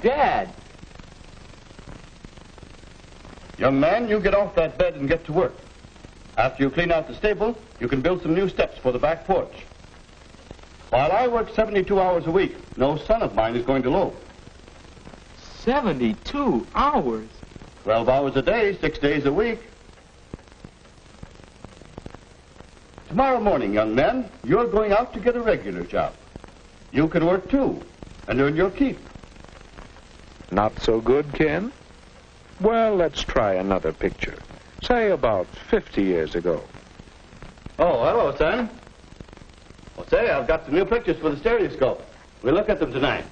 Dad. Young man, you get off that bed and get to work. After you clean out the stable, you can build some new steps for the back porch. While I work 72 hours a week, no son of mine is going to loaf. 72 hours? 12 hours a day, 6 days a week. Tomorrow morning, young men, you're going out to get a regular job. You can work too, and earn your keep. Not so good, Ken? Well, let's try another picture. Say about 50 years ago. Oh, hello, son. Well, say, I've got some new pictures for the stereoscope. We'll look at them tonight.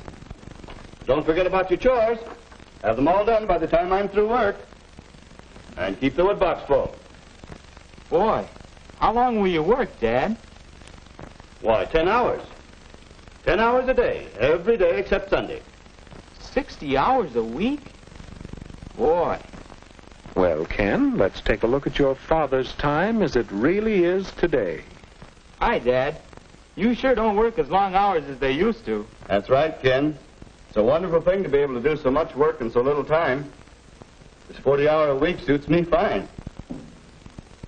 Don't forget about your chores. Have them all done by the time I'm through work. And keep the wood box full. Boy, how long will you work, Dad? Why, 10 hours. 10 hours a day, every day except Sunday. 60 hours a week? Boy. Well, Ken, let's take a look at your father's time as it really is today. Hi, Dad. You sure don't work as long hours as they used to. That's right, Ken. It's a wonderful thing to be able to do so much work in so little time. This 40-hour week suits me fine.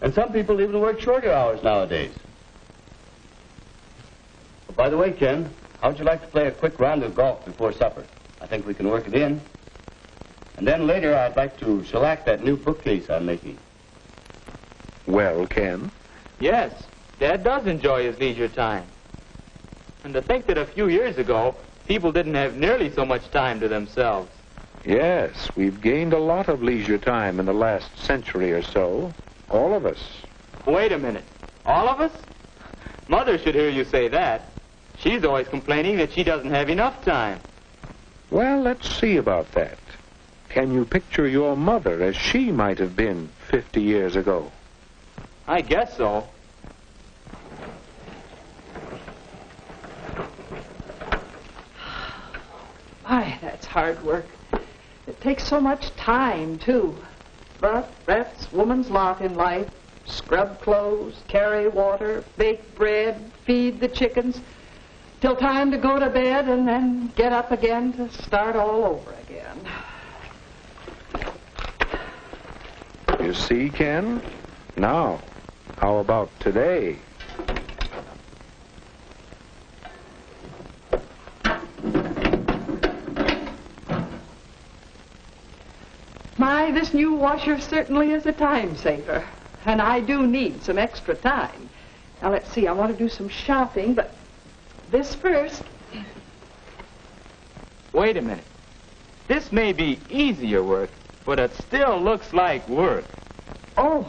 And some people even work shorter hours nowadays. But by the way, Ken, how'd you like to play a quick round of golf before supper? I think we can work it in. And then later, I'd like to shellac that new bookcase I'm making. Well, Ken? Yes, Dad does enjoy his leisure time. And to think that a few years ago, people didn't have nearly so much time to themselves. Yes, we've gained a lot of leisure time in the last century or so. All of us. Wait a minute. All of us? Mother should hear you say that. She's always complaining that she doesn't have enough time. Well, let's see about that. Can you picture your mother as she might have been 50 years ago? I guess so. My, that's hard work. It takes so much time, too. But that's woman's lot in life. Scrub clothes, carry water, bake bread, feed the chickens, till time to go to bed and then get up again to start all over again. You see, Ken? Now, how about today? My, this new washer certainly is a time saver. And I do need some extra time. Now, let's see, I want to do some shopping, but this first. Wait a minute. This may be easier work, but it still looks like work. Oh,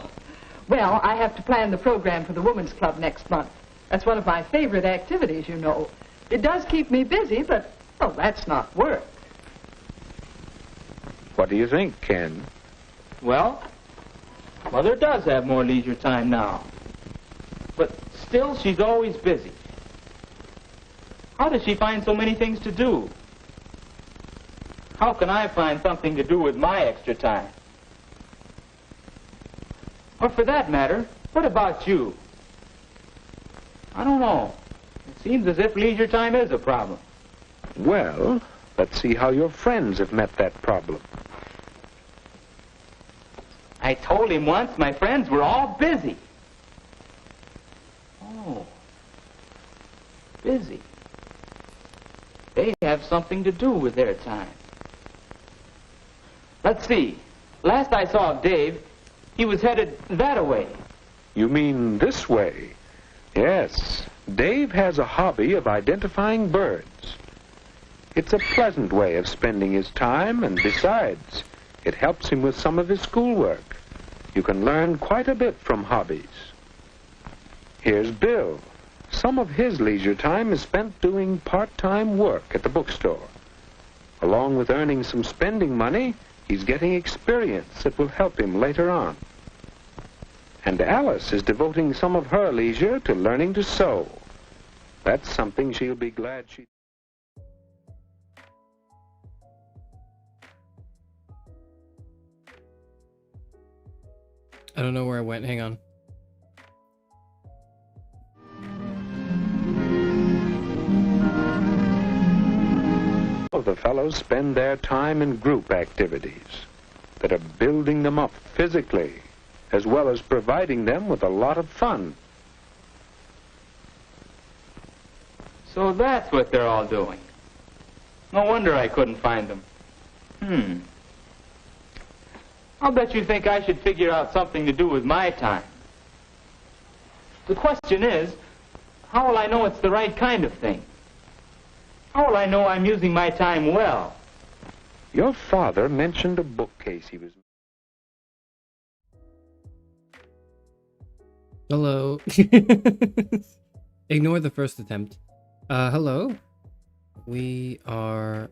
well, I have to plan the program for the Women's Club next month. That's one of my favorite activities, you know. It does keep me busy, but, well, that's not work. What do you think, Ken? Well, Mother does have more leisure time now. But still, she's always busy. How does she find so many things to do? How can I find something to do with my extra time? Or for that matter, what about you? I don't know. It seems as if leisure time is a problem. Well, let's see how your friends have met that problem. I told him once my friends were all busy. Oh, busy. They have something to do with their time. Let's see. Last I saw of Dave, he was headed that-a-way. You mean this way? Yes. Dave has a hobby of identifying birds. It's a pleasant way of spending his time, and besides, it helps him with some of his schoolwork. You can learn quite a bit from hobbies. Here's Bill. Some of his leisure time is spent doing part-time work at the bookstore. Along with earning some spending money, he's getting experience that will help him later on. And Alice is devoting some of her leisure to learning to sew. That's something she'll be glad she... I don't know where I went. Hang on. Of the fellow girls spend their time in group activities that are building them up physically, as well as providing them with a lot of fun. So that's what they're all doing. No wonder I couldn't find them. I'll bet you think I should figure out something to do with my time. The question is, how will I know it's the right kind of thing? How will I know I'm using my time well? Your father mentioned a bookcase he was... Hello. Ignore the first attempt. Hello. We are...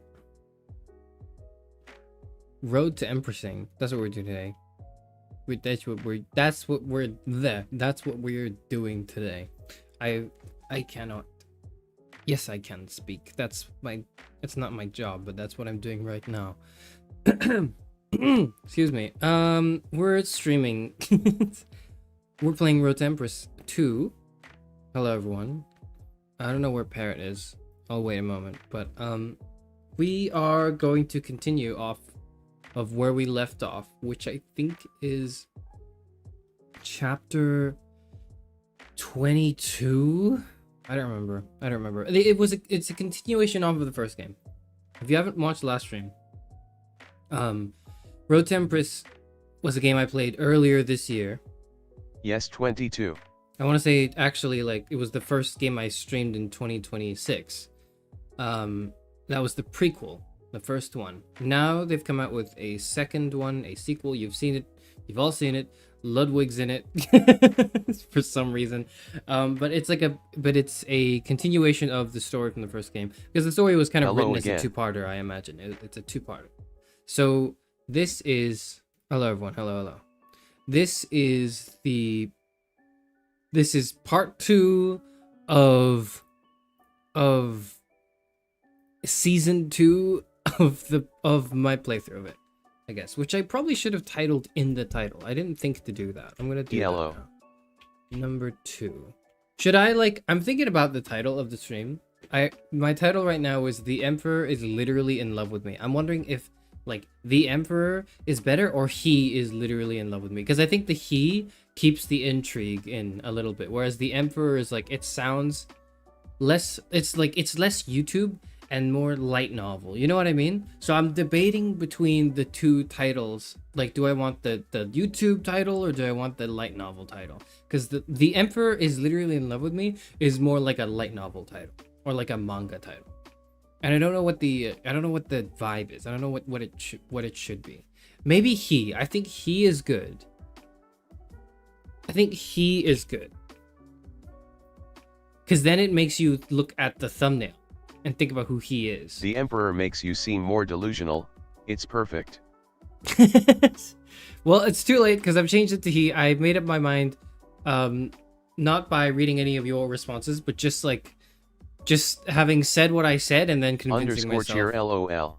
Road to Empressing. That's what we're doing today. That's what we're doing today. I cannot. Yes, I can speak. It's not my job, but that's what I'm doing right now. Excuse me. We're streaming. We're playing Road to Empress 2. Hello, everyone. I don't know where Parrot is. I'll wait a moment. But, we are going to continue off of where we left off, which I think is chapter 22. I don't remember. It's a continuation off of the first game. If you haven't watched the last stream, Road to Empress was a game I played earlier this year. Yes, 22. I want to say actually like it was the first game I streamed in 2026. That was the prequel, the first one. Now they've come out with a second one, a sequel. You've seen it. You've all seen it. Ludwig's in it for some reason. But it's a continuation of the story from the first game, because the story was kind of written as a two-parter. I imagine it's a two-parter. So this is hello everyone. Hello. This is part 2 of season 2 of my playthrough of it, I guess, which I probably should have titled in the title. I didn't think to do that. I'm gonna do Yellow. that now. Number 2. Should I I'm thinking about the title of the stream. My title right now is "The Emperor is literally in love with me." I'm wondering if the Emperor is better or he is literally in love with me, because I think the he keeps the intrigue in a little bit, whereas the Emperor is it sounds less, it's less YouTube and more light novel, you know what I mean? So I'm debating between the two titles. Do I want the YouTube title or do I want the light novel title? Because the Emperor is literally in love with me is more like a light novel title or like a manga title. And I don't know what the vibe is. I don't know what it should be. Maybe he. I think he is good. Because then it makes you look at the thumbnail and think about who he is. The Emperor makes you seem more delusional. It's perfect. Well, it's too late because I've changed it to he. I made up my mind, not by reading any of your responses, but just having said what I said and then convincing myself. Cheer LOL.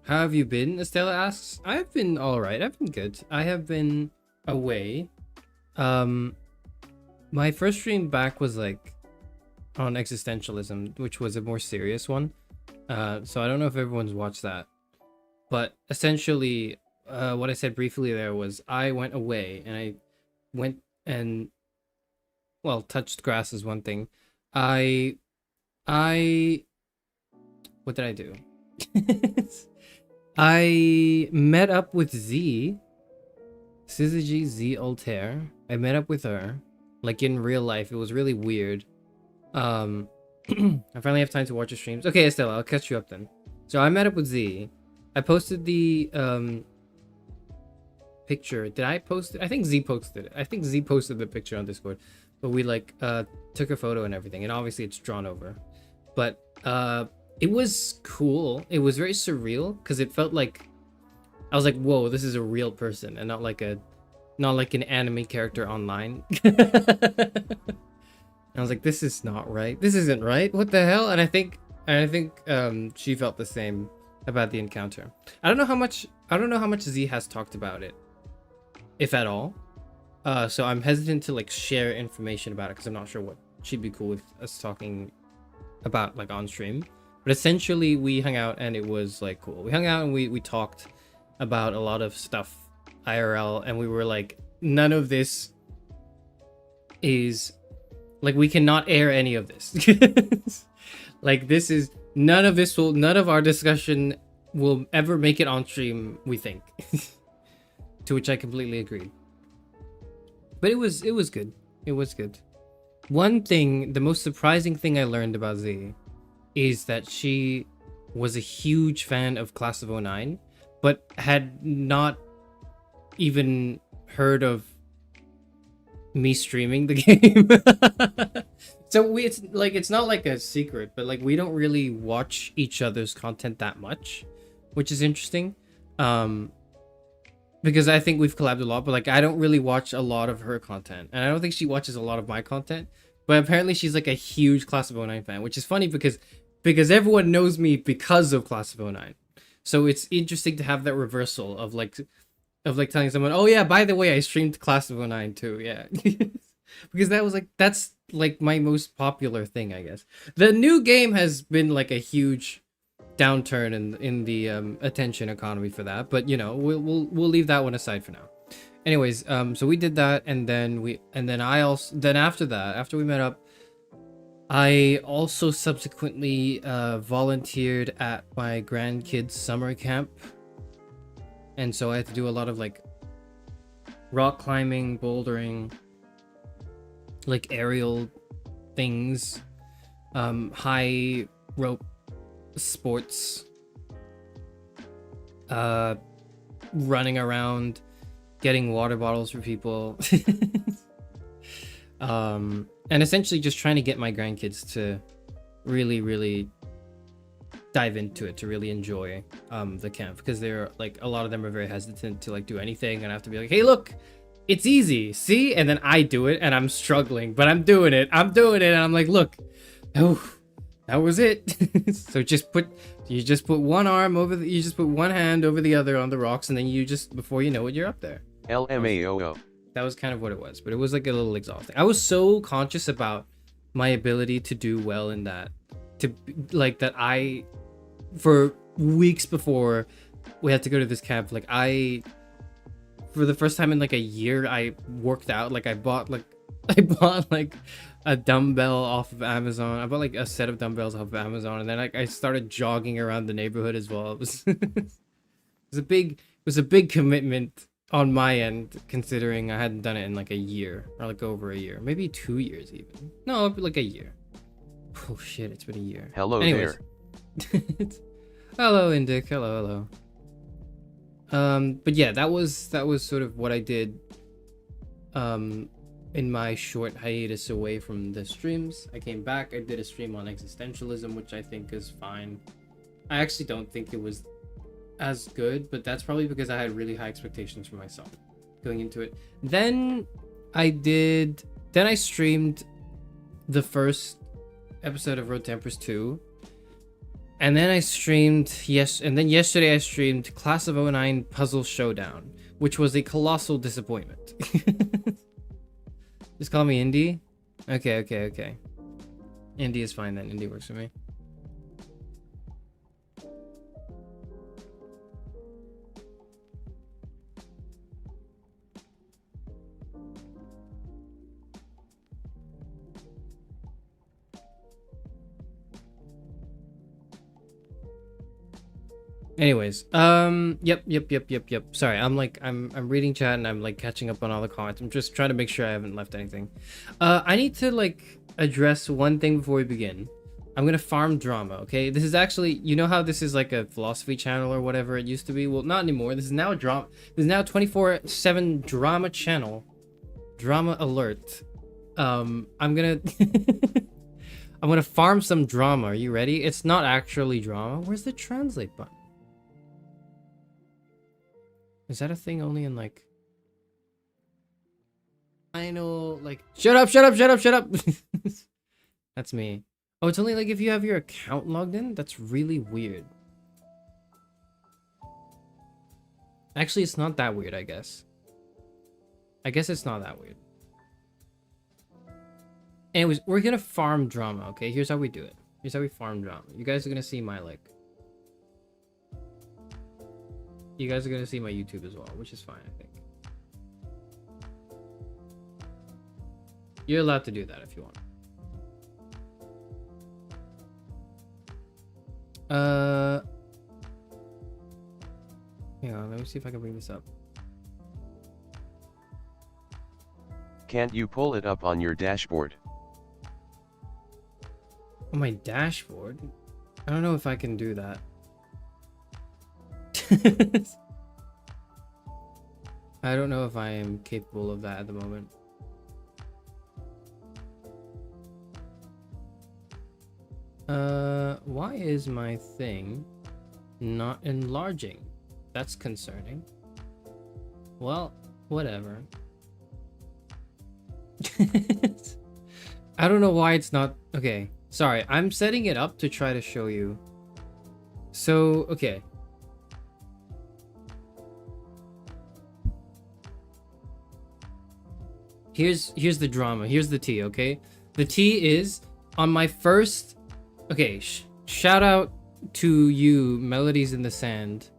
How have you been? Estella asks. I've been all right. I've been good. I have been away. My first stream back was on existentialism, which was a more serious one. So I don't know if everyone's watched that, but essentially, what I said briefly there was I went away and I went and touched grass is one thing. What did I do? I met up with Z Syzygy Z Altair. I met up with her in real life. It was really weird. I finally have time to watch her streams. Okay, Estella, I'll catch you up then. So I met up with Z. I posted the picture. Did I post it? I think Z posted it. I think Z posted the picture on Discord. But we took a photo and everything, and obviously it's drawn over. But it was cool. It was very surreal because it felt like I was like, whoa, this is a real person and not like an anime character online. I was like, this is not right. This isn't right. What the hell? And I think she felt the same about the encounter. I don't know how much Z has talked about it, if at all. So I'm hesitant to share information about it because I'm not sure what she'd be cool with us talking about like on stream. But essentially we hung out and it was like cool. We hung out and we talked about a lot of stuff IRL, and we were like, none of this is like, we cannot air any of this. Like this is none of our discussion will ever make it on stream, we think. To which I completely agree. But it was good. It was good. One thing, the most surprising thing I learned about Z is that she was a huge fan of Class of '09, but had not even heard of me streaming the game. So it's not like a secret, but like we don't really watch each other's content that much, which is interesting. Because I think we've collabed a lot, but like I don't really watch a lot of her content, and I don't think she watches a lot of my content. But apparently she's like a huge Class of '09 fan, which is funny because everyone knows me because of Class of '09. So it's interesting to have that reversal of like telling someone, oh yeah, by the way, I streamed Class of '09 too. Yeah. Because that's like my most popular thing, I guess. The new game has been like a huge downturn in the attention economy for that, but you know, we'll leave that one aside for now. Anyways, so we did that, and then after that, after we met up, I also subsequently volunteered at my grandkids' summer camp, and so I had to do a lot of like rock climbing, bouldering, like aerial things, high rope sports, running around, getting water bottles for people, and essentially just trying to get my grandkids to really dive into it, to really enjoy the camp, because they're like, a lot of them are very hesitant to like do anything, and I have to be like, hey, look, it's easy, see? And then I do it and I'm struggling, but I'm doing it, and I'm like, look, oh, that was it. So you just put one arm over you just put one hand over the other on the rocks, and then you just, before you know it, you're up there. LMAOO. That was kind of what it was, but it was like a little exhausting. I was so conscious about my ability to do well in that, for weeks before we had to go to this camp, like for the first time in like a year, I worked out. Like I bought a dumbbell off of Amazon. I bought like a set of dumbbells off of Amazon, and then I started jogging around the neighborhood as well. It was it was a big commitment on my end, considering I hadn't done it in like a year, or like over a year, maybe 2 years even. No, like a year. Oh shit, it's been a year. Hello. Anyways. There. Hello, Indic. Hello. But yeah, that was sort of what I did in my short hiatus away from the streams. I came back, I did a stream on existentialism, which I think is fine. I actually don't think it was as good, but that's probably because I had really high expectations for myself going into it. Then I streamed the first episode of Road to Empress ⅱ. And then yesterday I streamed Class of '09 Puzzle Showdown, which was a colossal disappointment. Just call me Indy? Okay. Indy is fine then. Indy works for me. Anyways, yep. Sorry, I'm reading chat and I'm like catching up on all the comments. I'm just trying to make sure I haven't left anything. I need to like address one thing before we begin. I'm gonna farm drama, okay? This is actually, you know how this is like a philosophy channel or whatever it used to be? Well, not anymore. This is now a drama. This is now a 24/7 drama channel. Drama alert. I'm gonna I'm gonna farm some drama. Are you ready? It's not actually drama. Where's the translate button? Is that a thing only in like... I know, like... Shut up! That's me. Oh, it's only like if you have your account logged in? That's really weird. Actually, it's not that weird, I guess. I guess it's not that weird. Anyways, we're gonna farm drama, okay? Here's how we do it. Here's how we farm drama. You guys are gonna see my, like... You guys are gonna see my YouTube as well, which is fine, I think. You're allowed to do that if you want. Hang on, let me see if I can bring this up. Can't you pull it up on your dashboard? On my dashboard? I don't know if I can do that. I don't know if I am capable of that at the moment. Why is my thing not enlarging? That's concerning. Well, whatever. I don't know why it's not... Okay, sorry. I'm setting it up to try to show you. So, okay. Here's the drama. Here's the tea, okay? The tea is on my first... Okay, shout out to you, Melodies in the Sand.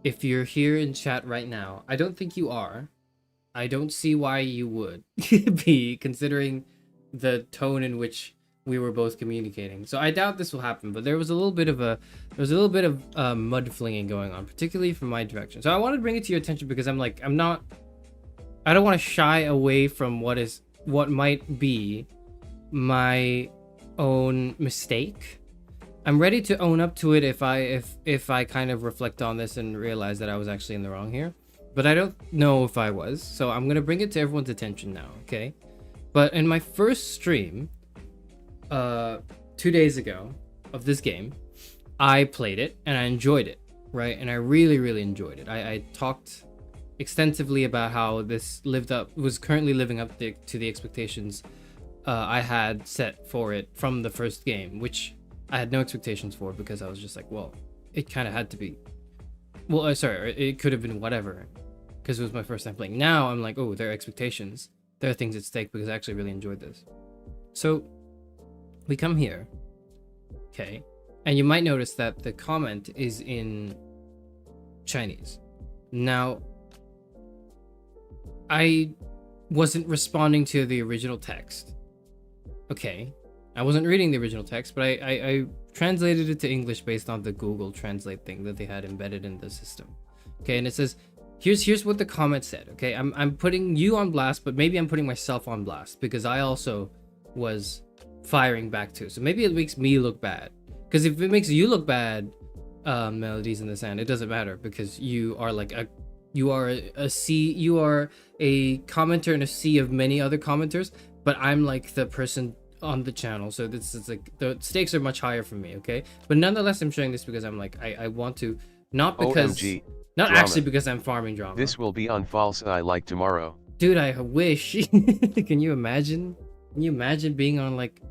If you're here in chat right now, I don't think you are. I don't see why you would be, considering the tone in which we were both communicating. So I doubt this will happen, but there was a little bit of mud flinging going on, particularly from my direction. So I wanted to bring it to your attention because I don't want to shy away from what might be my own mistake. I'm ready to own up to it if I kind of reflect on this and realize that I was actually in the wrong here. But I don't know if I was, so I'm gonna bring it to everyone's attention now, okay? But in my first stream, 2 days ago of this game, I played it and I enjoyed it, right? And I really, really enjoyed it. I talked extensively about how this was currently living up to the expectations I had set for it from the first game, which I had no expectations for because I was just like, well, it kind of had to be. Well, sorry, it could have been whatever, because it was my first time playing. Now I'm like, oh, there are expectations. There are things at stake because I actually really enjoyed this. So we come here, okay, and you might notice that the comment is in Chinese. Now, I wasn't responding to the original text. Okay, I wasn't reading the original text, but I translated it to English based on the Google Translate thing that they had embedded in the system. Okay, and it says, here's what the comment said. Okay, I'm putting you on blast, but maybe I'm putting myself on blast because I also was firing back too. So maybe it makes me look bad. Because if it makes you look bad, Melodies in the Sand, it doesn't matter because you are like a commenter in a sea of many other commenters, but I'm like the person on the channel, so this is like the stakes are much higher for me, okay? But nonetheless, I'm showing this because I'm like I want to, not because OMG, not drama. actually because I'm farming drama. This will be on false I like tomorrow. Dude, I wish. Can you imagine? Can you imagine being on like?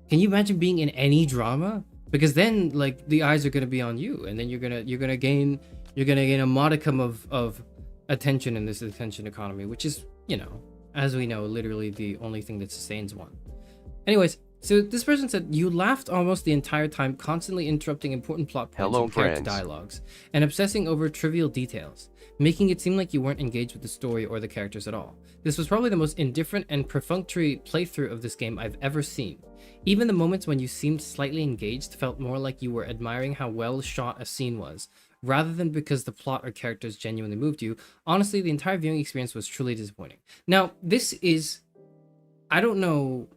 Can you imagine being in any drama? Because then like the eyes are gonna be on you, and then you're gonna gain a modicum of attention in this attention economy, which is, you know, as we know, literally the only thing that sustains one. Anyways, so this person said, you laughed almost the entire time, constantly interrupting important plot points Hello, and character friends. dialogues, and obsessing over trivial details, making it seem like you weren't engaged with the story or the characters at all. This was probably the most indifferent and perfunctory playthrough of this game I've ever seen. Even the moments when you seemed slightly engaged felt more like you were admiring how well shot a scene was, rather than because the plot or characters genuinely moved you. Honestly, the entire viewing experience was truly disappointing. Now, this is... I don't know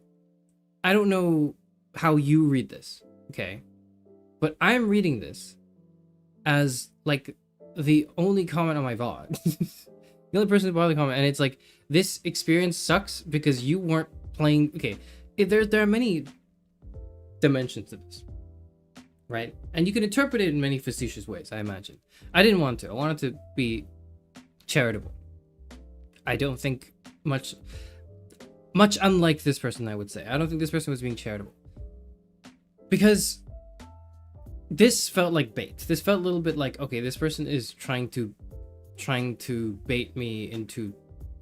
how you read this, okay? But I'm reading this as, like, the only comment on my VOD. The only person who bothered to comment, and it's like, this experience sucks because you weren't playing... Okay, there are many dimensions to this, right? And you can interpret it in many facetious ways, I imagine. I didn't want to. I wanted to be charitable. I don't think much unlike this person, I would say. I don't think this person was being charitable. Because this felt like bait. This felt a little bit like, okay, this person is trying to bait me into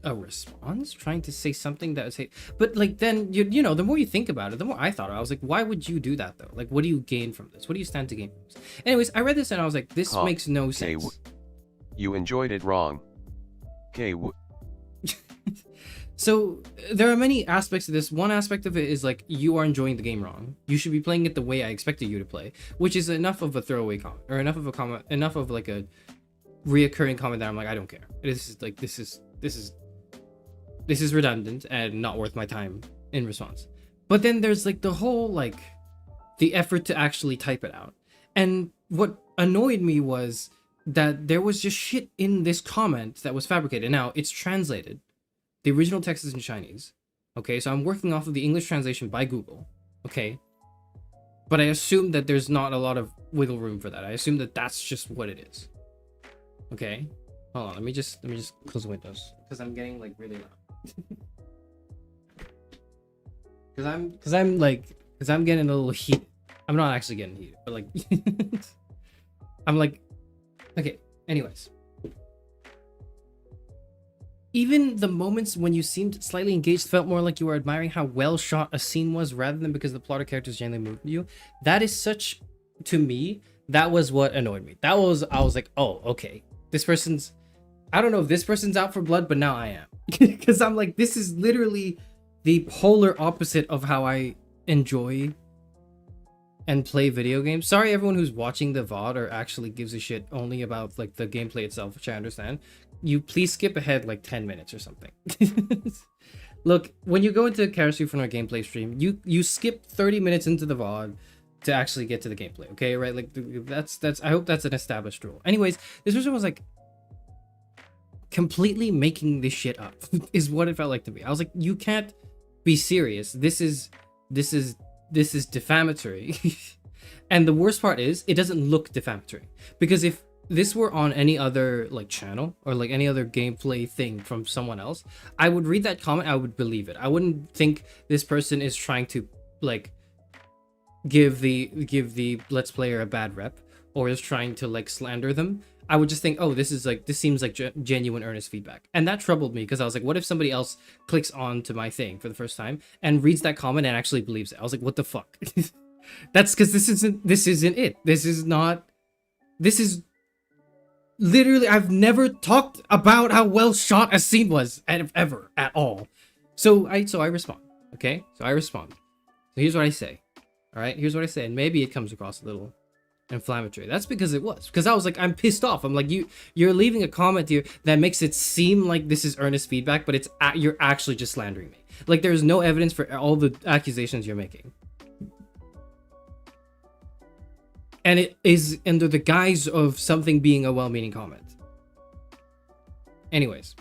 a response trying to say something that was hate. But like then you know, the more you think about it, the more I thought I was like, why would you do that though? Like, what do you gain from this? What do you stand to gain from this? Anyways, I read this and I was like, this makes no sense. You enjoyed it wrong. Okay. So there are many aspects of this. One aspect of it is like, you are enjoying the game wrong. You should be playing it the way I expected you to play, which is enough of a throwaway comment, or enough of a comment, enough of like a reoccurring comment that I'm like, I don't care. This is redundant and not worth my time in response. But then there's like the whole like the effort to actually type it out. And what annoyed me was that there was just shit in this comment that was fabricated. Now it's translated. The original text is in Chinese. Okay, so I'm working off of the English translation by Google. Okay. But I assume that there's not a lot of wiggle room for that. I assume that that's just what it is. Okay. Hold on, let me just close the windows because I'm getting like really loud. Because I'm getting a little heated. I'm not actually getting heated, but like I'm like, okay, anyways. Even the moments when you seemed slightly engaged felt more like you were admiring how well shot a scene was rather than because the plot or characters genuinely moved you. That is such, to me, that was what annoyed me. I was like, oh, okay. This person's, I don't know if this person's out for blood, but now I am. Because I'm like, this is literally the polar opposite of how I enjoy and play video games. Sorry everyone who's watching the VOD or actually gives a shit only about like the gameplay itself, which I understand. You please skip ahead like 10 minutes or something. Look, when you go into a Charis Euphranor gameplay stream, you skip 30 minutes into the VOD to actually get to the gameplay, okay? Right? Like that's I hope that's an established rule. Anyways, this person was like completely making this shit up is what it felt like to me. I was like, you can't be serious. This is defamatory. And the worst part is it doesn't look defamatory, because if this were on any other like channel or like any other gameplay thing from someone else, I would read that comment, I would believe it. I wouldn't think this person is trying to like give the Let's Player a bad rep or is trying to like slander them. I would just think, oh, this seems like genuine earnest feedback. And that troubled me because I was like, what if somebody else clicks on to my thing for the first time and reads that comment and actually believes it? I was like, what the fuck? That's because this isn't it. This is literally, I've never talked about how well shot a scene was ever at all. So I respond. Okay, so I respond. So here's what I say. All right, here's what I say, and maybe it comes across a little inflammatory. That's because it was. Because I was like, I'm pissed off. I'm like, you're leaving a comment here that makes it seem like this is earnest feedback, but it's you're actually just slandering me. Like there's no evidence for all the accusations you're making. And it is under the guise of something being a well-meaning comment. Anyways.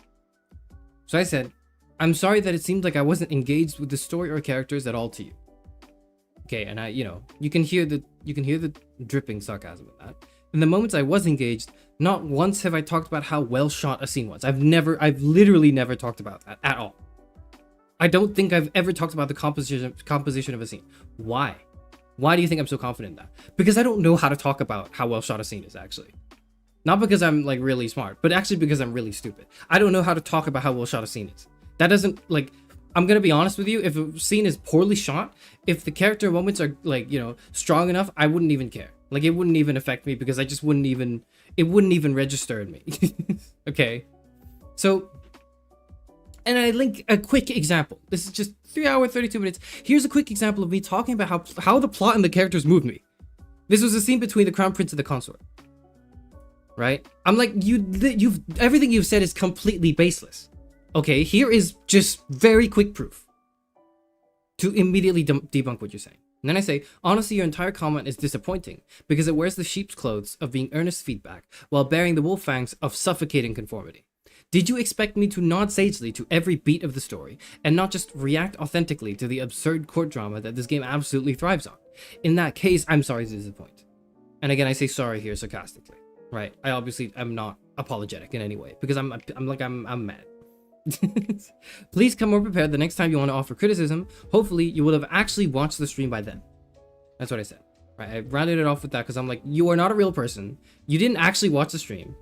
So I said, I'm sorry that it seemed like I wasn't engaged with the story or characters at all to you. Okay, and you can hear the dripping sarcasm in that. In the moments I was engaged, not once have I talked about how well shot a scene was. I've literally never talked about that at all. I don't think I've ever talked about the composition of a scene. Why? Why do you think I'm so confident in that? Because I don't know how to talk about how well shot a scene is, actually. Not because I'm like really smart, but actually because I'm really stupid. I don't know how to talk about how well shot a scene is. That doesn't, like, I'm gonna be honest with you, if a scene is poorly shot, if the character moments are like, strong enough, I wouldn't even care. Like, it wouldn't even affect me because I just it wouldn't even register in me. Okay? So, and I link a quick example. This is just 3 hours, 32 minutes. Here's a quick example of me talking about how the plot and the characters moved me. This was a scene between the crown prince and the consort. Right? I'm like, everything you've said is completely baseless. Okay, here is just very quick proof to immediately debunk what you're saying. And then I say, honestly, your entire comment is disappointing because it wears the sheep's clothes of being earnest feedback while bearing the wolf fangs of suffocating conformity. Did you expect me to nod sagely to every beat of the story and not just react authentically to the absurd court drama that this game absolutely thrives on? In that case, I'm sorry to disappoint. And again, I say sorry here sarcastically, right? I obviously am not apologetic in any way because I'm mad. Please come more prepared the next time you want to offer criticism. Hopefully, you will have actually watched the stream by then. That's what I said. Right? I rounded it off with that because I'm like, you are not a real person. You didn't actually watch the stream.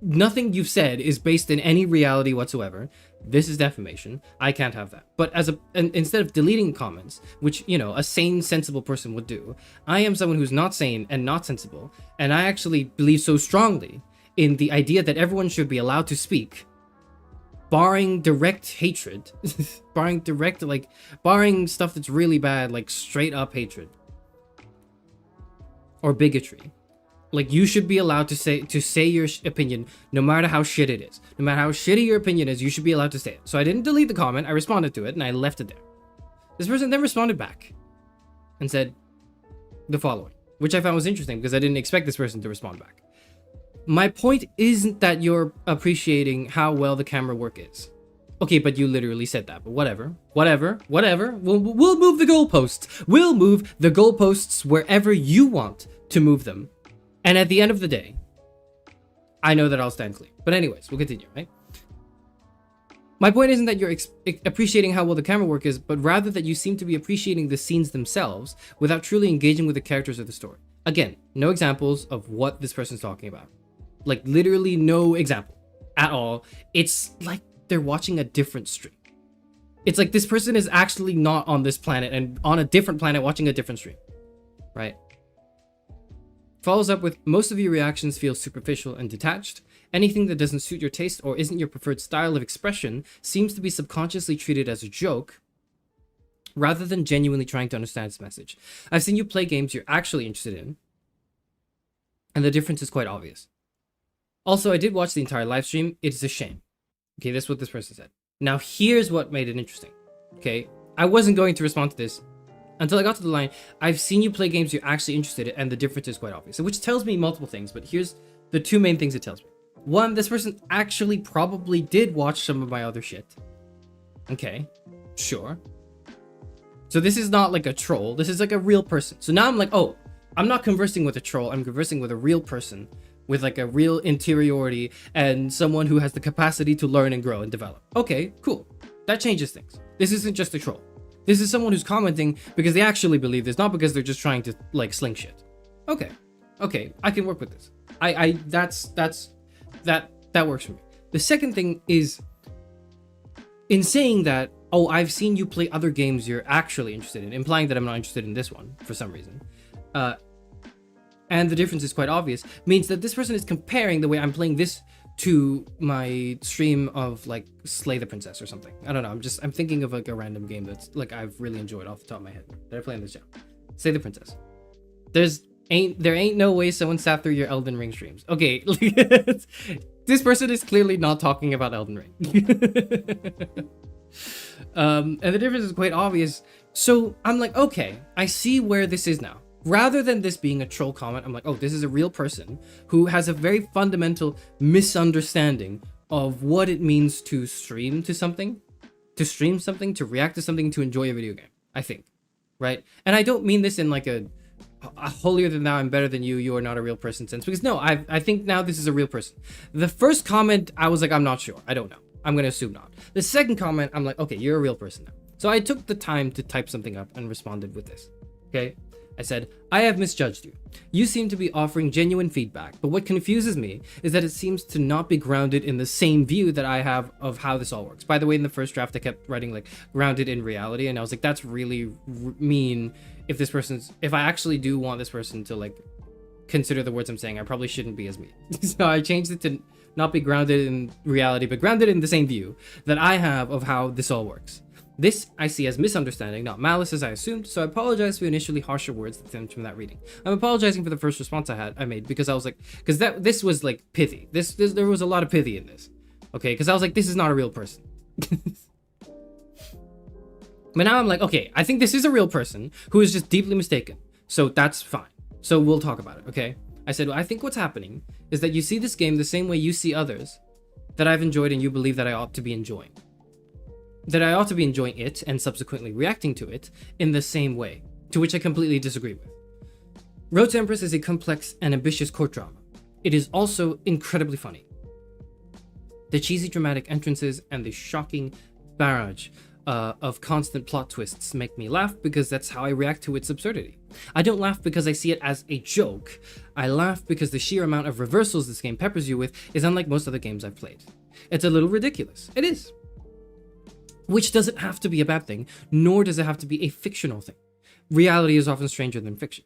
Nothing you've said is based in any reality whatsoever. this is defamation. I can't have that. But instead of deleting comments, which, you know, a sane, sensible person would do, I am someone who's not sane and not sensible, and I actually believe so strongly in the idea that everyone should be allowed to speak, barring direct hatred, barring stuff that's really bad, like straight up hatred or bigotry. Like, you should be allowed to say your opinion, no matter how shit it is. No matter how shitty your opinion is, you should be allowed to say it. So I didn't delete the comment, I responded to it, and I left it there. This person then responded back and said the following, which I found was interesting because I didn't expect this person to respond back. My point isn't that you're appreciating how well the camera work is. Okay, but you literally said that, but whatever. We'll move the goalposts. We'll move the goalposts wherever you want to move them. And at the end of the day, I know that I'll stand clear. But anyways, we'll continue, right? My point isn't that you're appreciating how well the camera work is, but rather that you seem to be appreciating the scenes themselves without truly engaging with the characters of the story. Again, no examples of what this person's talking about. Like, literally no example at all. It's like they're watching a different stream. It's like this person is actually not on this planet and on a different planet watching a different stream, right? Follows up with, most of your reactions feel superficial and detached. Anything that doesn't suit your taste or isn't your preferred style of expression seems to be subconsciously treated as a joke rather than genuinely trying to understand its message. I've seen you play games you're actually interested in, and the difference is quite obvious. Also, I did watch the entire live stream. It is a shame. Okay, that's what this person said. Now, here's what made it interesting. Okay, I wasn't going to respond to this until I got to the line, I've seen you play games you're actually interested in, and the difference is quite obvious. Which tells me multiple things, but here's the two main things it tells me. One, this person actually probably did watch some of my other shit. Okay, sure. So this is not like a troll. This is like a real person. So now I'm like, oh, I'm not conversing with a troll. I'm conversing with a real person with like a real interiority and someone who has the capacity to learn and grow and develop. Okay, cool. That changes things. This isn't just a troll. This is someone who's commenting because they actually believe this, not because they're just trying to like sling shit. Okay, I can work with this. That works for me. The second thing is, in saying that, oh, I've seen you play other games you're actually interested in, implying that I'm not interested in this one for some reason, and the difference is quite obvious, means that this person is comparing the way I'm playing this to my stream of like Slay the Princess or something. I don't know. I'm thinking of like a random game that's like I've really enjoyed off the top of my head that I play on this channel. Slay the Princess. There ain't no way someone sat through your Elden Ring streams. Okay, this person is clearly not talking about Elden Ring. And the difference is quite obvious. So I'm like, okay, I see where this is now. Rather than this being a troll comment, I'm like, oh, this is a real person who has a very fundamental misunderstanding of what it means to stream something, to react to something, to enjoy a video game, I think, right? And I don't mean this in like a holier than thou, I'm better than you, you are not a real person sense, because no, I think now this is a real person. The first comment, I was like, I'm not sure, I don't know. I'm gonna assume not. The second comment, I'm like, okay, you're a real person now. So I took the time to type something up and responded with this, okay? I said, I have misjudged you. You seem to be offering genuine feedback, but what confuses me is that it seems to not be grounded in the same view that I have of how this all works. By the way, in the first draft, I kept writing like grounded in reality, and I was like, that's really mean. If I actually do want this person to like consider the words I'm saying, I probably shouldn't be as mean. So I changed it to not be grounded in reality, but grounded in the same view that I have of how this all works. This I see as misunderstanding, not malice as I assumed, so I apologize for initially harsher words that stemmed from that reading. I'm apologizing for the first response I made because I was like, this was like pithy. There was a lot of pithy in this, okay? Because I was like, this is not a real person. But now I'm like, okay, I think this is a real person who is just deeply mistaken, so that's fine. So we'll talk about it, okay? I said, well, I think what's happening is that you see this game the same way you see others that I've enjoyed and you believe that I ought to be enjoying. That I ought to be enjoying it and subsequently reacting to it in the same way, to which I completely disagree with. Road to Empress is a complex and ambitious court drama. It is also incredibly funny. The cheesy dramatic entrances and the shocking barrage of constant plot twists make me laugh because that's how I react to its absurdity. I don't laugh because I see it as a joke. I laugh because the sheer amount of reversals this game peppers you with is unlike most other games I've played. It's a little ridiculous. It is. which doesn't have to be a bad thing, nor does it have to be a fictional thing. Reality is often stranger than fiction.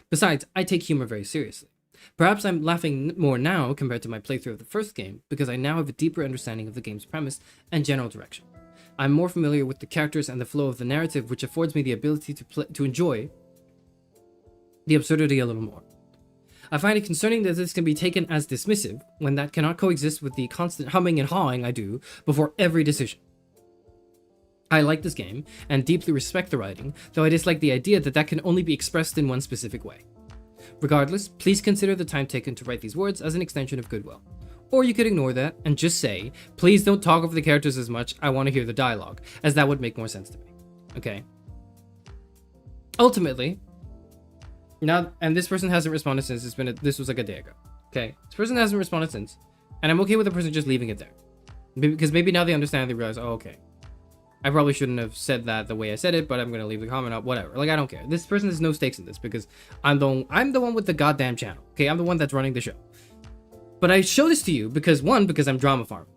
Besides, I take humor very seriously. Perhaps I'm laughing more now compared to my playthrough of the first game, because I now have a deeper understanding of the game's premise and general direction. I'm more familiar with the characters and the flow of the narrative, which affords me the ability to enjoy the absurdity a little more. I find it concerning that this can be taken as dismissive, when that cannot coexist with the constant humming and hawing I do before every decision. I like this game, and deeply respect the writing, though I dislike the idea that that can only be expressed in one specific way. Regardless, please consider the time taken to write these words as an extension of goodwill. Or you could ignore that and just say, please don't talk over the characters as much, I want to hear the dialogue, as that would make more sense to me. Okay? Ultimately, now, and this person hasn't responded since, this was like a day ago. Okay? This person hasn't responded since, and I'm okay with the person just leaving it there. Because maybe now they understand, they realize, oh, okay. I probably shouldn't have said that the way I said it, but I'm gonna leave the comment up, whatever. Like, I don't care. This person has no stakes in this because I'm the one with the goddamn channel. Okay, I'm the one that's running the show. But I show this to you because because I'm drama farming.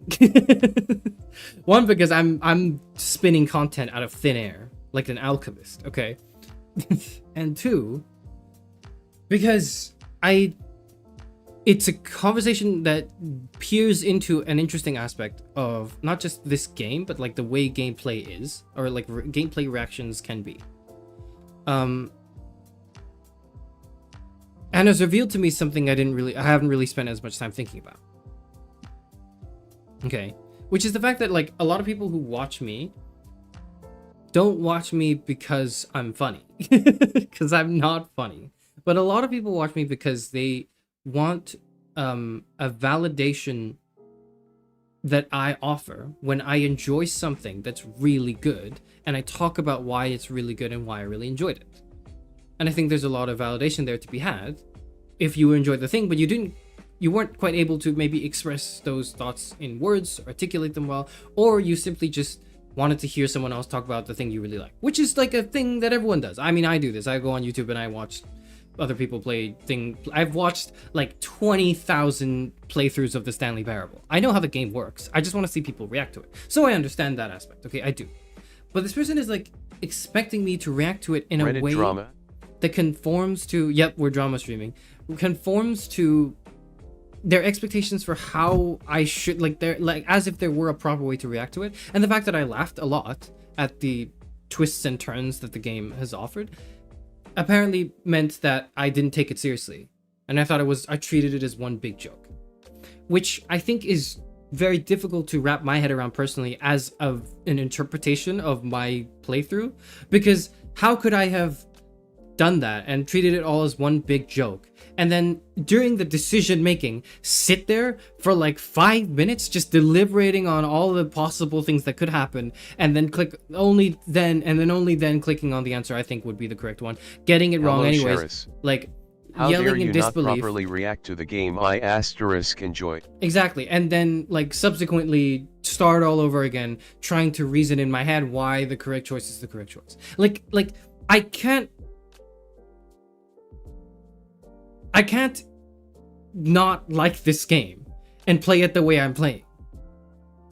One, because I'm spinning content out of thin air like an alchemist. Okay, and two, because it's a conversation that peers into an interesting aspect of not just this game, but like the way gameplay is, or like gameplay reactions can be. And has revealed to me something I haven't really spent as much time thinking about. Okay, which is the fact that like a lot of people who watch me don't watch me because I'm funny, because I'm not funny. But a lot of people watch me because they want a validation that I offer when I enjoy something that's really good, and I talk about why it's really good and why I really enjoyed it. And I think there's a lot of validation there to be had if you enjoyed the thing, but you weren't quite able to maybe express those thoughts in words, articulate them well, or you simply just wanted to hear someone else talk about the thing you really like, which is like a thing that everyone does. I mean, I do this. I go on YouTube and I watch other people play thing. I've watched like 20,000 playthroughs of the Stanley Parable. I know how the game works. I just want to see people react to it. So I understand that aspect. Okay, I do. But this person is like expecting me to react to it in a way drama that conforms to, yep, we're drama streaming, conforms to their expectations for how I should, like, they're like as if there were a proper way to react to it. And the fact that I laughed a lot at the twists and turns that the game has offered apparently meant that I didn't take it seriously, and I treated it as one big joke, which I think is very difficult to wrap my head around personally as of an interpretation of my playthrough, because how could I have done that and treated it all as one big joke, and then during the decision making sit there for like 5 minutes just deliberating on all the possible things that could happen, and then only then clicking on the answer I think would be the correct one, getting it wrong anyways. Charis. Like, how yelling dare you in disbelief. not properly react to the game I enjoy. Exactly, and then like subsequently start all over again trying to reason in my head why the correct choice is the correct choice. Like I can't not like this game and play it the way I'm playing,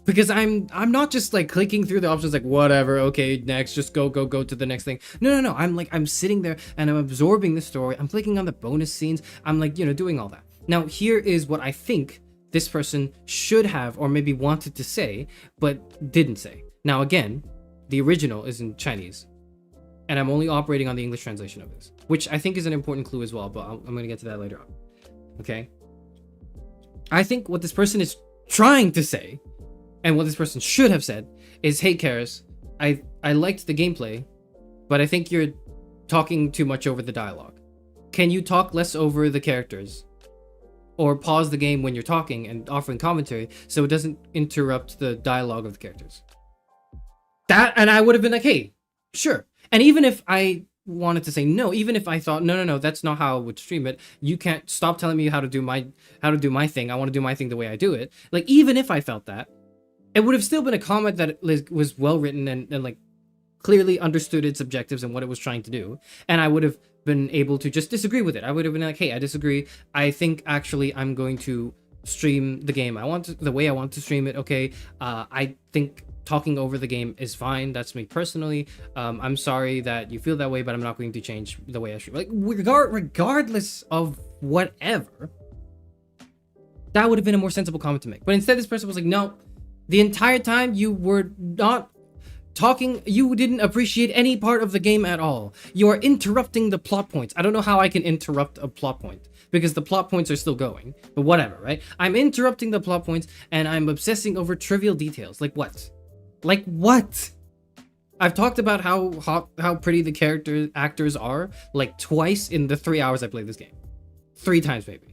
because I'm not just like clicking through the options like whatever, okay, next, just go to the next thing. No, I'm sitting there and I'm absorbing the story. I'm clicking on the bonus scenes. I'm like, doing all that. Now here is what I think this person should have, or maybe wanted to say but didn't say. Now again, the original is in Chinese, and I'm only operating on the English translation of this, which I think is an important clue as well, but I'm going to get to that later on. Okay? I think what this person is trying to say, and what this person should have said, is, hey, Charis, I liked the gameplay, but I think you're talking too much over the dialogue. Can you talk less over the characters? Or pause the game when you're talking and offering commentary so it doesn't interrupt the dialogue of the characters? And I would have been like, hey, sure. And even if I wanted to say no, even if I thought no, that's not how I would stream it, you can't stop telling me how to do my thing, I want to do my thing the way I do it, like, even if I felt that, it would have still been a comment that was well written and like clearly understood its objectives and what it was trying to do, and I would have been able to just disagree with it. I would have been like, hey, I disagree, I think actually I'm going to stream the game the way I want to stream it. Okay, I think talking over the game is fine. That's me personally. I'm sorry that you feel that way, but I'm not going to change the way I stream. Like, regardless of whatever, that would have been a more sensible comment to make. But instead, this person was like, no, the entire time you were not talking, you didn't appreciate any part of the game at all. You are interrupting the plot points. I don't know how I can interrupt a plot point, because the plot points are still going, but whatever, right? I'm interrupting the plot points, and I'm obsessing over trivial details. Like what? Like what? I've talked about how pretty the actors are, like twice in the 3 hours I played this game. 3 times maybe.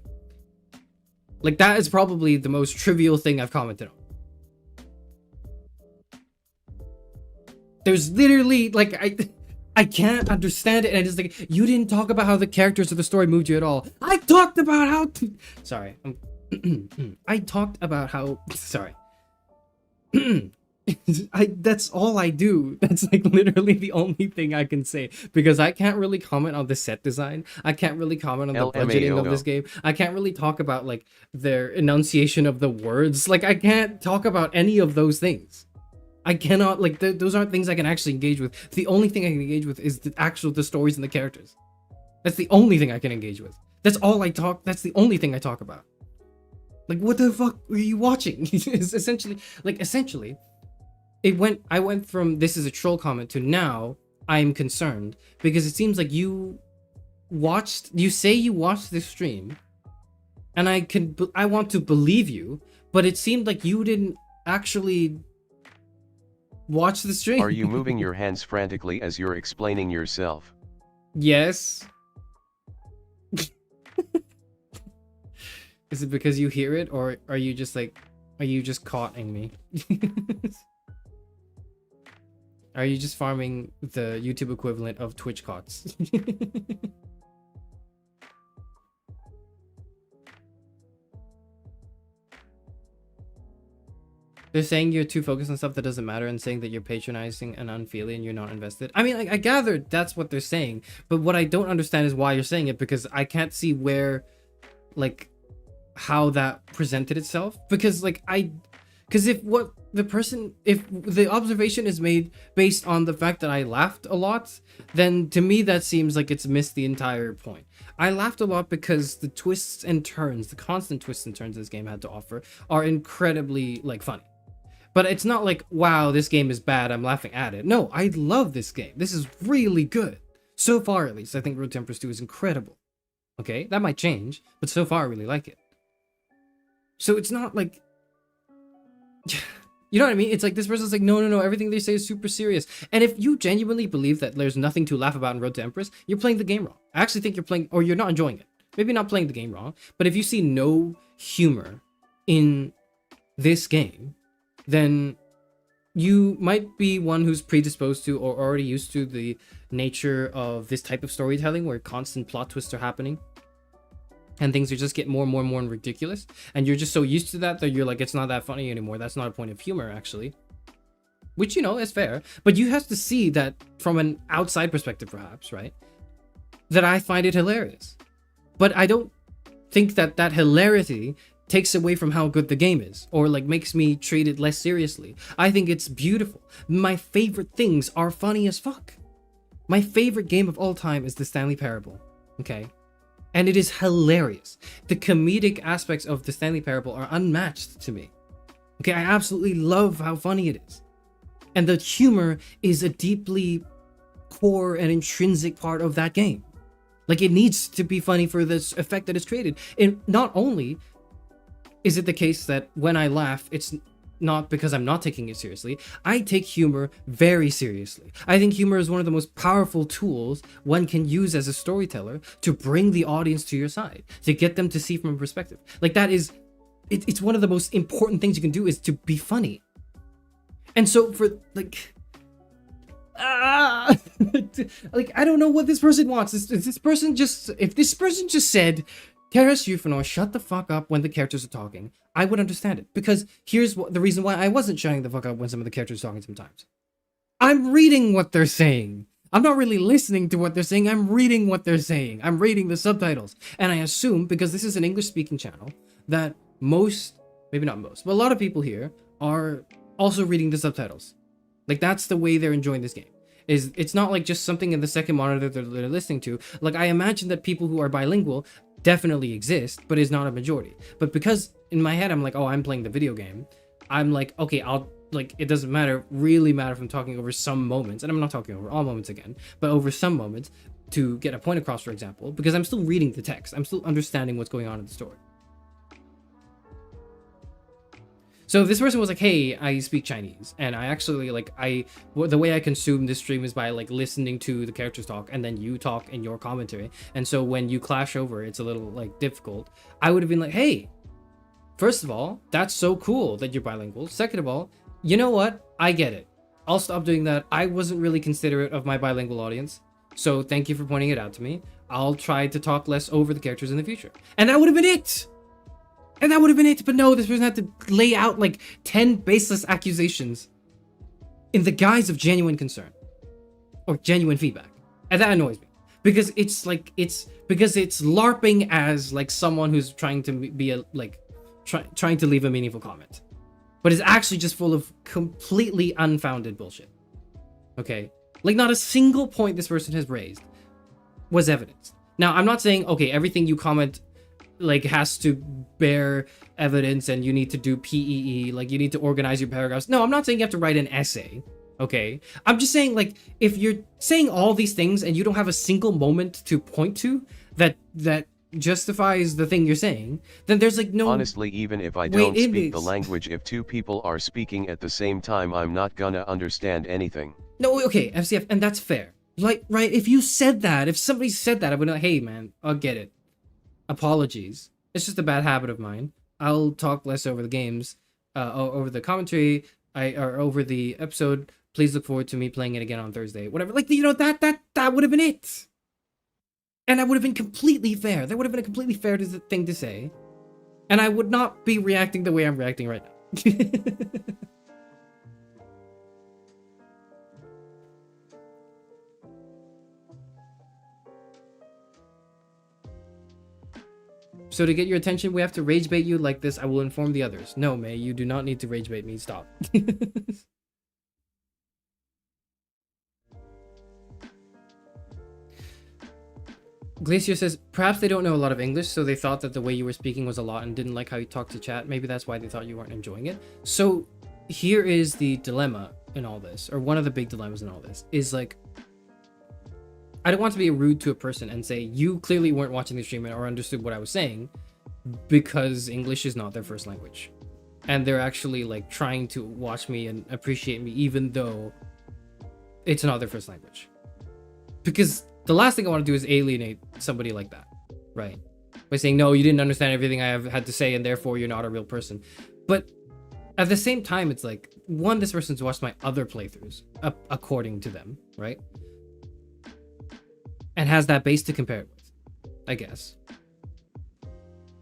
Like, that is probably the most trivial thing I've commented on. There's literally, like, I can't understand it, and it's like, you didn't talk about how the characters of the story moved you at all. I talked about how sorry. I talked about how... Sorry. That's all I do. That's like literally the only thing I can say, because I can't really comment on the set design. I can't really comment on the budgeting of this game. I can't really talk about like their enunciation of the words. Like, I can't talk about any of those things. I cannot, like, those aren't things I can actually engage with. The only thing I can engage with is the stories and the characters. That's the only thing I can engage with. That's all I talk. That's the only thing I talk about. Like, what the fuck are you watching? It's essentially, I went from this is a troll comment to now I'm concerned, because it seems like you say you watched this stream, and I want to believe you, but it seemed like you didn't actually watch the stream. Are you moving your hands frantically as you're explaining yourself? Yes. Is it because you hear it, or are you just caughting me? Are you just farming the YouTube equivalent of Twitch cots? They're saying you're too focused on stuff that doesn't matter, and saying that you're patronizing and unfeeling and you're not invested. I mean, like, I gathered that's what they're saying, but what I don't understand is why you're saying it, because I can't see where, like, how that presented itself. Because, like, if the observation is made based on the fact that I laughed a lot, then to me that seems like it's missed the entire point. I laughed a lot because the twists and turns, the constant twists and turns this game had to offer, are incredibly, like, funny. But it's not like, wow, this game is bad, I'm laughing at it. No, I love this game. This is really good. So far, at least, I think Road to Empress 2 is incredible. Okay, that might change, but so far I really like it. So it's not like... You know what I mean? It's like this person's like, no, everything they say is super serious. And if you genuinely believe that there's nothing to laugh about in Road to Empress, you're playing the game wrong. I actually think you're playing, or you're not enjoying it. Maybe not playing the game wrong, but if you see no humor in this game, then you might be one who's predisposed to or already used to the nature of this type of storytelling where constant plot twists are happening. And things are just get more and more ridiculous. And you're just so used to that you're like, it's not that funny anymore. That's not a point of humor, actually. Which, you know, is fair. But you have to see that from an outside perspective, perhaps, right? That I find it hilarious. But I don't think that hilarity takes away from how good the game is. Or, like, makes me treat it less seriously. I think it's beautiful. My favorite things are funny as fuck. My favorite game of all time is the Stanley Parable. Okay? And it is hilarious. The comedic aspects of the Stanley Parable are unmatched to me. Okay, I absolutely love how funny it is. And the humor is a deeply core and intrinsic part of that game. Like, it needs to be funny for this effect that it's created. And not only is it the case that when I laugh, it's not because I'm not taking it seriously. I take humor very seriously. I think humor is one of the most powerful tools one can use as a storyteller to bring the audience to your side, to get them to see from a perspective. Like, that is, it's one of the most important things you can do, is to be funny. And so for, like, like, I don't know what this person wants. If this person just said, Charis Euphranor, shut the fuck up when the characters are talking, I would understand it. Because here's the reason why I wasn't shutting the fuck up when some of the characters are talking sometimes. I'm reading what they're saying. I'm not really listening to what they're saying. I'm reading what they're saying. I'm reading the subtitles. And I assume, because this is an English-speaking channel, that maybe not most, but a lot of people here are also reading the subtitles. Like, that's the way they're enjoying this game. It's not like just something in the second monitor that they're listening to. Like, I imagine that people who are bilingual definitely exist, but is not a majority. But because in my head I'm like, oh, I'm playing the video game, I'm like, okay, I'll, like, it doesn't really matter if I'm talking over some moments, and I'm not talking over all moments again, but over some moments to get a point across, for example, because I'm still reading the text. I'm still understanding what's going on in the story. So if this person was like, hey, I speak Chinese, and I actually, like, the way I consume this stream is by, like, listening to the characters talk, and then you talk in your commentary, and so when you clash over, it's a little, like, difficult, I would have been like, hey, first of all, that's so cool that you're bilingual. Second of all, you know what? I get it. I'll stop doing that. I wasn't really considerate of my bilingual audience, so thank you for pointing it out to me. I'll try to talk less over the characters in the future. And that would have been it! And that would have been it, but no, this person had to lay out like 10 baseless accusations in the guise of genuine concern or genuine feedback. And that annoys me because it's like, because it's LARPing as like someone who's trying to be a, like, trying to leave a meaningful comment, but it's actually just full of completely unfounded bullshit. Okay. Like, not a single point this person has raised was evidenced. Now, I'm not saying, okay, everything you comment like has to bear evidence and you need to do PEE, like you need to organize your paragraphs. No, I'm not saying you have to write an essay, okay? I'm just saying, like, if you're saying all these things and you don't have a single moment to point to that justifies the thing you're saying, then there's like no... Honestly, even if I don't speak the language, if two people are speaking at the same time, I'm not gonna understand anything. No, okay, FCF, and that's fair. Like, right, if you said that, if somebody said that, I would be like, hey man, I'll get it. Apologies. It's just a bad habit of mine. I'll talk less over the games, over the commentary, or over the episode. Please look forward to me playing it again on Thursday. Whatever. Like, you know, that would have been it. And that would have been completely fair. That would have been a completely fair thing to say. And I would not be reacting the way I'm reacting right now. So to get your attention, we have to rage bait you like this. I will inform the others. No, May, you do not need to rage bait me. Stop. Glacier says, perhaps they don't know a lot of English, so they thought that the way you were speaking was a lot and didn't like how you talked to chat. Maybe that's why they thought you weren't enjoying it. So here is the dilemma in all this, or one of the big dilemmas in all this, is like, I don't want to be rude to a person and say, you clearly weren't watching the stream or understood what I was saying, because English is not their first language. And they're actually like trying to watch me and appreciate me even though it's not their first language. Because the last thing I want to do is alienate somebody like that, right? By saying, no, you didn't understand everything I have had to say and therefore you're not a real person. But at the same time, it's like, one, this person's watched my other playthroughs, according to them, right? And has that base to compare it with, I guess.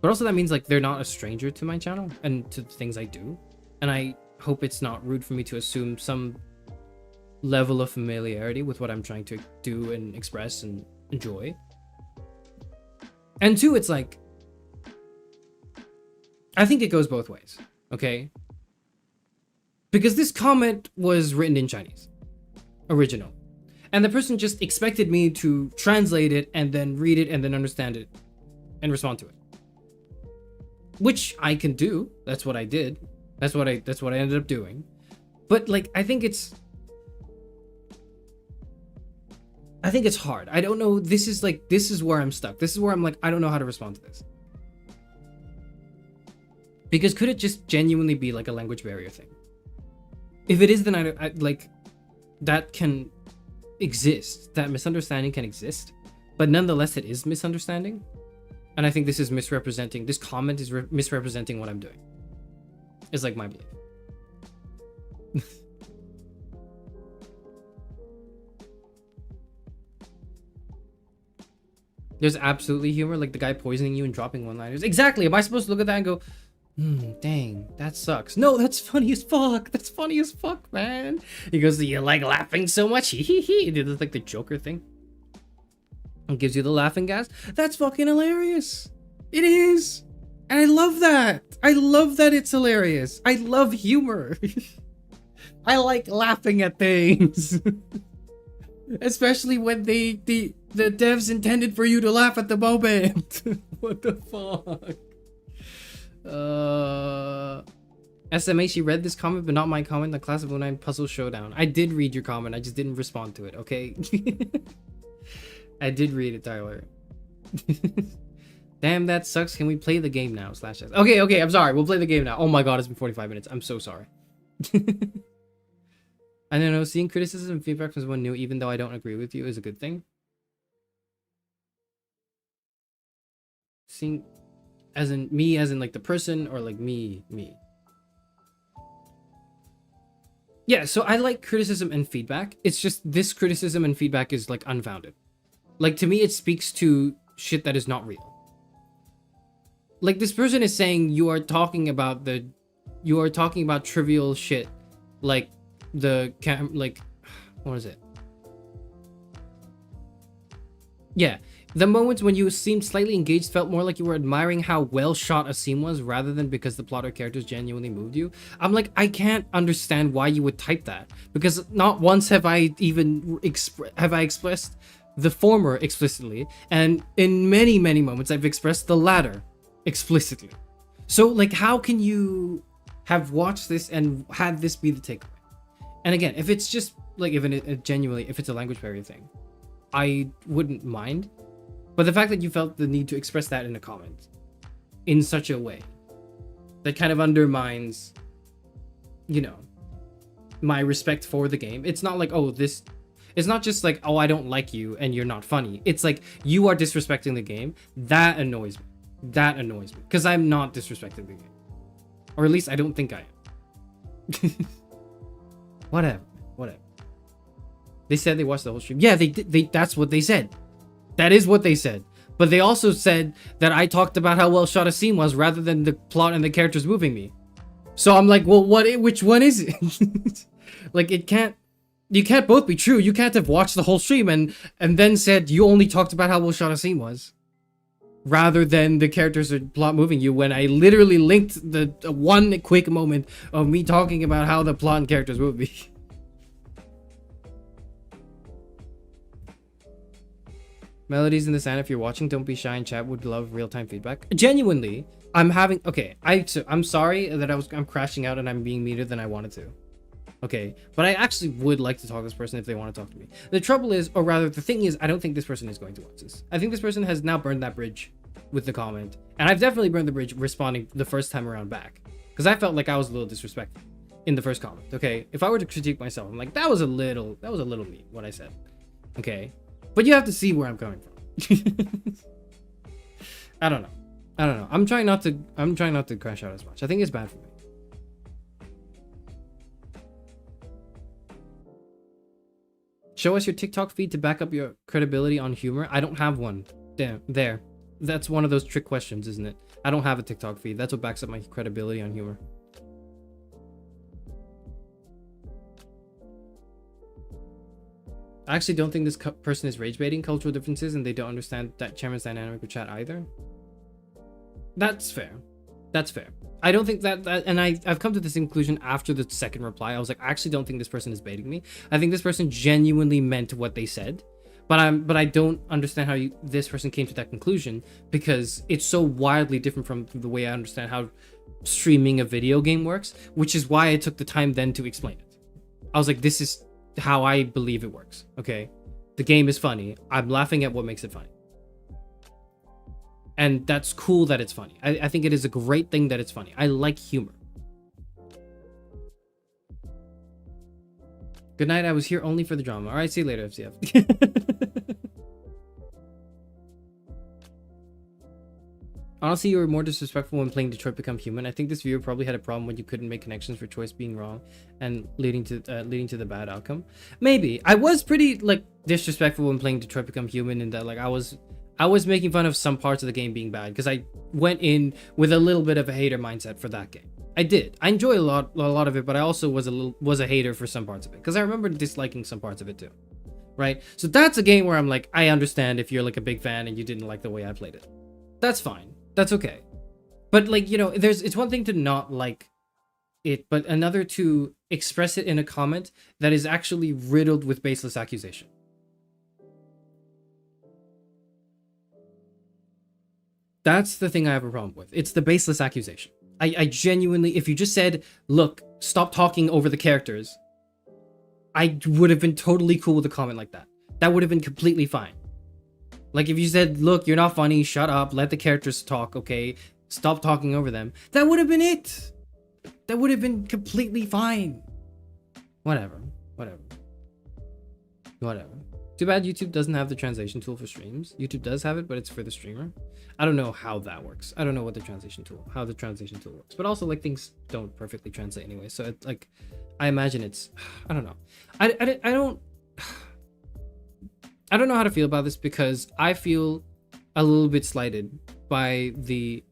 But also that means like they're not a stranger to my channel and to the things I do. And I hope it's not rude for me to assume some level of familiarity with what I'm trying to do and express and enjoy. And two, it's like, I think it goes both ways, okay? Because this comment was written in Chinese, original. And the person just expected me to translate it and then read it and then understand it and respond to it. Which I can do. That's what I did. That's what I ended up doing. But like, I think it's hard. I don't know. This is where I'm stuck. This is where I'm like, I don't know how to respond to this. Because could it just genuinely be like a language barrier thing? If it is, then I like, that can exist. That misunderstanding can exist. But nonetheless, it is misunderstanding. And I think this is misrepresenting, this comment is misrepresenting what I'm doing. It's like my belief. There's absolutely humor, like the guy poisoning you and dropping one-liners. Exactly. Am I supposed to look at that and go, dang, that sucks? No, that's funny as fuck. That's funny as fuck, man. He goes, you like laughing so much? He did like the Joker thing. And gives you the laughing gas. That's fucking hilarious. It is. And I love that. I love that it's hilarious. I love humor. I like laughing at things. Especially when the devs intended for you to laugh at the moment. What the fuck? SMA, she read this comment, but not my comment, the Class of 09 Puzzle Showdown. I did read your comment, I just didn't respond to it, okay? I did read it, Tyler. Damn, that sucks. Can we play the game now? /S. Okay, I'm sorry. We'll play the game now. Oh my god, it's been 45 minutes. I'm so sorry. I don't know, seeing criticism and feedback from someone new, even though I don't agree with you, is a good thing. Seeing, as in me, as in like the person, or like me. Yeah, so I like criticism and feedback. It's just this criticism and feedback is like unfounded. Like, to me, it speaks to shit that is not real. Like, this person is saying you are talking about trivial shit, like what is it? Yeah, the moments when you seemed slightly engaged felt more like you were admiring how well shot a scene was rather than because the plot or characters genuinely moved you. I'm like, I can't understand why you would type that, because not once have I even expressed the former explicitly, and in many moments I've expressed the latter explicitly. So like, how can you have watched this and had this be the takeaway? And again, if it's just like, if it's a language barrier thing, I wouldn't mind. But the fact that you felt the need to express that in a comment in such a way that kind of undermines, you know, my respect for the game. It's not like, oh, this, it's not just like, oh, I don't like you and you're not funny. It's like, you are disrespecting the game. That annoys me. Because I'm not disrespecting the game. Or at least I don't think I am. Whatever. They said they watched the whole stream. Yeah, they did. That's what they said. That is what they said. But they also said that I talked about how well shot a scene was rather than the plot and the characters moving me. So I'm like, well, which one is it? Like, you can't both be true. You can't have watched the whole stream and then said you only talked about how well shot a scene was, rather than the characters or plot moving you, when I literally linked the one quick moment of me talking about how the plot and characters move me. Melodies in the Sand, if you're watching, don't be shy in chat, would love real-time feedback. Genuinely, I'm having, okay, I'm sorry that I'm crashing out and I'm being meaner than I wanted to. Okay, but I actually would like to talk to this person if they want to talk to me. The trouble is, or rather the thing is, I don't think this person is going to watch this. I think this person has now burned that bridge with the comment. And I've definitely burned the bridge responding the first time around back. Because I felt like I was a little disrespectful in the first comment, okay? If I were to critique myself, I'm like, that was a little mean, what I said. Okay? But you have to see where I'm coming from. I don't know. I'm trying not to crash out as much. I think it's bad for me. Show us your TikTok feed to back up your credibility on humor. I don't have one. Damn, there. That's one of those trick questions, isn't it? I don't have a TikTok feed. That's what backs up my credibility on humor. I actually don't think this person is rage baiting cultural differences, and they don't understand that Chairman's dynamic with chat either. That's fair. I don't think that and I've come to this conclusion after the second reply. I was like, I actually don't think this person is baiting me. I think this person genuinely meant what they said, but I don't understand how this person came to that conclusion, because it's so wildly different from the way I understand how streaming a video game works, which is why I took the time then to explain it. I was like, this is how I believe it works. Okay, the game is funny. I'm laughing at what makes it funny. And that's cool that it's funny. I think it is a great thing that it's funny. I like humor. Good night. I was here only for the drama. All right, see you later, FCF. Honestly, you were more disrespectful when playing Detroit Become Human. I think this viewer probably had a problem when you couldn't make connections for choice being wrong and leading to the bad outcome. Maybe. I was pretty like disrespectful when playing Detroit Become Human, in that like I was making fun of some parts of the game being bad, because I went in with a little bit of a hater mindset for that game. I did. I enjoy a lot of it, but I also was a hater for some parts of it, because I remember disliking some parts of it too. Right? So that's a game where I'm like, I understand if you're like a big fan and you didn't like the way I played it. That's fine. That's okay. But like, you know, it's one thing to not like it, but another to express it in a comment that is actually riddled with baseless accusation. That's the thing I have a problem with. It's the baseless accusation. I genuinely, if you just said, look, stop talking over the characters, I would have been totally cool with a comment like that. That would have been completely fine. Like if you said, look, you're not funny, shut up, let the characters talk, okay? Stop talking over them. That would have been it. That would have been completely fine. Whatever. Too bad YouTube doesn't have the translation tool for streams. YouTube does have it, but it's for the streamer. I don't know how that works. I don't know what the translation tool works. But also, like, things don't perfectly translate anyway. So, it's like, I imagine it's, I don't know. I don't know how to feel about this because I feel a little bit slighted by the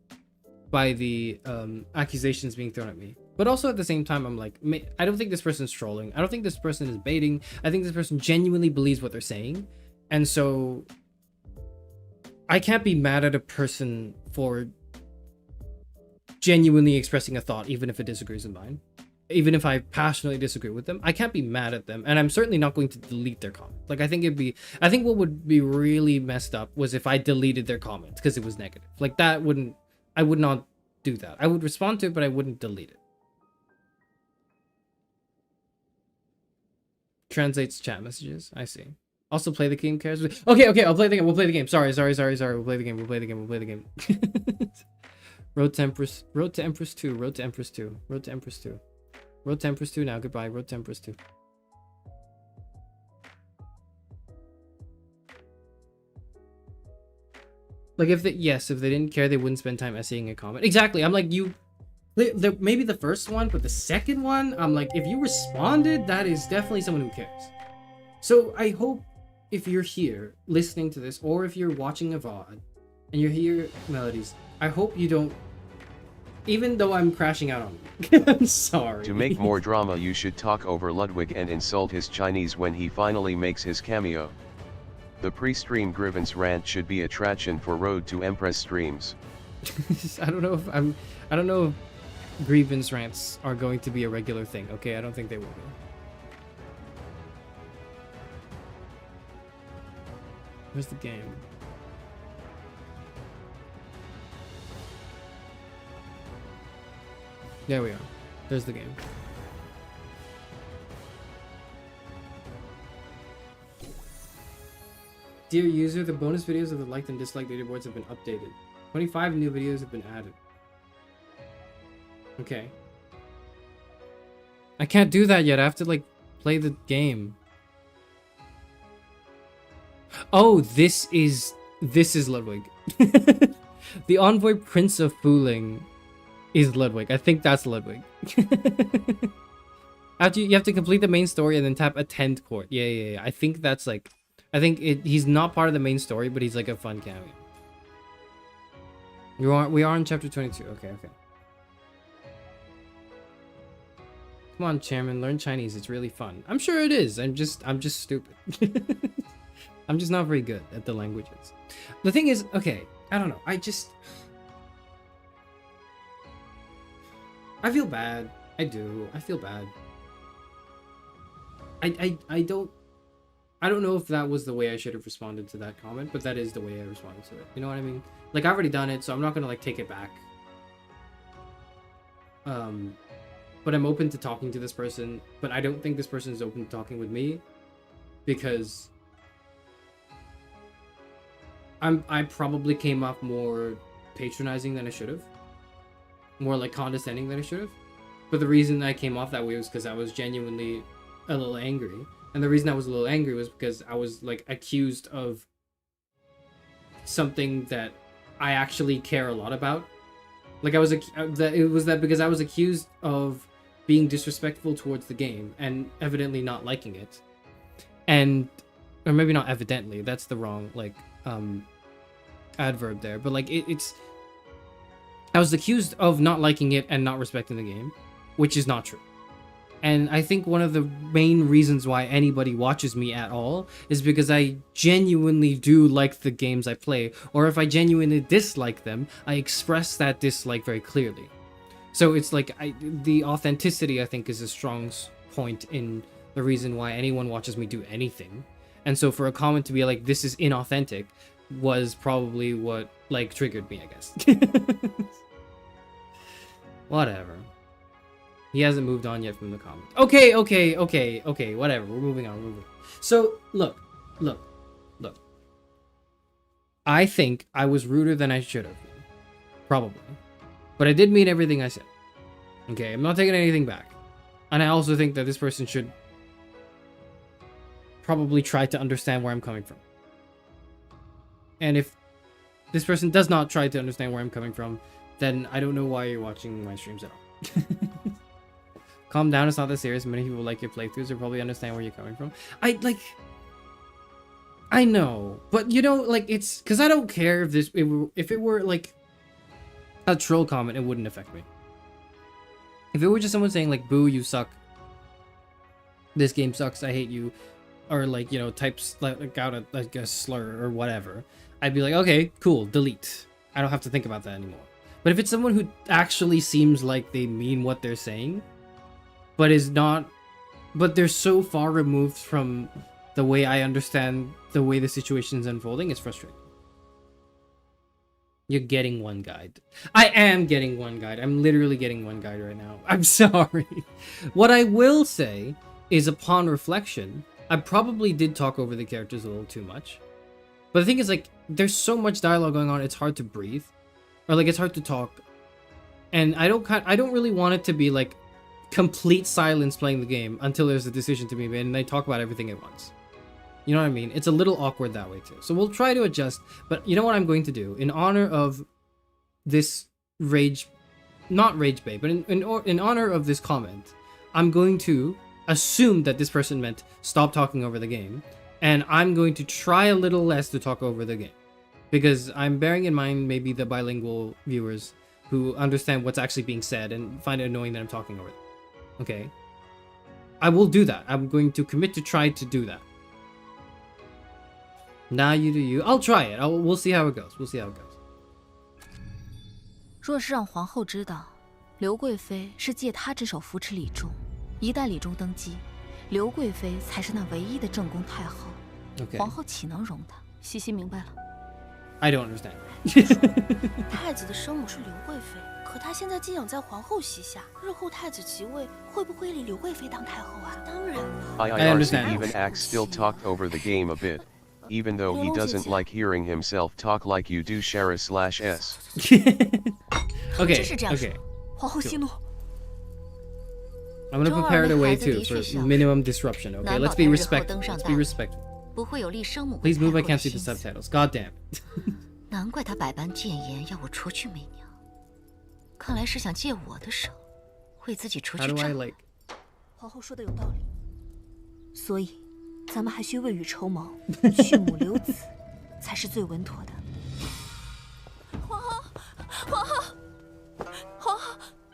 accusations being thrown at me. But also at the same time, I'm like, I don't think this person's trolling. I don't think this person is baiting. I think this person genuinely believes what they're saying. And so I can't be mad at a person for genuinely expressing a thought, even if it disagrees with mine. Even if I passionately disagree with them, I can't be mad at them. And I'm certainly not going to delete their comment. Like, I think what would be really messed up was if I deleted their comment because it was negative. Like, I would not do that. I would respond to it, but I wouldn't delete it. Translates chat messages. I see. Also play the game characters. Okay, I'll play the game. We'll play the game. Sorry. We'll play the game. Road to Empress 2. Road to Empress 2 now. Goodbye. Road to Empress 2. Like, if they didn't care, they wouldn't spend time essaying a comment. Exactly. I'm like, maybe the first one, but the second one, I'm like, if you responded, that is definitely someone who cares. So I hope if you're here listening to this, or if you're watching a VOD and you hear melodies, I hope you don't, even though I'm crashing out on you. I'm sorry. To make more drama, you should talk over Ludwig and insult his Chinese when he finally makes his cameo. The pre-stream grievance rant should be attraction for Road to Empress streams. I don't know if grievance rants are going to be a regular thing, okay? I don't think they will be. Where's the game? There we are. There's the game. Dear user, the bonus videos of the liked and disliked leaderboards have been updated. 25 new videos have been added. Okay. I can't do that yet. I have to, like, play the game. Oh, this is Ludwig. The Envoy Prince of Fooling is Ludwig. I think that's Ludwig. You have to complete the main story and then tap Attend Court. Yeah. I think that's like, he's not part of the main story, but he's like a fun cameo. We are in chapter 22. Okay. Come on, Chairman, learn Chinese. It's really fun. I'm sure it is. I'm just stupid. I'm just not very good at the languages. The thing is, okay, I don't know. I feel bad. I do. I feel bad. I don't know if that was the way I should have responded to that comment, but that is the way I responded to it. You know what I mean? Like, I've already done it, so I'm not gonna, like, take it back. But I'm open to talking to this person, but I don't think this person is open to talking with me because I probably came off more patronizing than I should have. More like condescending than I should have. But the reason I came off that way was because I was genuinely a little angry. And the reason I was a little angry was because I was, like, accused of something that I actually care a lot about. Like, it was because I was accused of being disrespectful towards the game and evidently not liking it. Or maybe not evidently, that's the wrong, like, adverb there. But, like, I was accused of not liking it and not respecting the game, which is not true. And I think one of the main reasons why anybody watches me at all is because I genuinely do like the games I play, or if I genuinely dislike them, I express that dislike very clearly. So it's like the authenticity, I think, is a strong point in the reason why anyone watches me do anything. And so for a comment to be like, this is inauthentic, was probably what, like, triggered me, I guess. Whatever. He hasn't moved on yet from the comment. Okay, whatever. We're moving on. So, look. I think I was ruder than I should have been. Probably. But I did mean everything I said. Okay, I'm not taking anything back. And I also think that this person should probably try to understand where I'm coming from. And if this person does not try to understand where I'm coming from, then I don't know why you're watching my streams at all. Calm down, it's not that serious. Many people like your playthroughs, they probably understand where you're coming from. I know, but you know, like, it's because I don't care if it were like a troll comment, it wouldn't affect me. If it were just someone saying like, boo, you suck, this game sucks, I hate you, or like, you know, types like out like a slur or whatever, I'd be like, okay, cool, delete. I don't have to think about that anymore. But if it's someone who actually seems like they mean what they're saying, but they're so far removed from the way I understand the way the situation is unfolding, it's frustrating. You're getting one guide. I am getting one guide. I'm literally getting one guide right now. I'm sorry. What I will say is, upon reflection, I probably did talk over the characters a little too much. But the thing is, like, there's so much dialogue going on, it's hard to breathe. Or, like, it's hard to talk. And I don't really want it to be, like, complete silence playing the game until there's a decision to be made and they talk about everything at once. You know what I mean? It's a little awkward that way too. So we'll try to adjust. But you know what I'm going to do? In honor of this not rage bait, but in honor of this comment, I'm going to assume that this person meant stop talking over the game. And I'm going to try a little less to talk over the game. Because I'm bearing in mind maybe the bilingual viewers who understand what's actually being said and find it annoying that I'm talking over them. Okay? I will do that. I'm going to commit to try to do that. Now you do you. I'll try it. We'll see how it goes. We'll see how it goes. 若是让皇后知道刘贵妃是借她之手扶持李忠，一旦李忠登基，刘贵妃才是那唯一的正宫太后， Okay. 皇后岂能容她？西西明白了。I don't understand. 太子的生母是刘贵妃，可她现在寄养在皇后膝下，日后太子即位，会不会立刘贵妃当太后啊？当然了。understand. Even Axe still talked over the game a bit, even though he doesn't like hearing himself talk like you do, Charis/S. Okay. 皇后息怒。 I'm gonna prepare it away too for minimum disruption. Okay, let's be respectful. Let's be respectful. 不会有立生母。 Please move. I can't see the subtitles. God damn it. 难怪他百般谏言要我除去媚娘，看来是想借我的手为自己除去 How do I 障碍。 like? 皇后说的有道理，所以咱们还需未雨绸缪，去母留子，才是最稳妥的。皇后，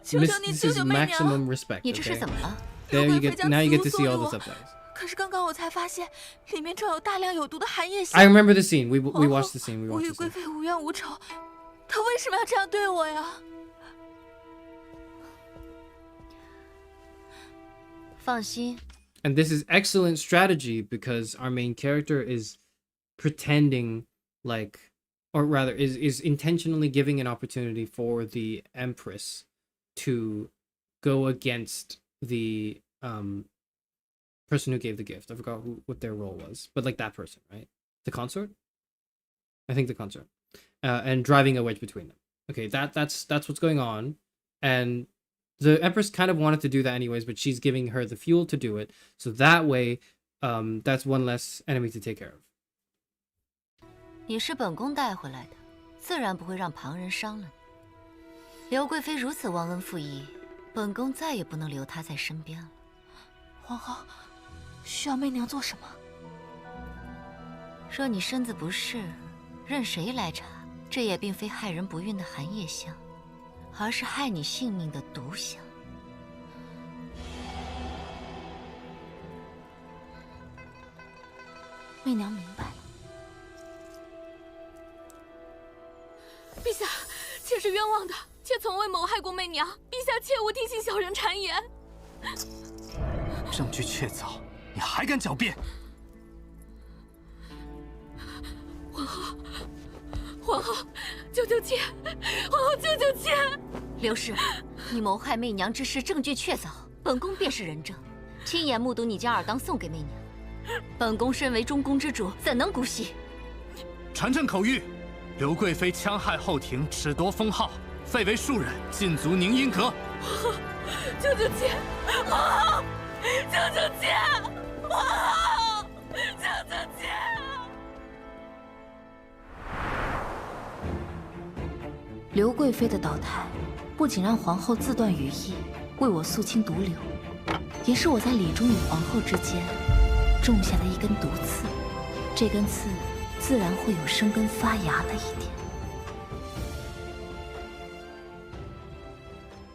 求求你 This 救 is 救媚娘！ maximum respect. 你这是 Okay. 怎么了？ There you get. Now you get to 此物 see all 送 the 给我 subtitles. 可是刚刚我才发现，里面装有大量有毒的寒夜香。 I remember the scene. We watched the scene. We 我 watched 与 the 贵 scene. 妃无冤无仇，她为什么要这样对我呀？放心， And this is excellent strategy because our main character is pretending like, or rather is intentionally giving an opportunity for the Empress to go against the person who gave the gift. I forgot what their role was, but like that person, right? The consort? I think the consort. And driving a wedge between them. Okay, that's what's going on. And the Empress kind of wanted to do that anyways, but she's giving her the fuel to do it. So that way, that's one less enemy to take care of. 你是本宫带回来的，自然不会让旁人伤了你。刘贵妃如此忘恩负义，本宫再也不能留她在身边了。皇后，需要媚娘做什么？若你身子不适，任谁来查，这也并非害人不孕的寒夜香，而是害你性命的毒香。媚娘明白了。陛下，妾是冤枉的，妾从未谋害过媚娘，陛下切勿听信小人谗言。证据确凿，你还敢狡辩？皇后，救救妾！皇后，救救妾！刘氏，你谋害媚娘之事证据确凿，本宫便是人证，亲眼目睹你将尔当送给媚娘，本宫身为中宫之主，怎能姑息？传朕口谕：刘贵妃戕害后庭，褫夺封号，废为庶人，禁足宁阴阁。皇后，救救妾！皇后，救救妾！皇后，救救妾！刘贵妃的倒台，不仅让皇后自断羽翼，为我肃清毒瘤，也是我在理中与皇后之间种下的一根毒刺。这根刺自然会有生根发芽的一天。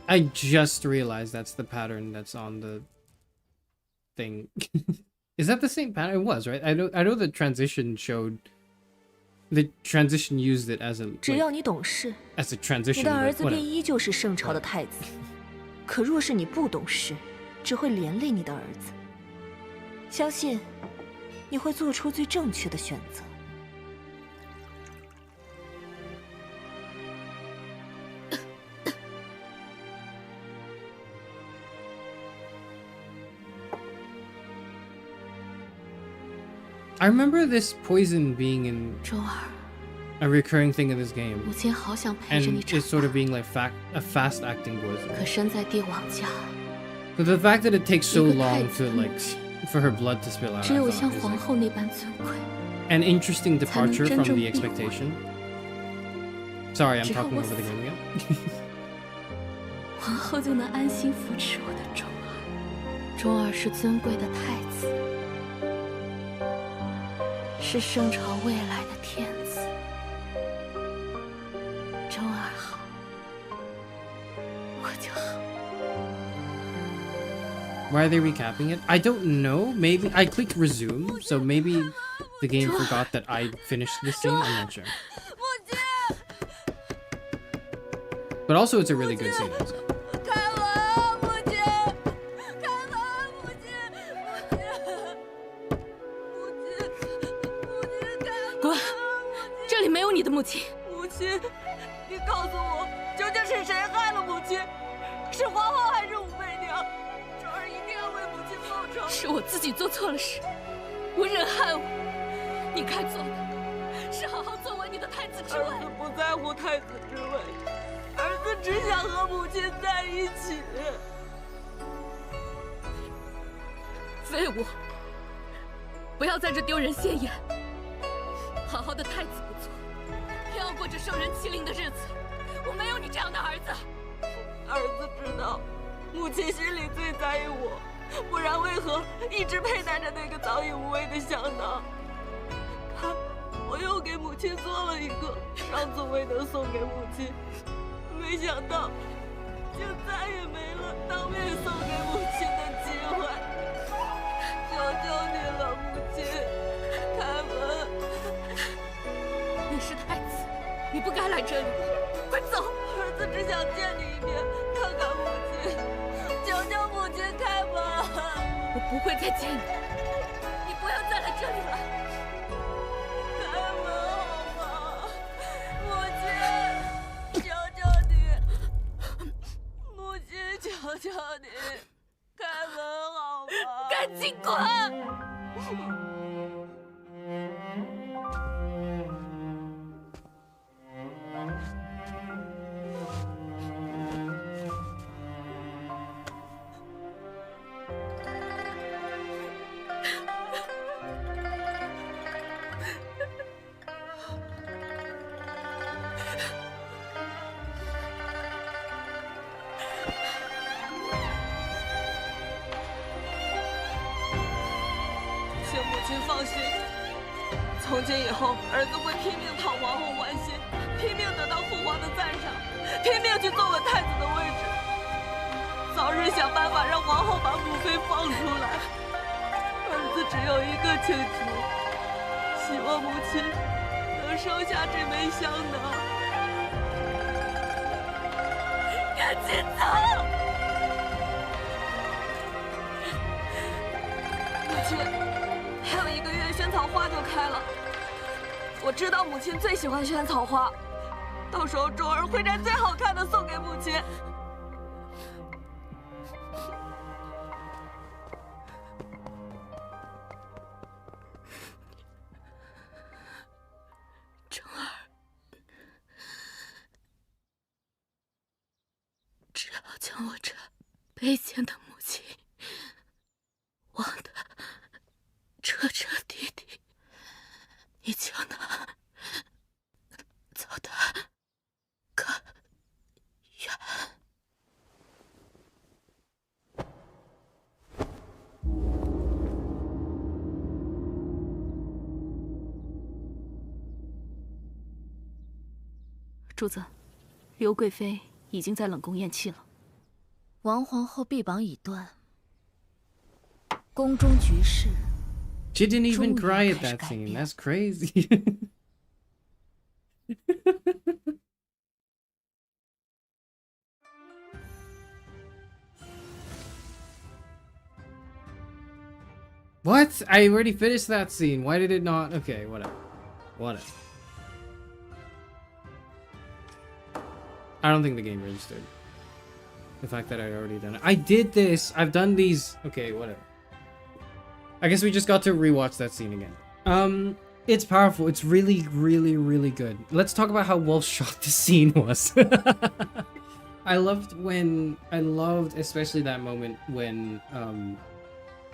I just realized that's the pattern that's on the thing. Is that the same pattern? It was, right? I know the transition showed the transition used it as a 只要你懂事 as a transition. 你的儿子便依旧是圣朝的太子。可若是你不懂事，只会连累你的儿子。相信你会做出最正确的选择。I remember this poison being in 周儿， a recurring thing in this game, 母亲好想陪着你 and 长 it's sort of 大， being like a fast acting poison. 可身在帝王家， But the fact that it takes so 一个太 long 子 to 的母 like 亲， for her blood to spill out, 只 I 有 thought 像 is 皇 like 后那般尊贵。 an interesting departure from 真正 the 庇护 expectation. Sorry, I'm 只要 talking 我 over the 死 game again. 皇后就能安心扶持我的钟儿。钟儿是尊贵的太子，是圣朝未来的天子。钟儿好，我就好。 Why are they recapping it? I don't know. Maybe I clicked resume, so maybe the game forgot that I finished this scene. I'm not sure. But also, it's a really good scene. So. 开门，母亲！开门，母亲！母亲，开门！滚！这里没有你的母亲。母亲，你告诉我，究竟是谁害了母亲？是皇后还是武媚娘？钟儿一定要为母亲报仇。是我自己做错了事，无人害我。你该做的是好好做完你的太子之位。儿子不在乎太子之位。 儿子只想和母亲在一起。废物！不要在这丢人现眼。好好的太子不错，偏要过着受人欺凌的日子。我没有你这样的儿子。儿子知道，母亲心里最在意我，不然为何一直佩戴着那个早已无味的香囊？看，我又给母亲做了一个，上次未能送给母亲。 没想到，就再也没了当面送给母亲的机会。求求你了，母亲，开门！你是太子，你不该来这里，快走！儿子只想见你一面，看看母亲，求求母亲开门！我不会再见你，你不要再来这里了。开门好吗，母亲？ 求求你，开门好吗？赶紧滚！放心，从今以后，儿子会拼命讨皇后欢心，拼命得到父皇的赞赏，拼命去坐稳太子的位置，早日想办法让皇后把母妃放出来。儿子只有一个请求，希望母亲能收下这枚香囊。赶亲走。母亲，还有1个月萱草花就开了。我知道母亲最喜欢萱草花，到时候周儿会摘最好看的送给母亲。周儿，只要将我这卑贱的母亲忘得彻彻底底，你就能走得更远。主子，刘贵妃已经在冷宫咽气了。王皇后臂膀已断，宫中局势。 She didn't even 终于 cry 要 at 开始 that 改 scene. 变。 That's crazy. What? I already finished that scene. Why did it not? Okay, whatever. Whatever. I don't think the game registered. The fact that I'd already done it. I did this. I've done these. Okay, whatever. I guess we just got to rewatch that scene again. It's powerful. It's really, really, really good. Let's talk about how well shot the scene was. I loved especially that moment when,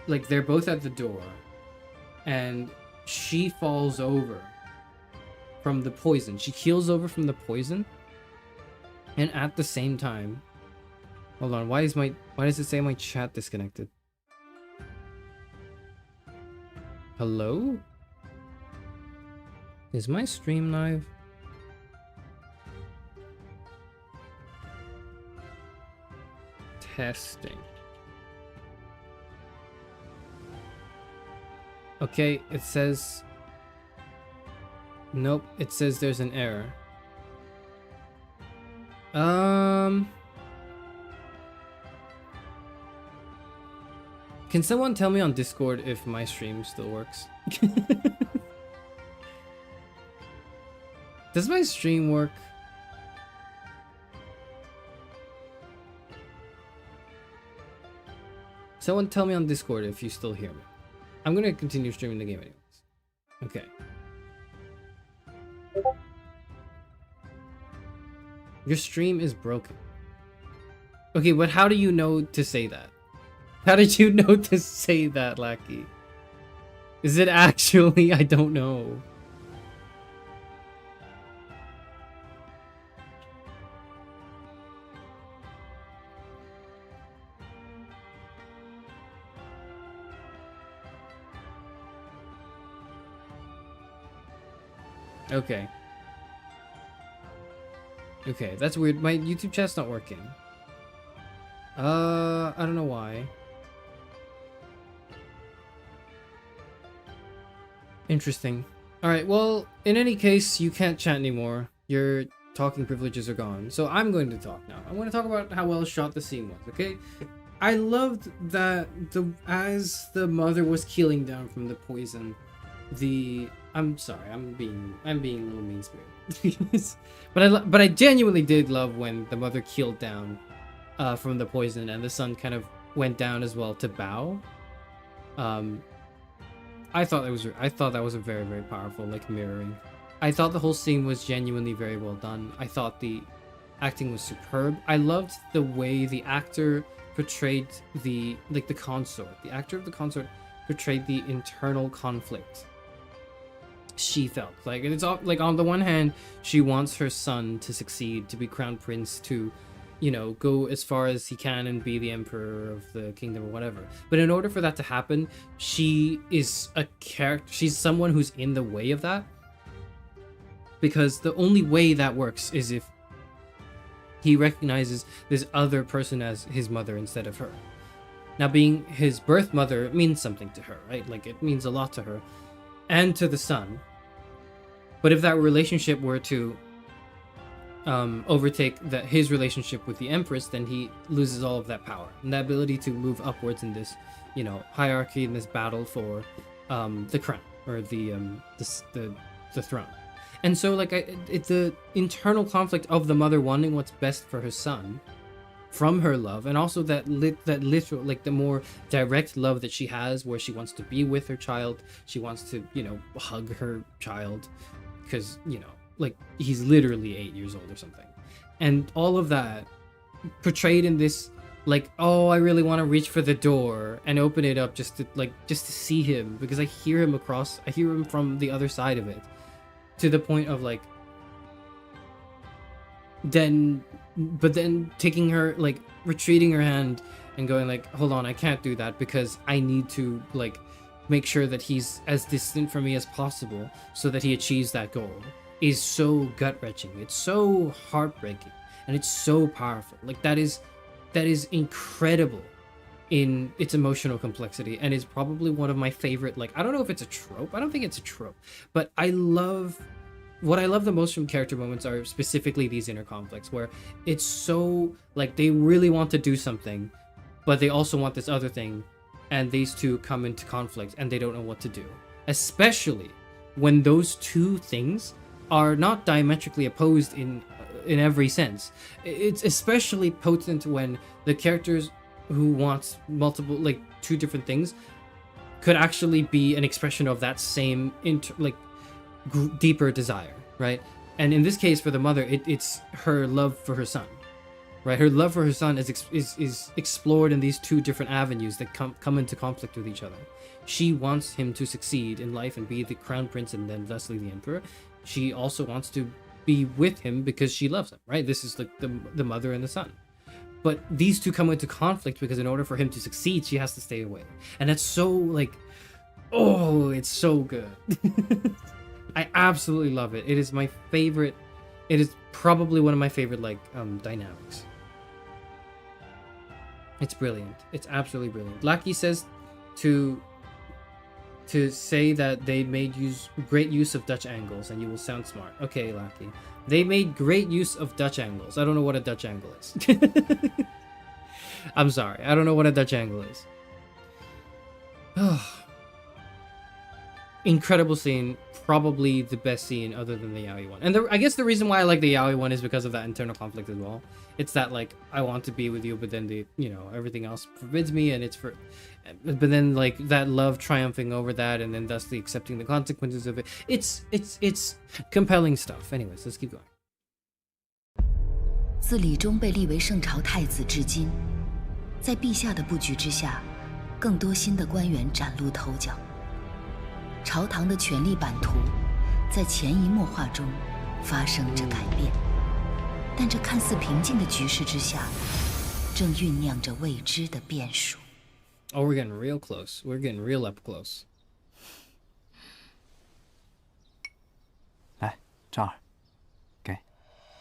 like, they're both at the door and she falls over from the poison. She keels over from the poison. And at the same time, hold on, why does it say my chat disconnected? Hello? Is my stream live? Testing. Okay, it says... Nope, it says there's an error. Can someone tell me on Discord if my stream still works? Does my stream work? Someone tell me on Discord if you still hear me. I'm gonna continue streaming the game anyways. Okay. Your stream is broken. Okay, but how do you know to say that? How did you know to say that, Lackey? Is it actually? I don't know. Okay. Okay, that's weird. My YouTube chat's not working. I don't know why. Interesting. Alright, well, in any case, you can't chat anymore. Your talking privileges are gone. So I'm going to talk now. I'm going to talk about how well shot the scene was, okay? I loved that as the mother was keeling down from the poison, I'm sorry, I'm being a little mean-spirited. but I genuinely did love when the mother keeled down from the poison and the son kind of went down as well to bow. I thought that was a very, very powerful, like, mirroring. I thought the whole scene was genuinely very well done. I thought the acting was superb. I loved the way the actor portrayed the consort. The actor of the consort portrayed the internal conflict she felt. Like, it's all, like, on the one hand, she wants her son to succeed, to be crown prince, to, you know, go as far as he can and be the emperor of the kingdom or whatever. But in order for that to happen, she is a character. She's someone who's in the way of that. Because the only way that works is if he recognizes this other person as his mother instead of her. Now, being his birth mother means something to her, right? Like, it means a lot to her and to the son. But if that relationship were to overtake his relationship with the Empress, then he loses all of that power and that ability to move upwards in this, hierarchy, in this battle for the crown or the throne. And so, like, it's the internal conflict of the mother wanting what's best for her son from her love, and also that literal, like, the more direct love that she has, where she wants to be with her child, she wants to, hug her child, because, like, he's literally 8 years old or something. And all of that portrayed in this, like, oh, I really want to reach for the door and open it up just to see him, because I hear him from the other side of it, to the point of, like, then taking her, like, retreating her hand and going, like, hold on, I can't do that because I need to, like, make sure that he's as distant from me as possible so that he achieves that goal, is so gut-wrenching. It's so heartbreaking, and it's so powerful. Like, that is incredible in its emotional complexity, and is probably one of my favorite, like, I don't know if it's a trope, I don't think it's a trope, but what I love the most from character moments are specifically these inner conflicts, where it's so, like, they really want to do something, but they also want this other thing, and these two come into conflict and they don't know what to do. Especially when those two things are not diametrically opposed in every sense. It's especially potent when the characters who want multiple, like, two different things could actually be an expression of that same deeper desire, right? And in this case, for the mother, it's her love for her son, right? Her love for her son is explored in these two different avenues that come into conflict with each other. She wants him to succeed in life and be the crown prince and then thusly the emperor. She also wants to be with him because she loves him, right? This is like the mother and the son. But these two come into conflict because in order for him to succeed, she has to stay away. And that's so, like, oh, it's so good. I absolutely love it. It is my favorite. It is probably one of my favorite, like, dynamics. It's brilliant. It's absolutely brilliant. Lucky says to say that they made great use of Dutch angles, and you will sound smart. Okay, Lucky. They made great use of Dutch angles. I don't know what a Dutch angle is. I'm sorry. I don't know what a Dutch angle is. Incredible scene. Probably the best scene other than the yaoi one. And I guess the reason why I like the yaoi one is because of that internal conflict as well. It's that, like, I want to be with you, but then everything else forbids me, and but then, like, that love triumphing over that, and then thusly accepting the consequences of it. It's compelling stuff. Anyways, let's keep going. 自李忠被立为圣朝太子至今，在陛下的布局之下，更多新的官员崭露头角。朝堂的权力版图在潜移默化中发生着改变，但这看似平静的局势之下，正酝酿着未知的变数。Oh, we're getting real close. We're getting real up close. 来，张儿，给。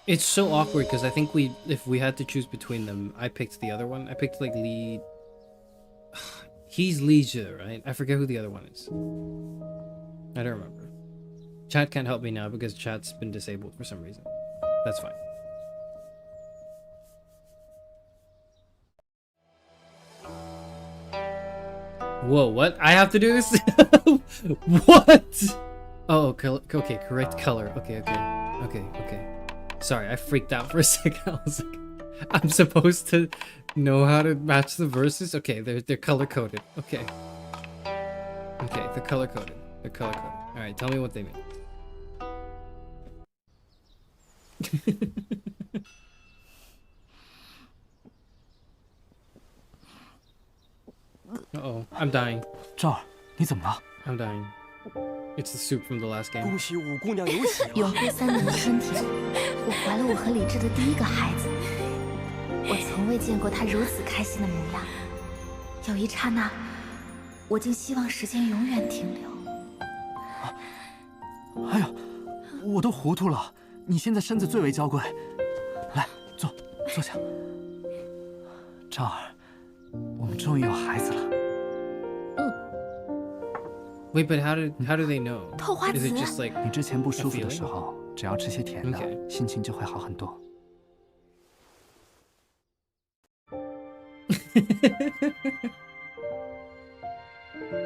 It's so awkward because I think if we had to choose between them, I picked the other one. I picked, like, Li. He's Leisure, right? I forget who the other one is. I don't remember. Chat can't help me now because chat's been disabled for some reason. That's fine. Whoa, what? I have to do this? What? Oh, okay, correct color. Okay. Sorry, I freaked out for a second. I was like, I'm supposed to know how to match the verses? Okay, they're color-coded. Okay, they're color-coded. Alright, tell me what they mean. Uh-oh, I'm dying. 赵儿，你怎么了？ I'm dying. It's the soup from the last game. 恭喜五姑娘有喜啊！永固3年的春天，我怀了我和李治的第一个孩子。我从未见过他如此开心的模样。有一刹那，我竟希望时间永远停留。哎呀，我都糊涂了。你现在身子最为娇贵，来，坐下。赵儿，我们终于有孩子了。 Wait, but how do they know? 透花 Is 籽 it just like 你之前不舒服的时候，只要吃些甜的， Okay. 心情就会好很多。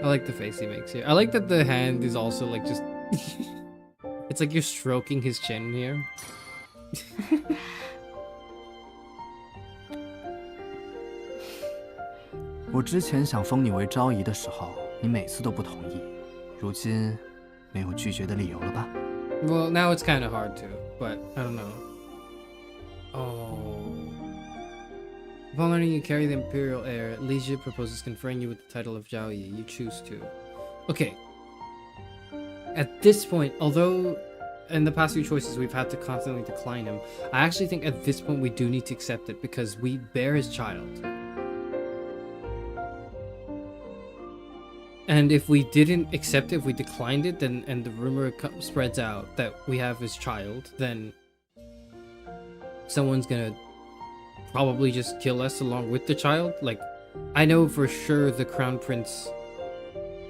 I like the face he makes here. I like that the hand is also like just... It's like you're stroking his chin here. 我之前想封你为昭仪的时候，你每次都不同意，如今没有拒绝的理由了吧？ Well, now it's kind of hard to, but I don't know. Oh. Upon learning you carry the imperial heir, Li Jie proposes conferring you with the title of Zhao Yi. You choose to. Okay. At this point, although in the past few choices we've had to constantly decline him, I actually think at this point we do need to accept it because we bear his child. And if we didn't accept it, if we declined it, then and the rumor spreads out that we have his child, then someone's gonna probably just kill us along with the child. Like, I know for sure the crown prince,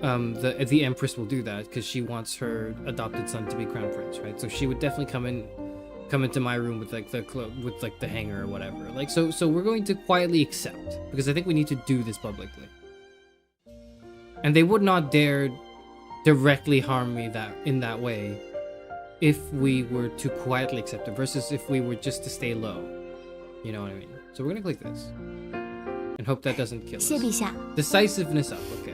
the empress will do that because she wants her adopted son to be crown prince, right? So she would definitely come into my room with like the hanger or whatever. Like, so we're going to quietly accept because I think we need to do this publicly. And they would not dare directly harm me in that way if we were to quietly accept it versus if we were just to stay low. You know what I mean? So we're gonna click this and hope that doesn't kill us. 谢陛下。 Decisiveness up, okay.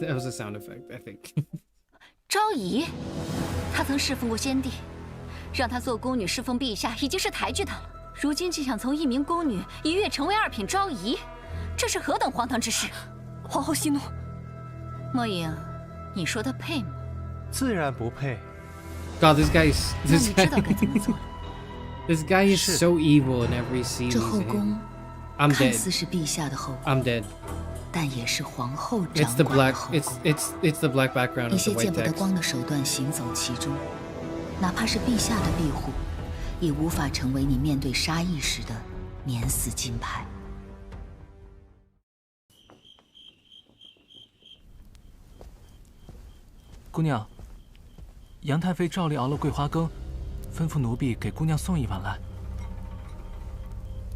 That was a sound effect, I think. 昭仪，她曾侍奉过先帝，让她做宫女侍奉陛下已经是抬举她了。如今竟想从一名宫女一跃成为二品昭仪，这是何等荒唐之事！皇后息怒。莫影，你说她配吗？自然不配。 God, this guy is 那你知道该怎么做了。this guy is so evil in every scene. 这后宫 I'm 看 dead. 似是陛下的后宫， I'm dead. 但也是皇后 It's 掌 the 管的 black. 后 It's 宫。 the black background 一 of 些 the 见 white 不得 text. 光的手段行走其中，哪怕是陛下的庇护，也无法成为你面对杀意时的免死金牌。姑娘，杨太妃照例熬了桂花羹，吩咐奴婢给姑娘送一碗来。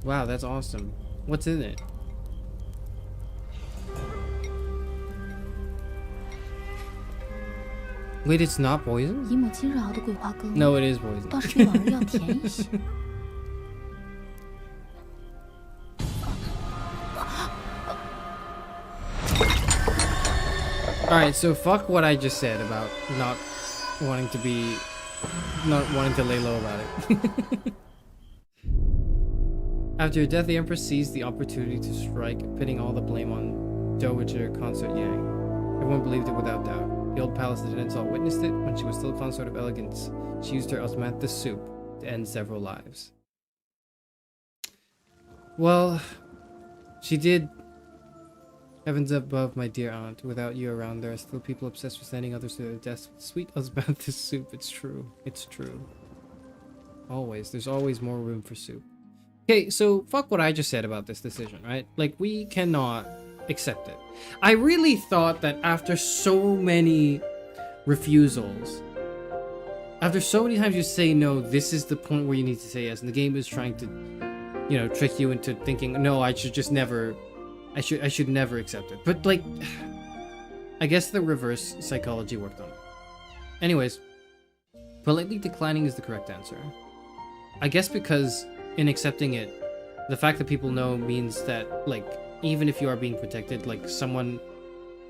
Wow, that's awesome. What's in it? Wait, it's not poison? 以母今日熬的桂花羹 No, it is poison. 倒是比往日要甜一些。 Alright, so fuck what I just said about not wanting to lay low about it. After your death, the Empress seized the opportunity to strike, pinning all the blame on Dowager Consort Yang. Everyone believed it without doubt. The old palace attendants all witnessed it. When she was still a consort of elegance, she used her osmanthus soup to end several lives. Well, she did. Heavens above, my dear aunt. Without you around, there are still people obsessed with sending others to their deaths with sweet osmanthus soup. It's true. It's true. Always. There's always more room for soup. Okay, so fuck what I just said about this decision, right? Like, we cannot accept it. I really thought that after so many refusals, after so many times you say no, this is the point where you need to say yes, and the game is trying to, you know, trick you into thinking, no, I should just never, I should never accept it. But, like, I guess the reverse psychology worked on it. Anyways, politely declining is the correct answer. I guess because in accepting it, the fact that people know means that, like, even if you are being protected, like, someone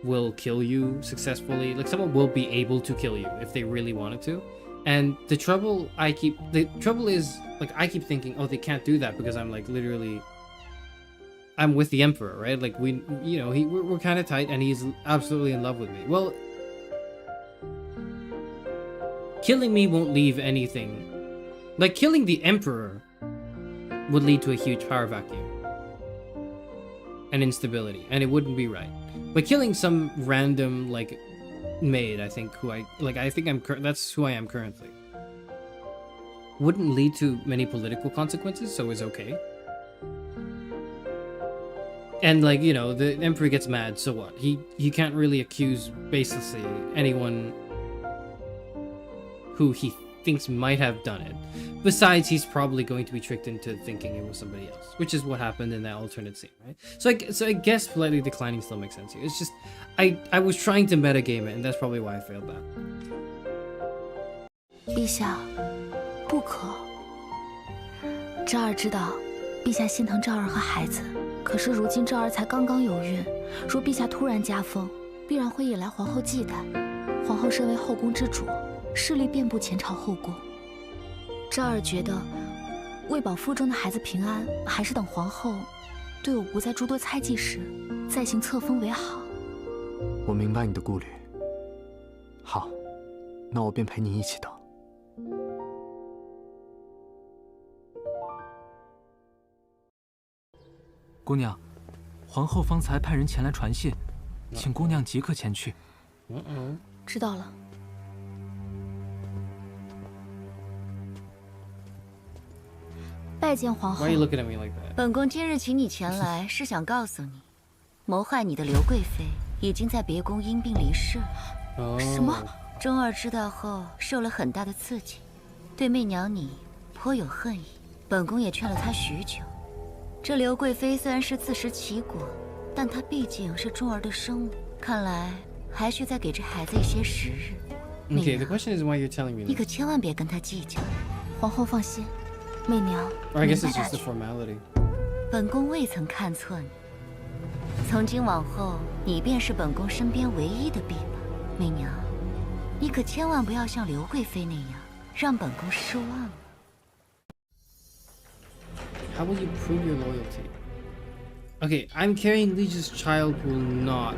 will kill you successfully. Like, someone will be able to kill you if they really wanted to. And the trouble is, like, I keep thinking, oh, they can't do that because I'm, like, literally, I'm with the Emperor, right? Like, we, you know, we're kind of tight and he's absolutely in love with me. Well, killing me won't leave anything. Like, killing the Emperor would lead to a huge power vacuum and instability, and it wouldn't be right. But killing some random, like, maid, I think, that's who I am currently, wouldn't lead to many political consequences, so it's okay. And, like, you know, the Emperor gets mad, so what? He can't really accuse, basically, anyone who he thinks might have done it. Besides, he's probably going to be tricked into thinking it was somebody else, which is what happened in that alternate scene, right? So I guess politely declining still makes sense here. It's just I was trying to metagame it, and that's probably why I failed that. 陛下，不可。昭儿知道，陛下心疼昭儿和孩子，可是如今昭儿才刚刚有孕，若陛下突然加封，必然会引来皇后忌惮。皇后身为后宫之主，势力遍布前朝后宫。昭儿觉得，为保腹中的孩子平安，还是等皇后对我不再诸多猜忌时，再行册封为好。我明白你的顾虑。好，那我便陪你一起等。姑娘，皇后方才派人前来传信，请姑娘即刻前去。知道了。拜见皇后。 Why are you looking at me like that? 本宫今日请你前来，是想告诉你，谋害你的刘贵妃已经在别宫因病离世了。什么？钟儿知道后受了很大的刺激，对媚娘你颇有恨意。本宫也劝了她许久。这刘贵妃虽然是自食其果，但她毕竟是钟儿的生母，看来还需再给这孩子一些时日。Okay, the question is why you're telling me 你 this. 可千万别跟她计较。皇后放心，媚娘。 Or I guess it's just a formality. 本宫未曾看错你。从今往后，你便是本宫身边唯一的臂膀。媚娘，你可千万不要像刘贵妃那样，让本宫失望了。 How will you prove your loyalty? Okay, I'm carrying Liege's child will not.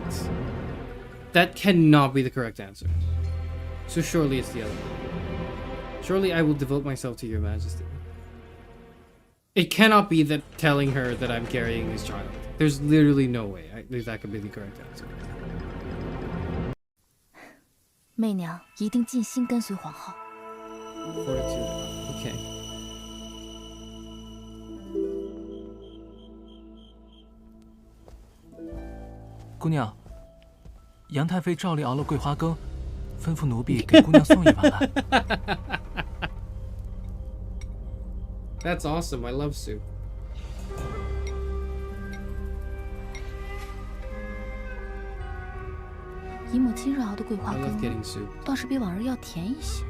That cannot be the correct answer. So surely it's the other one. Surely I will devote myself to your majesty. It cannot be that telling her that I'm carrying his child. There's literally no way that could be the correct answer. 媚娘一定尽心跟随皇后。 Fortitude. Okay. 姑娘，杨太妃照例熬了桂花羹，吩咐奴婢给姑娘送一碗来。That's awesome. I love soup. 姨母今日熬的桂花 I love 羹， getting soup. 倒是比往日要甜一些。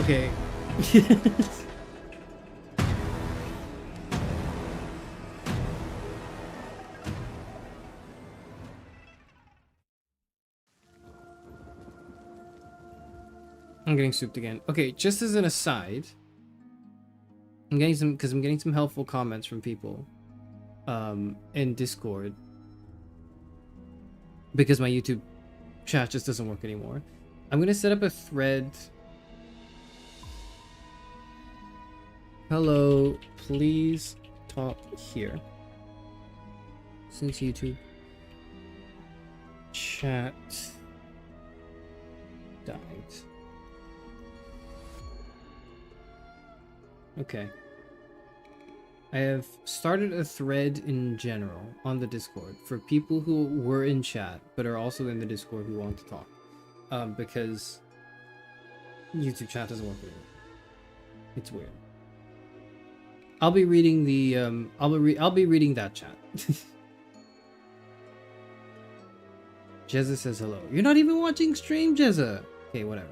Okay. I'm getting souped again. Okay, just as an aside, I'm getting some helpful comments from people in Discord because my YouTube chat just doesn't work anymore. I'm gonna set up a thread. Hello, please talk here. Since YouTube chat died. Okay. I have started a thread in general on the Discord for people who were in chat but are also in the Discord who want to talk. Because YouTube chat doesn't work anymore. It's weird. I'll be reading the I'll be reading that chat. Jezza says hello. You're not even watching stream, Jezza. Okay, whatever.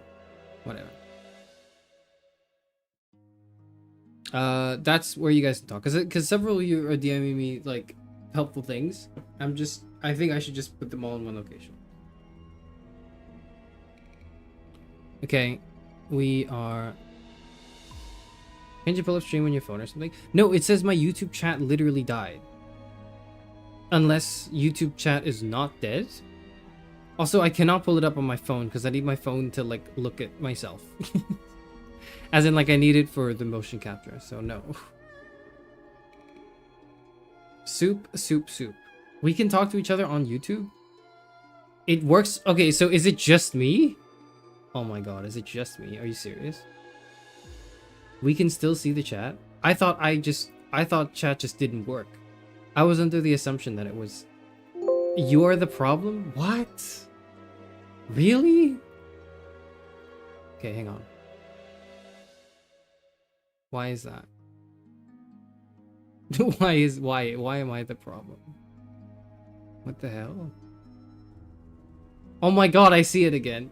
That's where you guys can talk, because several of you are DMing me like helpful things. I think I should just put them all in one location. Okay, we are. Can't you pull up stream on your phone or something? No, it says my YouTube chat literally died. Unless YouTube chat is not dead. Also, I cannot pull it up on my phone because I need my phone to like look at myself. As in, like, I need it for the motion capture, so no. Soup. We can talk to each other on YouTube? It works? Okay, so is it just me? Oh my god, is it just me? Are you serious? We can still see the chat? I thought chat just didn't work. I was under the assumption that it was... You are the problem? What? Really? Okay, hang on. Why is that? Why am I the problem? What the hell? Oh my god, I see it again.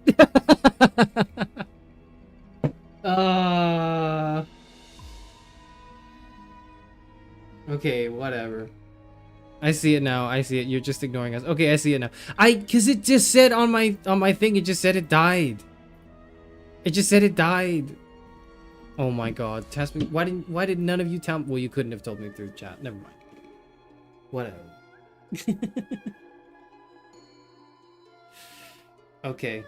Okay, whatever. I see it now. I see it. You're just ignoring us. Okay, I see it now. Cause it just said on my thing, it just said it died. It just said it died. Oh my god. Test me. Why did none of you tell me? Well, you couldn't have told me through chat. Never mind. Whatever. Okay.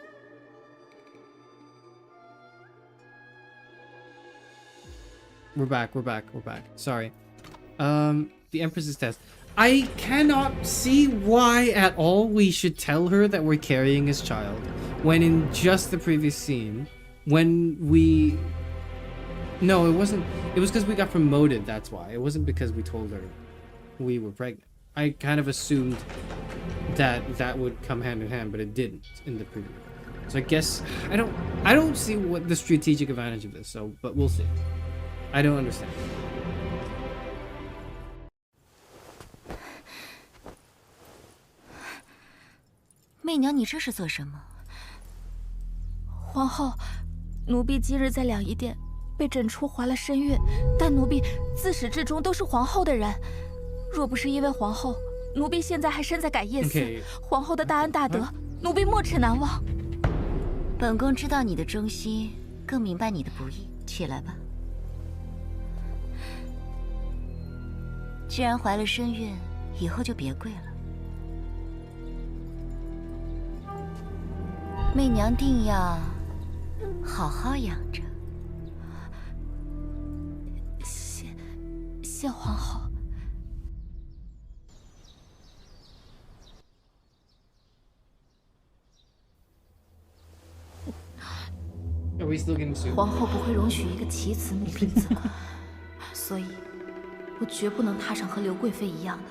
We're back. Sorry. The Empress's test. I cannot see why at all we should tell her that we're carrying his child, when in just the previous scene, when we... No, it wasn't. It was because we got promoted, that's why. It wasn't because we told her we were pregnant. I kind of assumed that would come hand in hand, but it didn't in the preview. So I guess I don't see what the strategic advantage of this, so but we'll see. I don't understand. 媚娘，你这是做什么？皇后，奴婢今日在两仪殿被诊出怀了身孕，但奴婢自始至终都是皇后的人。若不是因为皇后，奴婢现在还身在改业寺。皇后的大恩大德，奴婢没齿难忘。本宫知道你的忠心，更明白你的不易。起来吧。既然怀了身孕，以后就别跪了。 媚娘定要好好养着。谢皇后。皇后不会容许一个棋子母病自宫，所以，我绝不能踏上和刘贵妃一样的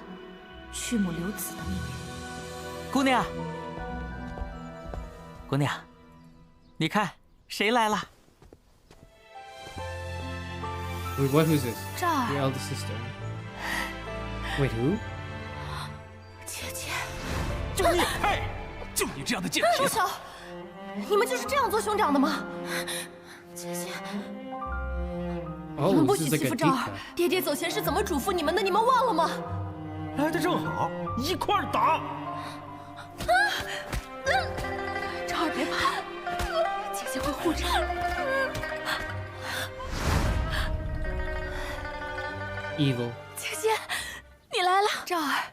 去母留子的命运。姑娘。 姑娘，你看谁来了 ？Wait, what? Who's this? 这儿。 Your eldest sister. Wait, who? 姐姐。就你，嘿，就你这样的贱蹄子！住手！你们就是这样做兄长的吗？姐姐。哦，对不起，媳妇赵儿，爹爹走前是怎么嘱咐你们的？你们忘了吗？来的正好，一块儿打。 赵儿别怕，姐姐会护着你。Evil。姐姐，你来了，赵儿。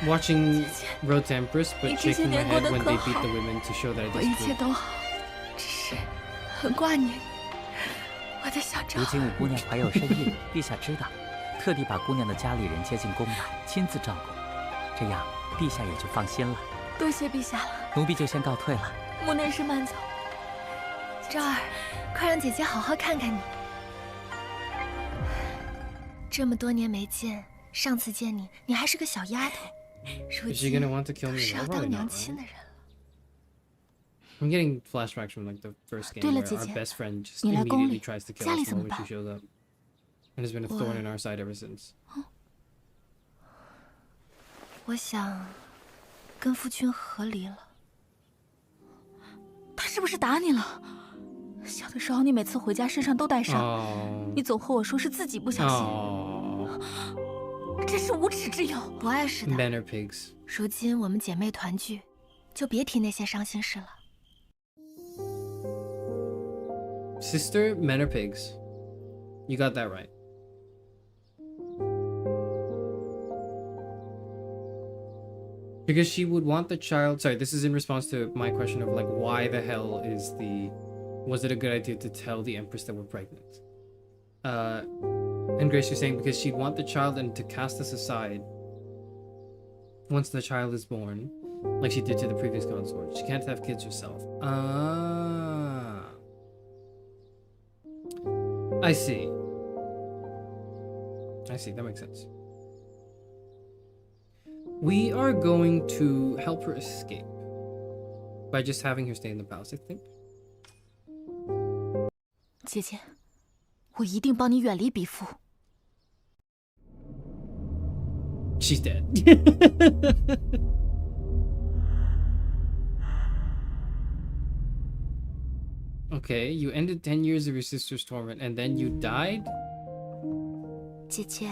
Watching Road to Empress, but shaking my head when they beat the women to show that I disapprove. 我一切都好，只是很挂念你，我的小赵儿。如今五姑娘怀有身孕，陛下知道，特地把姑娘的家里人接进宫来，亲自照顾，这样陛下也就放心了。 多谢陛下了，奴婢就先告退了。穆内侍慢走。赵儿，快让姐姐好好看看你。这么多年没见，上次见你，你还是个小丫头，如今都是要当娘亲的人了。I'm getting flashbacks from like the first game where our best friend just immediately tries to kill us when she shows up, and has been a thorn in our side ever since. 我想。 跟夫君和离了，他是不是打你了？小的时候你每次回家身上都带伤，你总和我说是自己不小心，真是无耻之有！不碍事的。Men are pigs. 如今我们姐妹团聚，就别提那些伤心事了。Sister, men are pigs. You got that right. Because she would want the child. Sorry, this is in response to my question of like, why the hell is the Was it a good idea to tell the Empress that we're pregnant? And Grace, you're saying because she'd want the child and to cast us aside once the child is born, like she did to the previous consort. She can't have kids herself. Ah. I see. I see, that makes sense. We are going to help her escape by just having her stay in the palace, I think. 姐姐，我一定帮你远离比父。 She's dead. Okay, you ended 10 years of your sister's torment and then you died? 姐姐，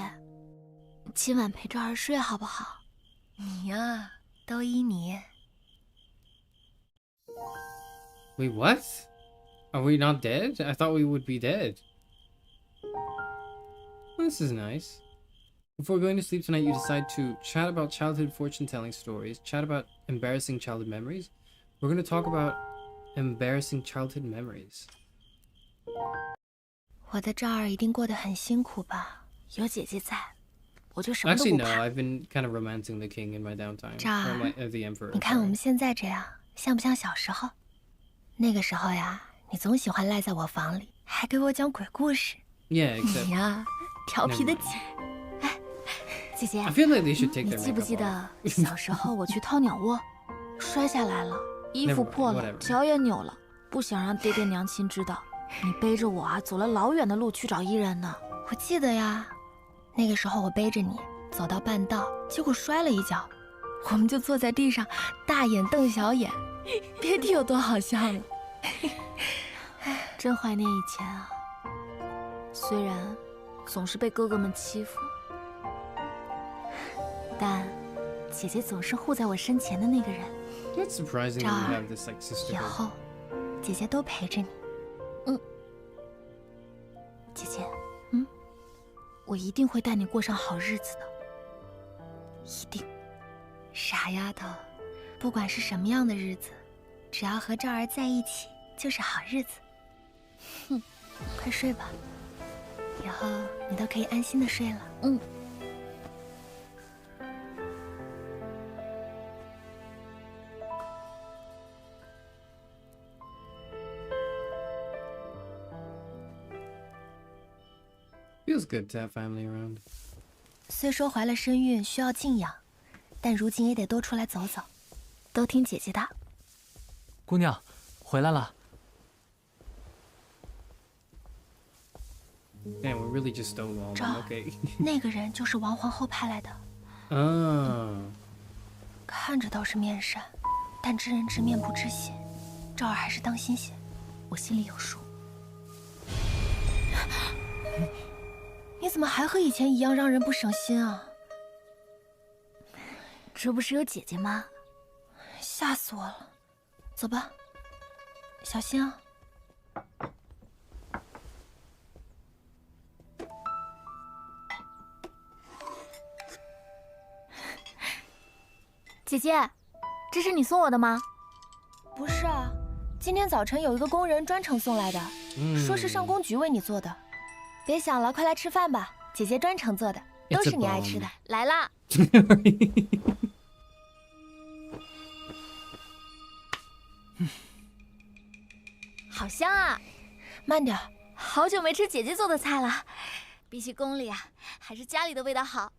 今晚陪赵儿睡好不好？你呀，都依你。 Wait, what? Are we not dead? I thought we would be dead. This is nice. Before going to sleep tonight, you decide to chat about childhood fortune-telling stories, chat about embarrassing childhood memories. We're going to talk about embarrassing childhood memories. 我的赵儿一定过得很辛苦吧？有姐姐在，我就什么都 Actually, 不 no. 怕。 I've been kind of romancing the king in my downtime. 赵 Or 儿， the emperor. 你看我 sorry. 们现在这样，像不像小时候？那个时候呀，你总喜欢赖在我房里，还给我讲鬼故事。 Yeah, except 你呀，调皮的紧。哎，姐姐， I feel like they should take 你 their 记不 makeup 记 off. 得小时候我去掏鸟窝，摔下来了，衣服 Never mind, 破了， whatever. 脚也扭了，不想让爹爹娘亲知道。你背着我啊，走了老远的路去找伊人呢。我记得呀，那个时候我背着你走到半道，结果摔了一跤，我们就坐在地上大眼瞪小眼，别提有多好笑了。真怀念以前啊，虽然总是被哥哥们欺负，但姐姐总是护在我身前的那个人。 That's surprising that you have this like 以 sisterhood. 后，姐姐都陪着你。嗯，姐姐，我一定会带你过上好日子的，一定。傻丫头，不管是什么样的日子，只要和赵儿在一起，就是好日子。哼，快睡吧，以后你都可以安心的睡了。嗯。 Feels good to have family around. 虽说怀了身孕需要静养，但如今也得多出来走走，都听姐姐的。姑娘，回来了。 Man, we really just stole all of 赵 them. 儿 Okay. 那个人就是王皇后派来的， Ah. 看着倒是面善，但知人知面不知心，赵儿还是当心些，我心里有数。你怎么还和以前一样让人不省心啊？这不是有姐姐吗？吓死我了！走吧，小心啊。姐姐，这是你送我的吗？不是啊，今天早晨有一个工人专程送来的，说是上工局为你做的。别想了，快来吃饭吧，姐姐专程做的，都是你爱吃的。来啦！好香啊！慢点，好久没吃姐姐做的菜了。比起宫里啊，还是家里的味道好。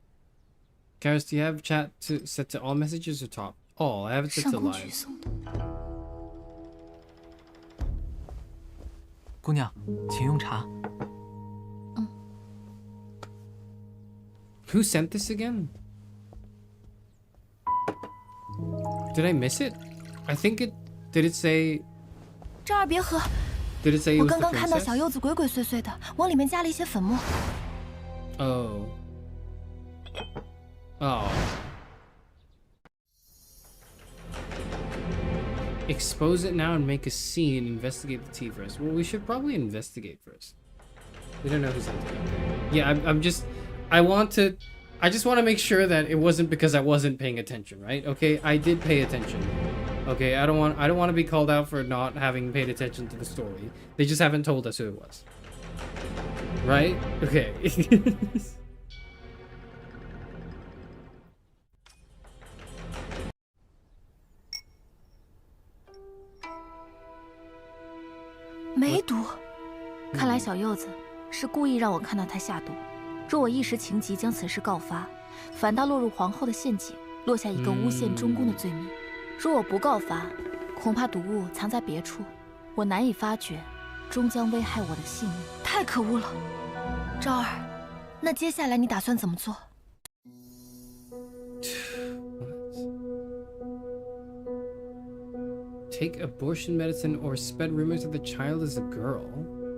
Charis, do you have chat to set to all messages or top? All. I have it set 上 to 工局 live. 送的。姑娘，请用茶。 Who sent this again? Did I miss it? I think it... Did it say... 这儿别喝。 Did it say it 我 was 刚 the 刚看到小 princess? 柚子鬼鬼祟祟的，往里面加了一些粉末。 Oh. Oh. Expose it now and make a scene. Investigate the tea first. Well, we should probably investigate first. We don't know who sent it. Yeah, I'm just... I just want to make sure that it wasn't because I wasn't paying attention, right? Okay, I did pay attention. Okay, I don't want to be called out for not having paid attention to the story. They just haven't told us who it was. Right? Okay.没毒，看来小柚子是故意让我看到他下毒。若我一时情急将此事告发，反倒落入皇后的陷阱，落下一个诬陷中宫的罪名。若我不告发，恐怕毒物藏在别处，我难以发觉，终将危害我的性命。太可恶了，昭儿，那接下来你打算怎么做？ Take abortion medicine or spread rumors that the child is a girl.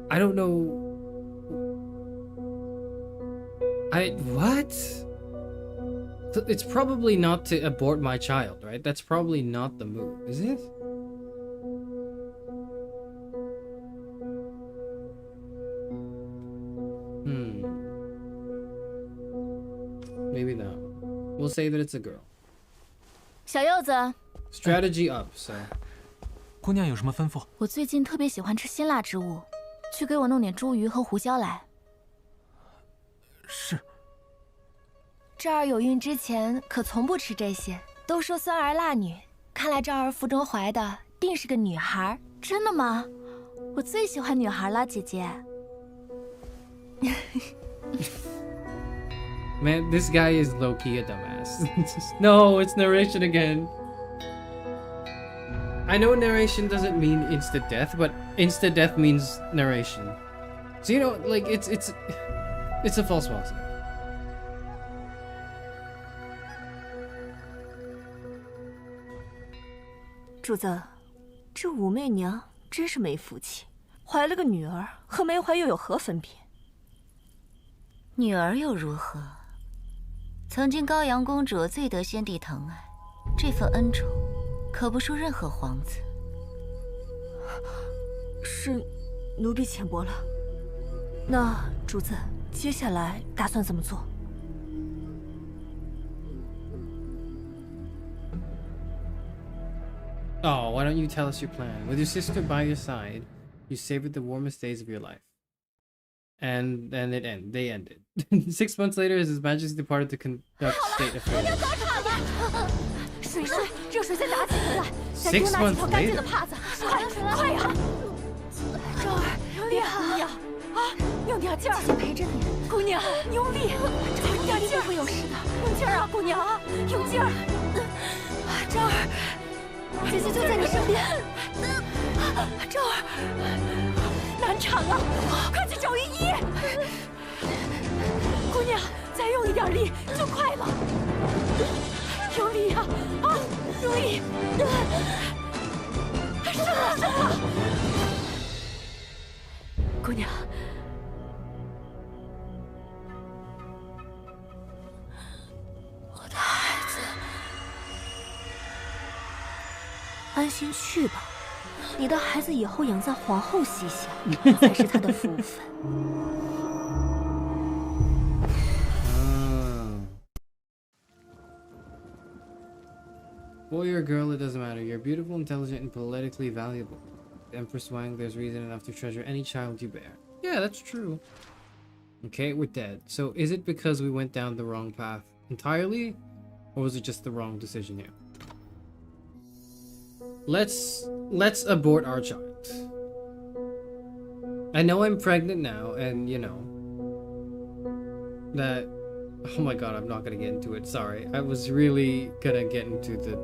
I don't know. What? It's probably not to abort my child, right? That's probably not the move, is it? Maybe not. We'll say that it's a girl. 小柚子 Strategy up, so. 姑娘有什么吩咐？我最近特别喜欢吃辛辣之物，去给我弄点猪鱼和胡椒来。是。赵儿有孕之前可从不吃这些，都说酸儿辣女，看来赵儿腹中怀的定是个女孩。真的吗？我最喜欢女孩了，姐姐。Man, this guy is low-key a dumbass. No, it's narration again. I know narration doesn't mean insta-death, but insta-death means narration. So, you know, like, it's a false positive. 主子，这武媚娘真是没福气，怀了个女儿，和没怀又有何分别？女儿又如何？曾经高阳公主最得先帝疼爱，这份恩宠可不输任何皇子。是奴婢浅薄了。那主子，接下来打算怎么做？ Oh, why don't you tell us your plan? With your sister by your side, you savored the warmest days of your life. And then they ended. 6 months later, His Majesty departed to conduct state affairs. 热水再打起来！6 months later. 快呀！赵儿，别哭呀！啊，用点劲儿，姐姐陪着你。姑娘，用力，用点劲儿，不会有事的。用劲儿啊，姑娘啊，用劲儿！赵儿。 姐姐就在你身边，赵儿，难产了，快去找御医。姑娘，再用一点力就快了，用力呀，啊，用力，生了，生了，姑娘，我的孩子。 安心去吧，你的孩子以后养在皇后膝下，才是他的福分。Boy or girl, it doesn't matter. You're beautiful, intelligent, and politically valuable. Empress Wang, there's reason enough to treasure any child you bear. Yeah, that's true. Okay, we're dead. So is it because we went down the wrong path entirely? Or was it just the wrong decision here? Let's abort our child. I know I'm pregnant now, and you know that. Oh my god, I'm not gonna get into it. Sorry, I was really gonna get into the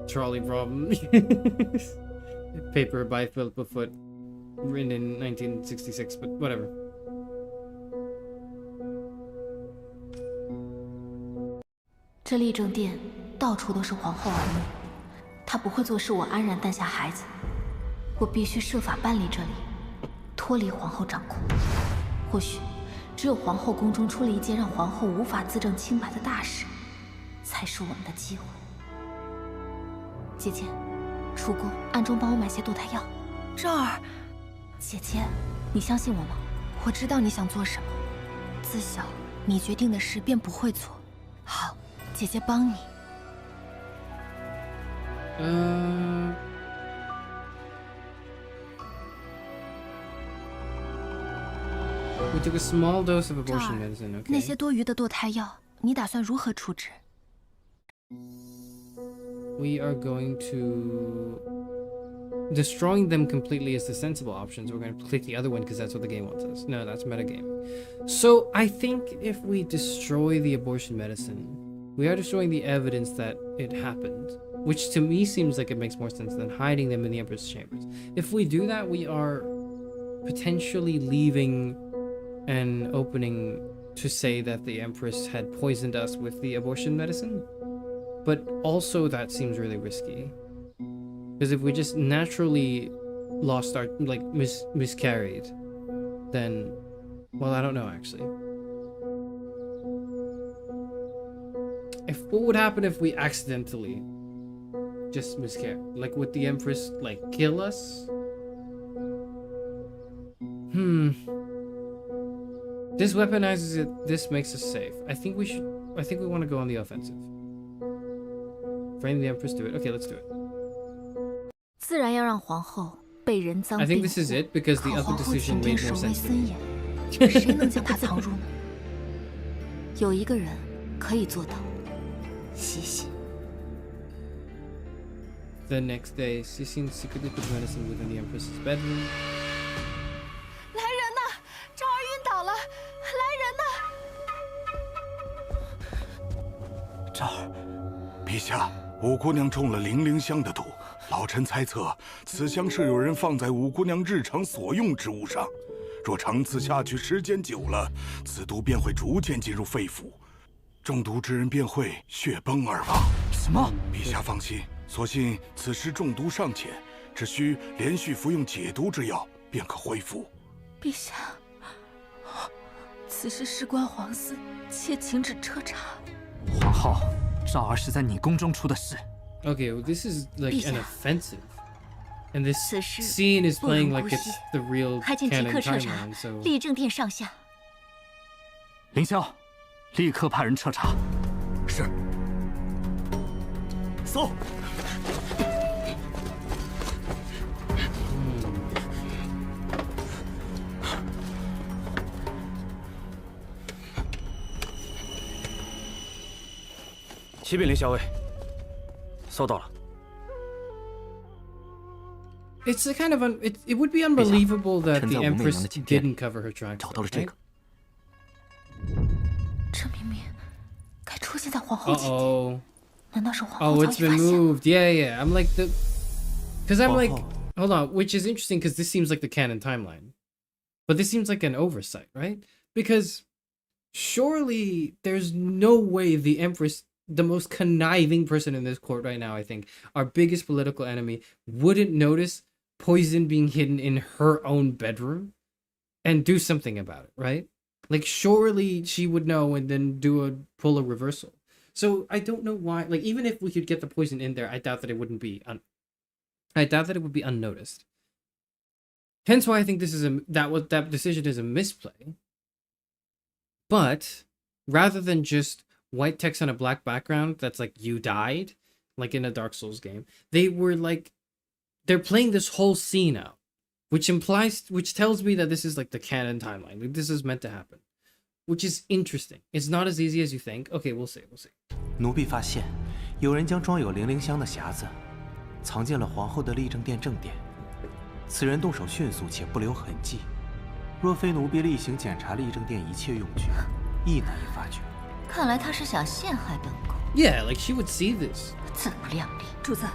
trolley problem. Paper by Philippa Foot, written in 1966, but whatever. 这立正殿到处都是皇后儿女。 他不会做使我安然诞下孩子，我必须设法搬离这里，脱离皇后掌控。或许，只有皇后宫中出了一件让皇后无法自证清白的大事，才是我们的机会。姐姐，出宫暗中帮我买些堕胎药。赵儿，姐姐，你相信我吗？我知道你想做什么，自小你决定的事便不会错。好，姐姐帮你。We took a small dose of abortion medicine. 那 Okay. 些多余的堕胎药，你打算如何处置？ We are going to destroying them completely is the sensible option. So we're going to click the other one because that's what the game wants us. No, that's metagaming. So I think if we destroy the abortion medicine, we are destroying the evidence that it happened, which to me seems like it makes more sense than hiding them in the Empress chambers. If we do that, we are potentially leaving an opening to say that the Empress had poisoned us with the abortion medicine. But also that seems really risky. Because if we just naturally lost our, like, miscarried, then, well, I don't know, actually. What would happen if we accidentally just miscarried? Like, would the Empress, like, kill us? This weaponizes it, this makes us safe. I think we want to go on the offensive. Frame the Empress, do it. Okay, let's do it. 自然要让皇后被人赃 I think 并 this is 获 it because the 可 other 皇后 decision 情真 made 守 more 卫 sense to 森 me. 严，谁能将她藏入呢？有一个人可以做到，西西。 The next day, Sissin secretly put medicine within the Empress's bedroom. 来人呐！昭儿晕倒了！来人呐！昭儿，陛下，五姑娘中了零灵香的毒。老臣猜测，此香是有人放在五姑娘日常所用之物上。若长此下去，时间久了，此毒便会逐渐进入肺腑，中毒之人便会血崩而亡。什么？陛下放心，所幸此时中毒尚浅，只需连续服用解毒之药，便可恢复。陛下，此事事关皇嗣，切请旨彻查。皇后，昭儿是在你宫中出的事。 Okay, well, this is like an offensive. And this 此事 scene is 不容 playing 姑 like it's 息， the real 还请即 canon 刻彻查 timeline, so... 立正殿上下。凌霄，立刻派人彻查。是。搜。启禀凌校尉，搜到了。 It's a kind of it would be unbelievable that 臣 the 在武媚娘 Empress 的寝殿 didn't cover her tracks. 找到了这 right? 个。这明明该出现在皇后寝殿， Uh-oh. 难道是皇 Oh, 后早 it's 已发 been 现？ moved. Yeah, yeah. I'm like the... Because I'm like... 皇后。 Hold on, which is interesting because this seems like the canon timeline. But this seems like an oversight, right? Because surely there's no way the Empress, the most conniving person in this court right now, I think, our biggest political enemy, wouldn't notice poison being hidden in her own bedroom and do something about it, right? Like, surely she would know and then pull a reversal. So I don't know why, like, even if we could get the poison in there, I doubt that it wouldn't be I doubt that it would be unnoticed. Hence why I think this is that decision is a misplay. But rather than just white text on a black background that's like you died, like in a Dark Souls game, they're playing this whole scene out, which tells me that this is like the canon timeline. Like this is meant to happen, which is interesting. It's not as easy as you think. Okay, we'll see. 奴婢发现，有人将装有零灵香的匣子藏进了皇后的立正殿正殿。此人动手迅速且不留痕迹，若非奴婢例行检查立正殿一切用具，亦难以发觉。看来他是想陷害本宫。 Yeah, like she would see this. 自不量力。主子，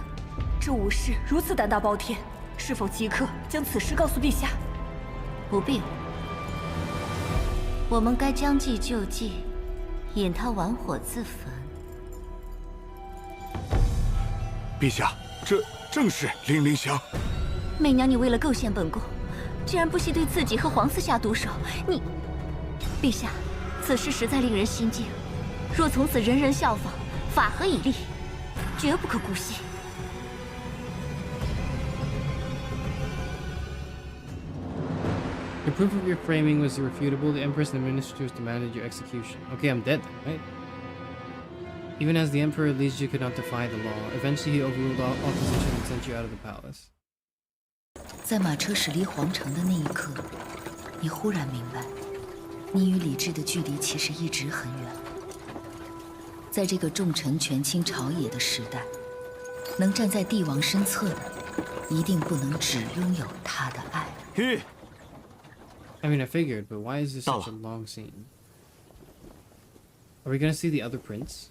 这武士如此胆大包天，是否即刻将此事告诉陛下？不必了。我们该将计就计，引他玩火自焚。陛下，这正是零灵香。 媚娘，你为了构陷本宫，竟然不惜对自己和皇嗣下毒手，你，陛下，此事实在令人心惊。若从此人人效仿，法合以立，绝不可姑息。 The proof of your framing was irrefutable. The Empress and the ministers demanded your execution. Okay, I'm dead then, right? Even as the Emperor Lijia could not defy the law, eventually he overruled all opposition and sent you out of the palace. 在马车驶离皇城的那一刻，你忽然明白，你与理智的距离其实一直很远。在这个重臣权倾朝野的时代，能站在帝王身侧的，一定不能只拥有他的爱。I mean, I figured, but why is this such a long scene? Are we gonna see the other prince?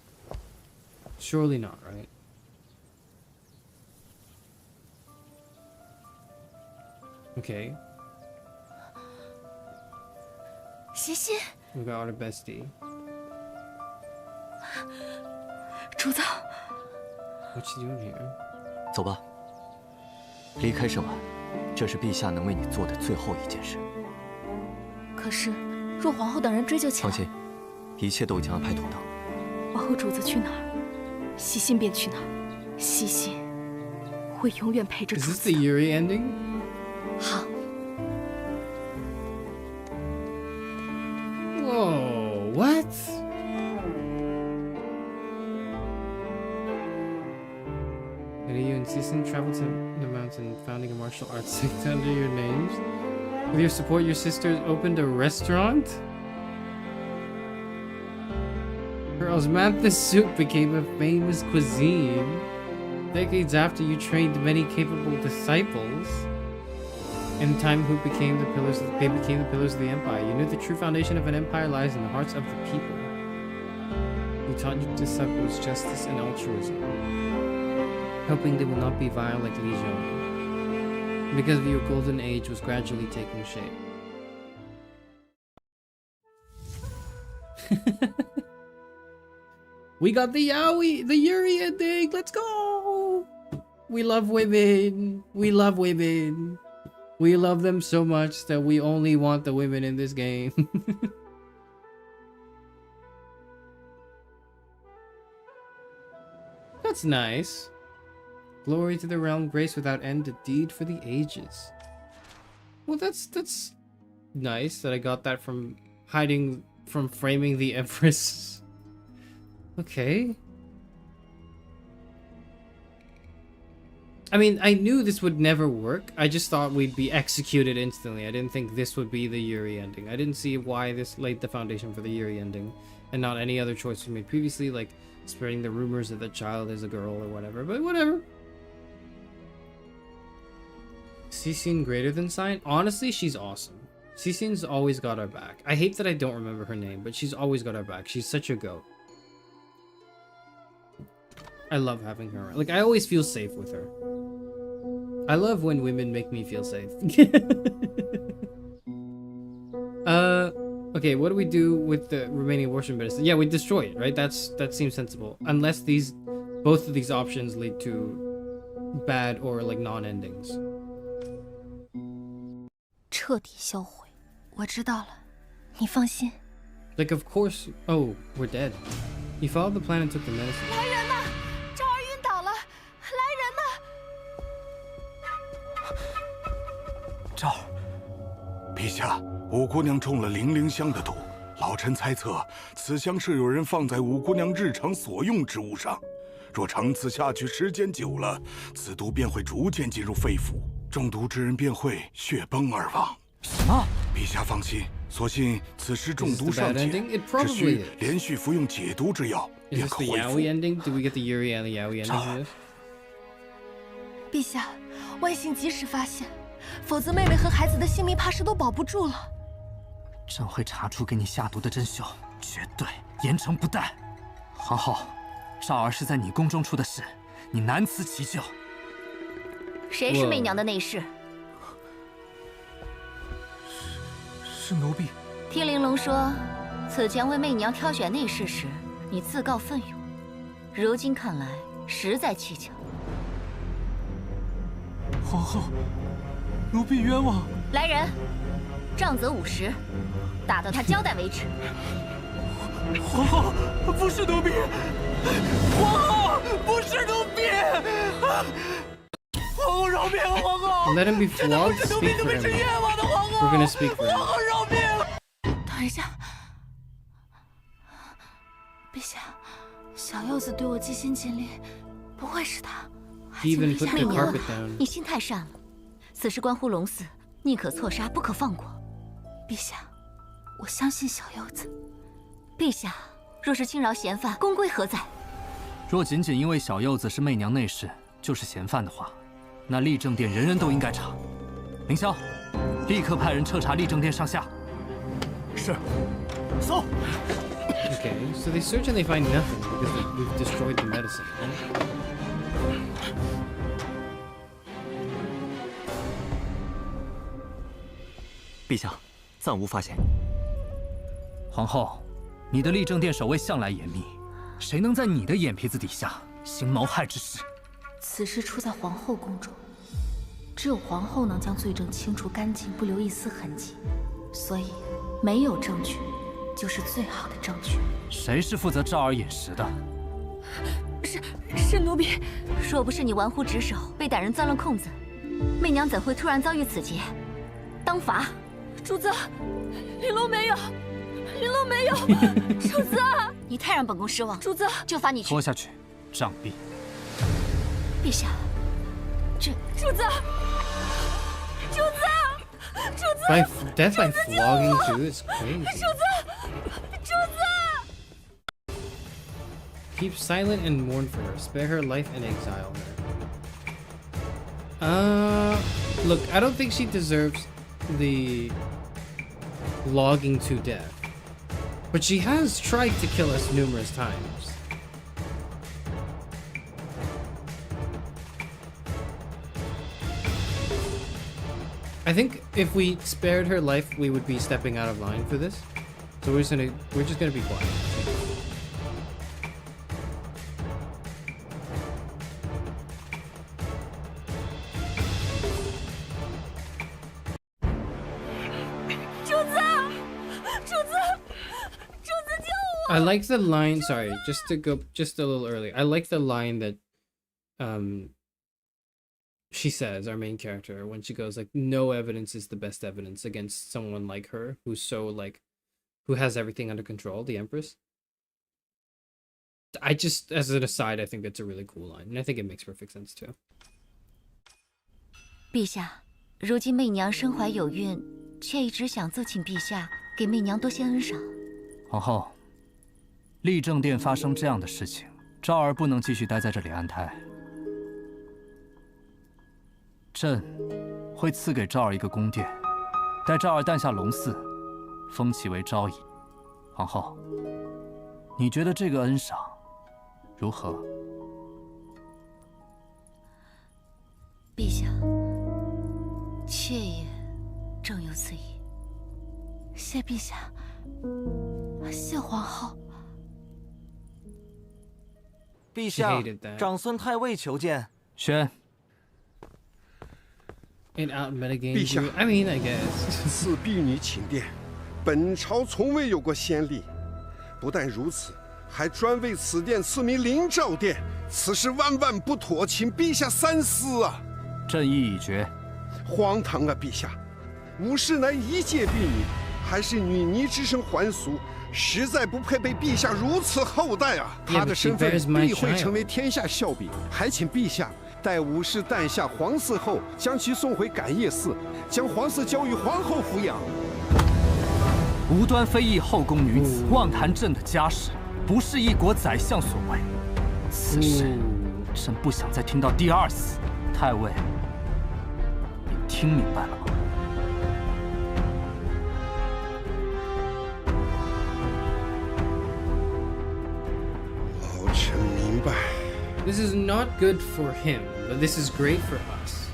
Surely not, right? Okay. 西西， We got our bestie. 主子， What's she doing here? 走吧。离开圣安，这是陛下能为你做的最后一件事。可是，若皇后等人追究起来，放心，一切都已经安排妥当。皇后主子去哪儿，西心便去哪儿。西心会永远陪着主 Is 子。 this the Yuri ending? 好。 Whoa, what? You and Cecil traveled to the mountain, founding a martial arts sect under your names. With your support, your sisters opened a restaurant? Her osmanthus soup became a famous cuisine. Decades after, you trained many capable disciples. In time, who became the pillars? They became the pillars of the empire. You knew the true foundation of an empire lies in the hearts of the people. You taught your disciples justice and altruism, hoping they will not be vile like Li Zhong, because of your golden age was gradually taking shape. We got the Yuri ending. Let's go. We love women. We love women. We love them so much that we only want the women in this game. That's nice. Glory to the realm, grace without end, a deed for the ages. Well, that's nice that I got that from framing the Empress. Okay. I mean, I knew this would never work. I just thought we'd be executed instantly. I didn't think this would be the Yuri ending. I didn't see why this laid the foundation for the Yuri ending, and not any other choice was made previously, like spreading the rumors that the child is a girl or whatever, but whatever. Cecine greater than sign? Honestly, she's awesome. Cecine's always got our back. I hate that I don't remember her name, but she's always got our back. She's such a goat. I love having her around. Like, I always feel safe with her. I love when women make me feel safe. Okay, what do we do with the remaining abortion medicine? Yeah, we destroy it, right? That seems sensible. Unless both of these options lead to bad or like non-endings. 彻底销毁。我知道了，你放心。 Like, of course. Oh, we're dead. You followed the plan and took the medicine. 来人呐！昭儿晕倒了，来人呐！昭儿，陛下，五姑娘中了零灵香的毒，老臣猜测此香是有人放在五姑娘日常所用之物上。若长此下去，时间久了，此毒便会逐渐进入肺腑，中毒之人便会血崩而亡。什么？陛下放心，所幸此时中毒尚浅，只需连续服用解毒之药便可恢复。 Is this the Yaoi ending? Do we get the Yuri and the Yaoi ending for this? 陛下，万幸及时发现，否则妹妹和孩子的性命怕是都保不住了。朕会查出给你下毒的真凶，绝对严惩不贷。皇后，昭儿是在你宫中出的事，你难辞其咎。谁是媚娘的内侍？是奴婢。听玲珑说，此前为媚娘挑选内侍时，你自告奋勇，如今看来实在蹊跷。皇后，奴婢冤枉。来人，杖责50，打到他交代为止。皇后，不是奴婢！皇后，不是奴婢！皇后饶命！皇后 ，Let him be flogged. Speak for him. We're gonna speak for him. 等一下，陛下，小柚子对我尽心尽力，不会是他。 Even put the 媚娘 carpet down. 你心太善了，此事关乎龙嗣，宁可错杀，不可放过。陛下，我相信小柚子。陛下，若是轻饶嫌犯，公规何在？若仅仅因为小柚子是媚娘内侍，就是嫌犯的话，那立正殿人人都应该查。凌霄，立刻派人彻查立正殿上下。是。搜。Okay, so they search and they find nothing because we've destroyed the medicine. 陛下，暂无发现。皇后，你的立正殿守卫向来严密，谁能在你的眼皮子底下行谋害之事？此事出在皇后宫中，只有皇后能将罪证清除干净，不留一丝痕迹。所以，没有证据，就是最好的证据。谁是负责赵儿饮食的？是奴婢。若不是你玩忽职守，被歹人钻了空子，媚娘怎会突然遭遇此劫？当罚。 主子，玲珑没有，玲珑没有，主子，你太让本宫失望。主子，就罚你去。拖下去，杖毙。陛下，主子，主子，主子 By death by flogging too, it's crazy. 主子，主子。 Keep silent and mourn for her. Spare her life and exile her. Look, I don't think she deserves the logging to death, but she has tried to kill us numerous times. I think if we spared her life, we would be stepping out of line for this. So we're just gonna be quiet. I like the line, sorry, just to go just a little early. I like the line that she says, our main character, when she goes like, no evidence is the best evidence against someone like her, who's so like, who has everything under control, the Empress. I just, as an aside, I think that's a really cool line, and I think it makes perfect sense too. 陛下，如今媚娘身怀有孕，却一直想奏请陛下给媚娘多些恩赏。皇后。 立正殿发生这样的事情，赵儿不能继续待在这里安胎。朕会赐给赵儿一个宫殿，待赵儿诞下龙嗣，封其为昭仪。皇后，你觉得这个恩赏如何？陛下，妾也正有此意。谢陛下，谢皇后。 陛下，长孙太尉求见。宣。陛下 I mean, I guess. 此婢女请殿，本朝从未有过先例。不但如此，还专为此殿赐名灵照殿，此事万万不妥，请陛下三思啊！朕意已决。荒唐啊，陛下！吾师乃一介婢女，还是女尼之身还俗。 实在不配被陛下如此厚待啊！她的身份必会成为天下笑柄，还请陛下待武士诞下皇嗣后，将其送回感业寺，将皇嗣交予皇后抚养。无端非议后宫女子，妄谈朕的家事，不是一国宰相所为。此事，朕不想再听到第二次。太尉，你听明白了吗？ This is not good for him, but this is great for us.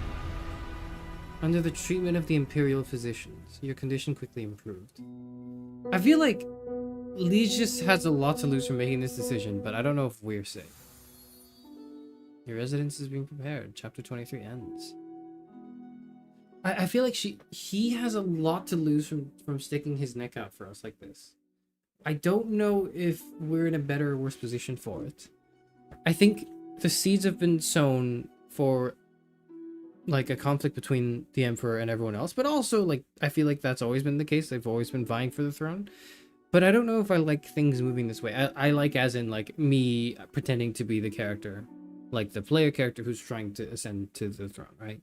Under the treatment of the imperial physicians, your condition quickly improved. I feel like Lee just has a lot to lose from making this decision, but I don't know if we're safe. Your residence is being prepared. Chapter 23 ends. I feel like he has a lot to lose from sticking his neck out for us like this. I don't know if we're in a better or worse position for it. I think the seeds have been sown for like a conflict between the Emperor and everyone else, but also like I feel like that's always been the case. They've always been vying for the throne. But I don't know if I like things moving this way. I like as in like me pretending to be the character, like the player character who's trying to ascend to the throne, right?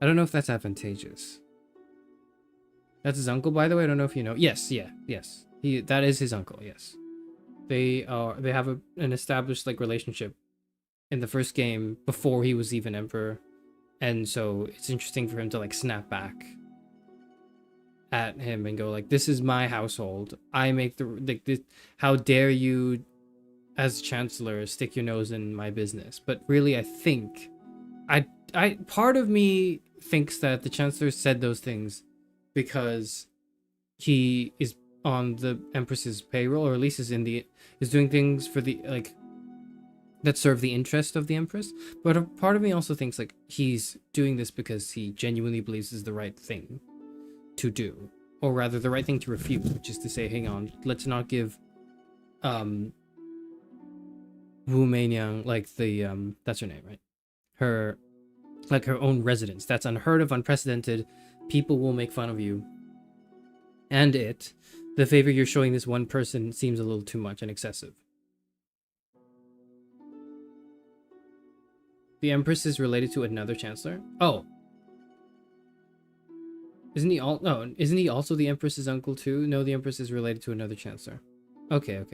I don't know if that's advantageous. That's his uncle, by the way. I don't know if you know. Yes, yes. That is his uncle. Yes, they have an established like relationship in the first game before he was even emperor, and so it's interesting for him to like snap back at him and go like, "This is my household. I make this. How dare you, as chancellor, stick your nose in my business?" But really, I think, part of me thinks that the chancellor said those things because he is on the Empress's payroll, or at least is doing things for the like that serve the interest of the Empress. But a part of me also thinks like he's doing this because he genuinely believes is the right thing to do, or rather the right thing to refute, which is to say, hang on, let's not give Wu Meinyang like the that's her name, right? Her own residence. That's unheard of, unprecedented. People will make fun of you. And the favor you're showing this one person seems a little too much and excessive. The Empress is related to another chancellor? Oh. Isn't he also the Empress's uncle too? No, the Empress is related to another chancellor. Okay.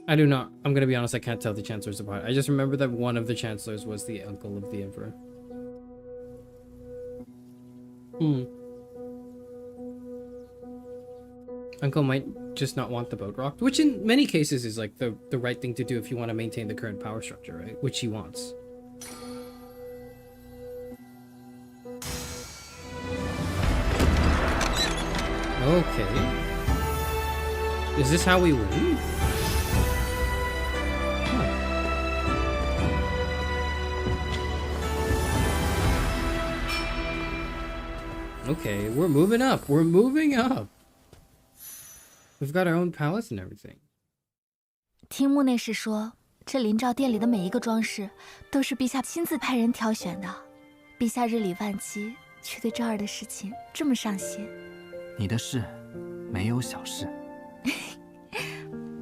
I do not. I'm gonna be honest, I can't tell the chancellors apart. I just remember that one of the chancellors was the uncle of the emperor. Uncle might just not want the boat rocked, which in many cases is like the right thing to do if you want to maintain the current power structure, right? Which he wants. Okay. Is this how we win? Okay, we're moving up. We're moving up. We've got our own palace and everything. 听木内侍说，这灵照殿里的每一个装饰都是陛下亲自派人挑选的。陛下日理万机，却对这儿的事情这么上心。你的事没有小事。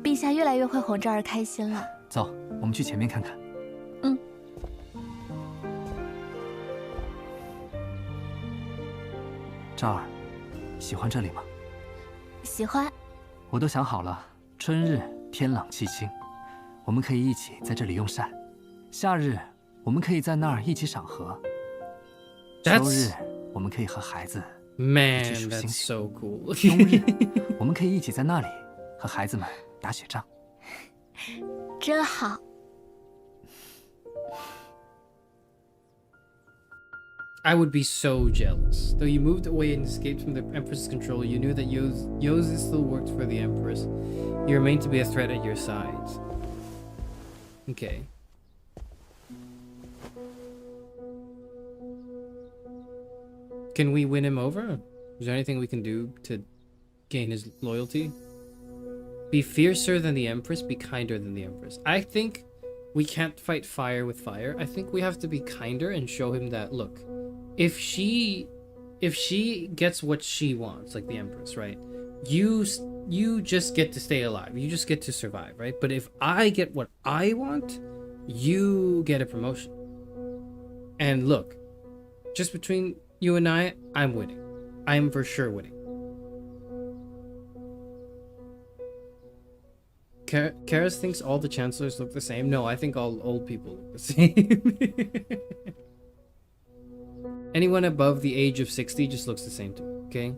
陛下越来越会哄这儿开心了。走，我们去前面看看。赵儿，喜欢这里吗？喜欢。我都想好了，春日天朗气清，我们可以一起在这里用膳；夏日我们可以在那儿一起赏荷；秋日我们可以和孩子一起数星星；冬日我们可以一起在那里和孩子们打雪仗。真好。I would be so jealous. Though you moved away and escaped from the Empress's control, you knew that Yose still worked for the Empress. You remained to be a threat at your sides. Okay. Can we win him over? Is there anything we can do to gain his loyalty? Be fiercer than the Empress, be kinder than the Empress. I think we can't fight fire with fire. I think we have to be kinder and show him that, look, if she gets what she wants, like the Empress, right? You just get to stay alive. You just get to survive, right? But if I get what I want, you get a promotion. And look, just between you and I'm winning. I'm for sure winning. Charis thinks all the chancellors look the same. No, I think all old people look the same. Anyone above the age of 60 just looks the same to me, okay?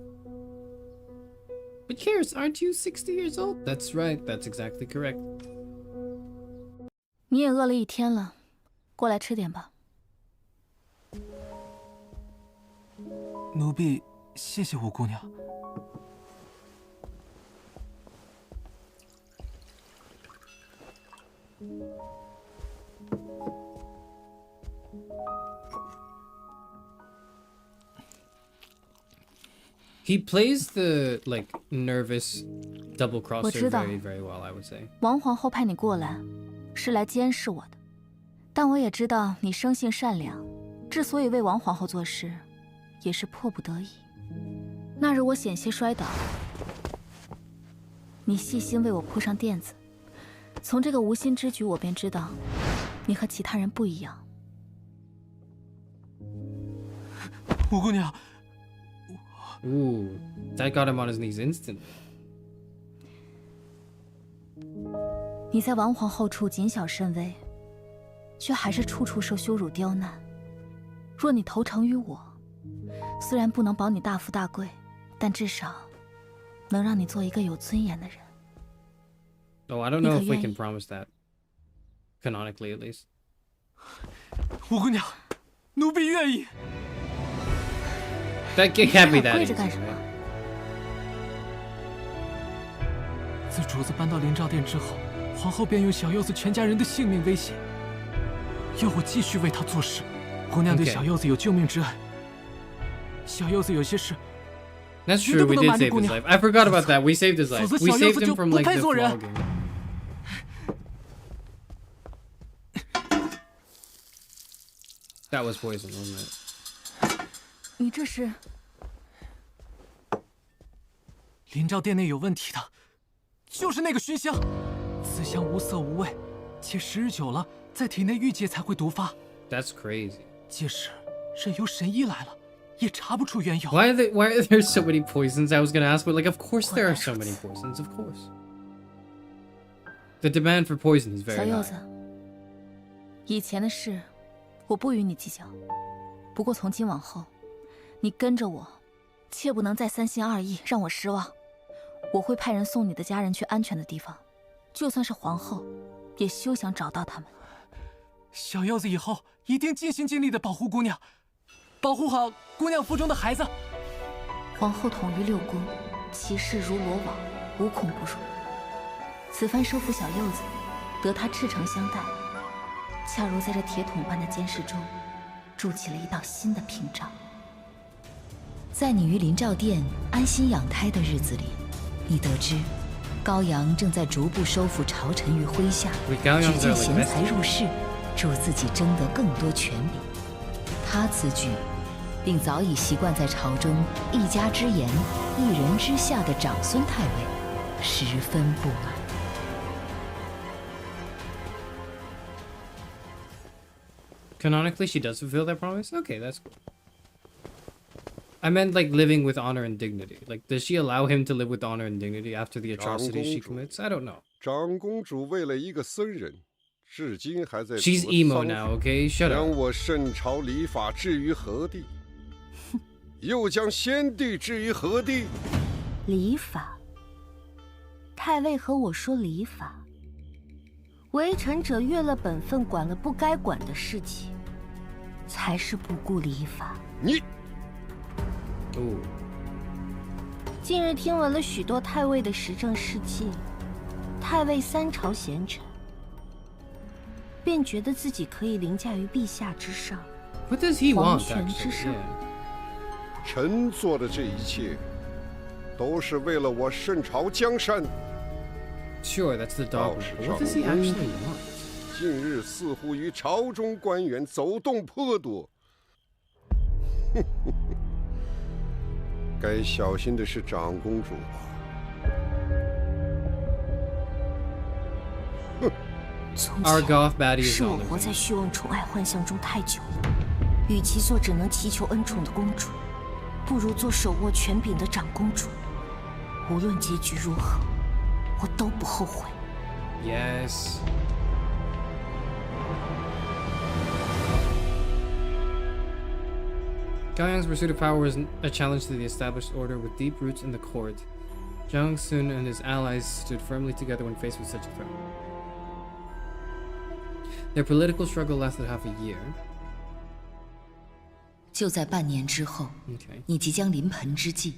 But Charis, aren't you 60 years old? That's right, that's exactly correct. 你也饿了一天了，过来吃点吧。奴婢谢谢五姑娘。He plays the like nervous double crosser very, very well, I would say. 王皇后派你过来，是来监视我的。但我也知道你生性善良，之所以为王皇后做事，也是迫不得已。那日我险些摔倒，你细心为我铺上垫子，从这个无心之举，我便知道，你和其他人不一样。五姑娘。Ooh, that got him on his knees instantly. 你在王皇后处谨小慎微，却还是处处受羞辱刁难。若你投诚于我，虽然不能保你大富大贵，但至少能让你做一个有尊严的人。Oh, I don't know if we can promise that. Canonically, at least. 五姑娘，奴婢愿意。That can't be that 跪 easy. 着干什么？自主子搬到灵照殿之后，皇后便用小柚子全家人的性命威胁，要我继续为她做事。姑娘对小柚子有救命之恩，小柚子有些事。That's true. We did save his life. I forgot about that. We saved his life. We saved him from like the flogging. That was poison, wasn't it? 你这是？灵照殿内有问题的，就是那个熏香。此香无色无味，且时日久了，在体内郁结才会毒发。That's crazy. 届时任由神医来了，也查不出缘由。Why are there so many poisons? I was gonna ask, but like, of course there are so many poisons. Of course. The demand for poison is very high. 小柚子，以前的事，我不与你计较。不过从今往后，你跟着我，切不能再三心二意，让我失望。我会派人送你的家人去安全的地方，就算是皇后，也休想找到他们。小柚子以后一定尽心尽力地保护姑娘，保护好姑娘腹中的孩子。皇后统御6宫，其事如罗网，无孔不入。此番收服小柚子，得她赤诚相待，恰如在这铁桶般的监视中，筑起了一道新的屏障。在你于灵照殿安心养胎的日子里，你得知高阳正在逐步收复朝臣于麾下，举荐贤才入仕，助自己争得更多权柄。他此举令早已习惯在朝中一家之言一人之下的长孙太尉十分不满。Canonically, she does fulfill that promise? Okay, that's cool. I meant like living with honor and dignity. Like, does she allow him to live with honor and dignity after the atrocities she commits? I don't know. 长公主为了一个僧人，至今还在 She's emo now, okay? Shut up. 将我圣朝礼法置于何地？又将先帝置于何地？礼法？太尉和我说礼法。为臣者越了本分，管了不该管的事情，才是不顾礼法。你。近日听闻了许多太尉的时政事迹，太尉3朝贤臣，便觉得自己可以凌驾于陛下之上，皇权之上。臣做的这一切，都是为了我圣朝江山。Sure, that's the dogma. What does he actually want? 近日似乎与朝中官员走动颇多。该小心的是长公主吧。从前是我活在虚妄宠爱幻象中太久了，与其做只能祈求恩宠的公主，不如做手握权柄的长公主。无论结局如何，我都不后悔。Yes. Gao Yang's pursuit of power was a challenge to the established order with deep roots in the court. Zhang Sun and his allies stood firmly together when faced with such a threat. Their political struggle lasted half a year. 就在半年之后，你即将临盆之际，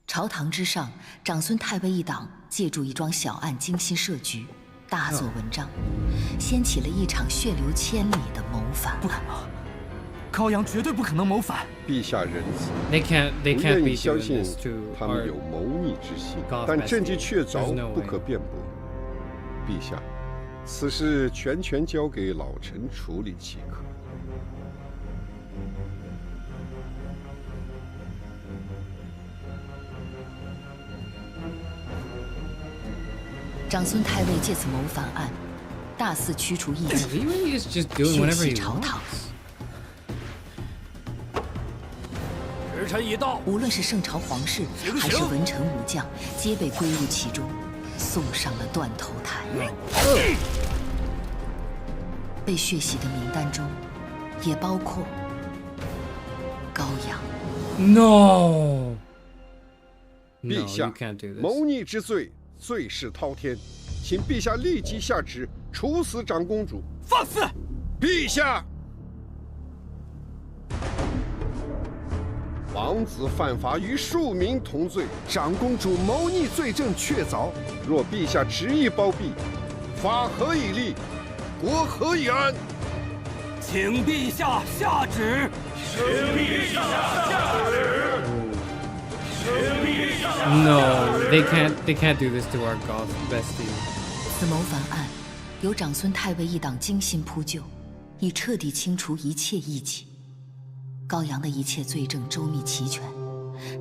朝堂之上，长孙太尉一党借助一桩小案精心设局，大做文章，掀起了一场血流千里的谋反。不可能，高阳绝对不可能谋反。陛下仁慈， They can't 不愿 be 意相 doing 信 this to 他们 our 有谋逆之心， God 但证据 bestie. 确凿 There's no 不 way. 可辩驳。陛下，此事全权交给老臣处理即可。长孙太尉借此谋反案，大肆驱除异己，血洗朝堂。时辰已到，无论是圣朝皇室还是文臣武将，皆被归入其中，送上了断头台。被血洗的名单中，也包括高阳。No， 陛下，谋逆之罪，罪事滔天，请陛下立即下旨处死长公主。放肆！陛下，王子犯法与庶民同罪，长公主谋逆罪证确凿。若陛下执意包庇，法何以立？国何以安？请陛下下旨。请陛下下旨。No, they can't do this to our goth bestie. 此谋反案，由长孙太尉一党精心铺就，以彻底清除一切异己。高阳的一切罪证周密齐全，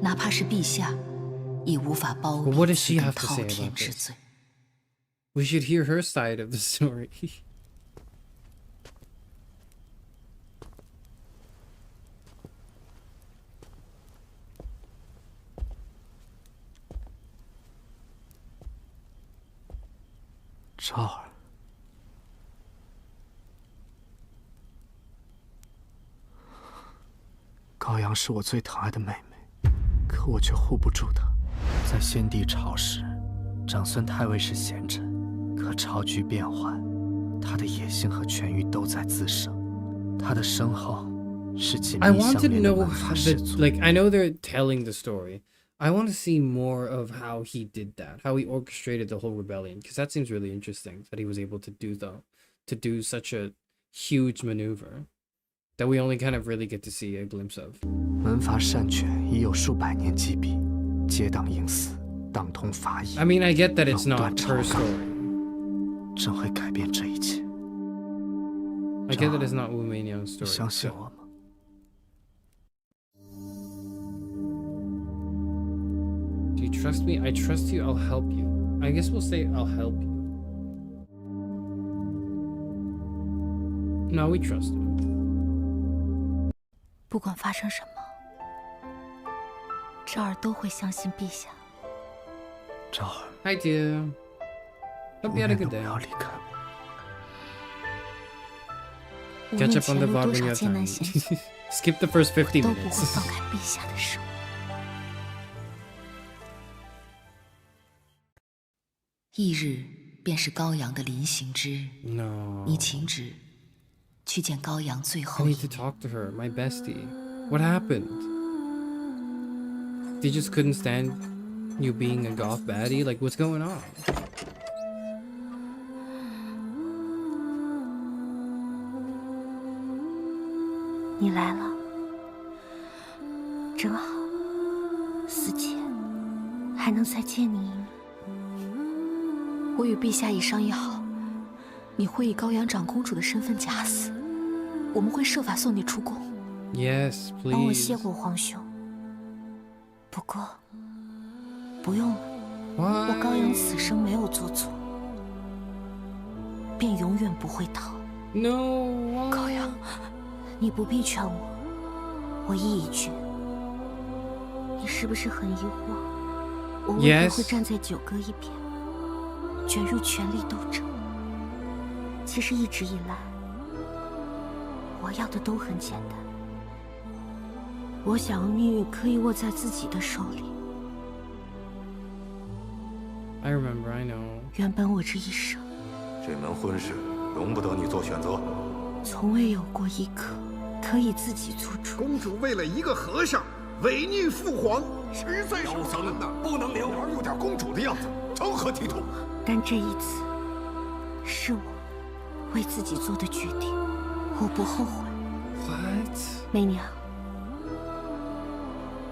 哪怕是陛下，也无法包庇此等滔天之罪。We should hear her side of the story. 昭儿，高阳是我最疼爱的妹妹，可我却护不住她。在先帝朝时，长孙太尉是贤臣，可朝局变幻，他的野心和权欲都在滋生。他的身后是紧密相连的门阀士族。Like I know they're telling the story. I want to see more of how he did that, how he orchestrated the whole rebellion, because that seems really interesting that he was able to do such a huge maneuver that we only kind of really get to see a glimpse of. 门阀擅权已有数百年积弊，结党营私，党同伐异。I mean, I get that it's not her story. 正会改变这一切。I get that it's not Wu Meinyang's story. 相信我吗？ Do you trust me? I trust you. I'll help you. I guess we'll say I'll help you. No, we trust him. 不管发生什么，昭儿都会相信陛下。昭儿 Hi, dear. Hope you had a good day. 不要离开我。 Catch up on the VOD when you have time. Skip the first 50 minutes. 都不会放开陛下的手。翌日便是高阳的临行之日。 No. 你请旨去见高阳最后 I 一 need to talk to her, my bestie. What happened? They just couldn't stand you being a goth baddie? Like, what's going on? 你来了，正好，死前还能再见你一面。我与陛下已商议好，你会以高阳长公主的身份假死，我们会设法送你出宫。 Yes, please. 帮我谢过皇兄。不过，不用了，我高阳此生没有做错，便永远不会逃。 No. 高阳，你不必劝我，我意已决。你是不是很疑惑？我为何会站在九哥一边，卷入权力斗争？其实一直以来，我要的都很简单。我想命运可以握在自己的手里。 I remember, I know. 原本我这一生，这门婚事容不得你做选择，从未有过一刻可以自己做主。公主为了一个和尚违逆父皇，实在是不能呐！不能留，有点公主的样子，成何体统？但这一次，是我为自己做的决定，我不后悔。 What？ 媚娘，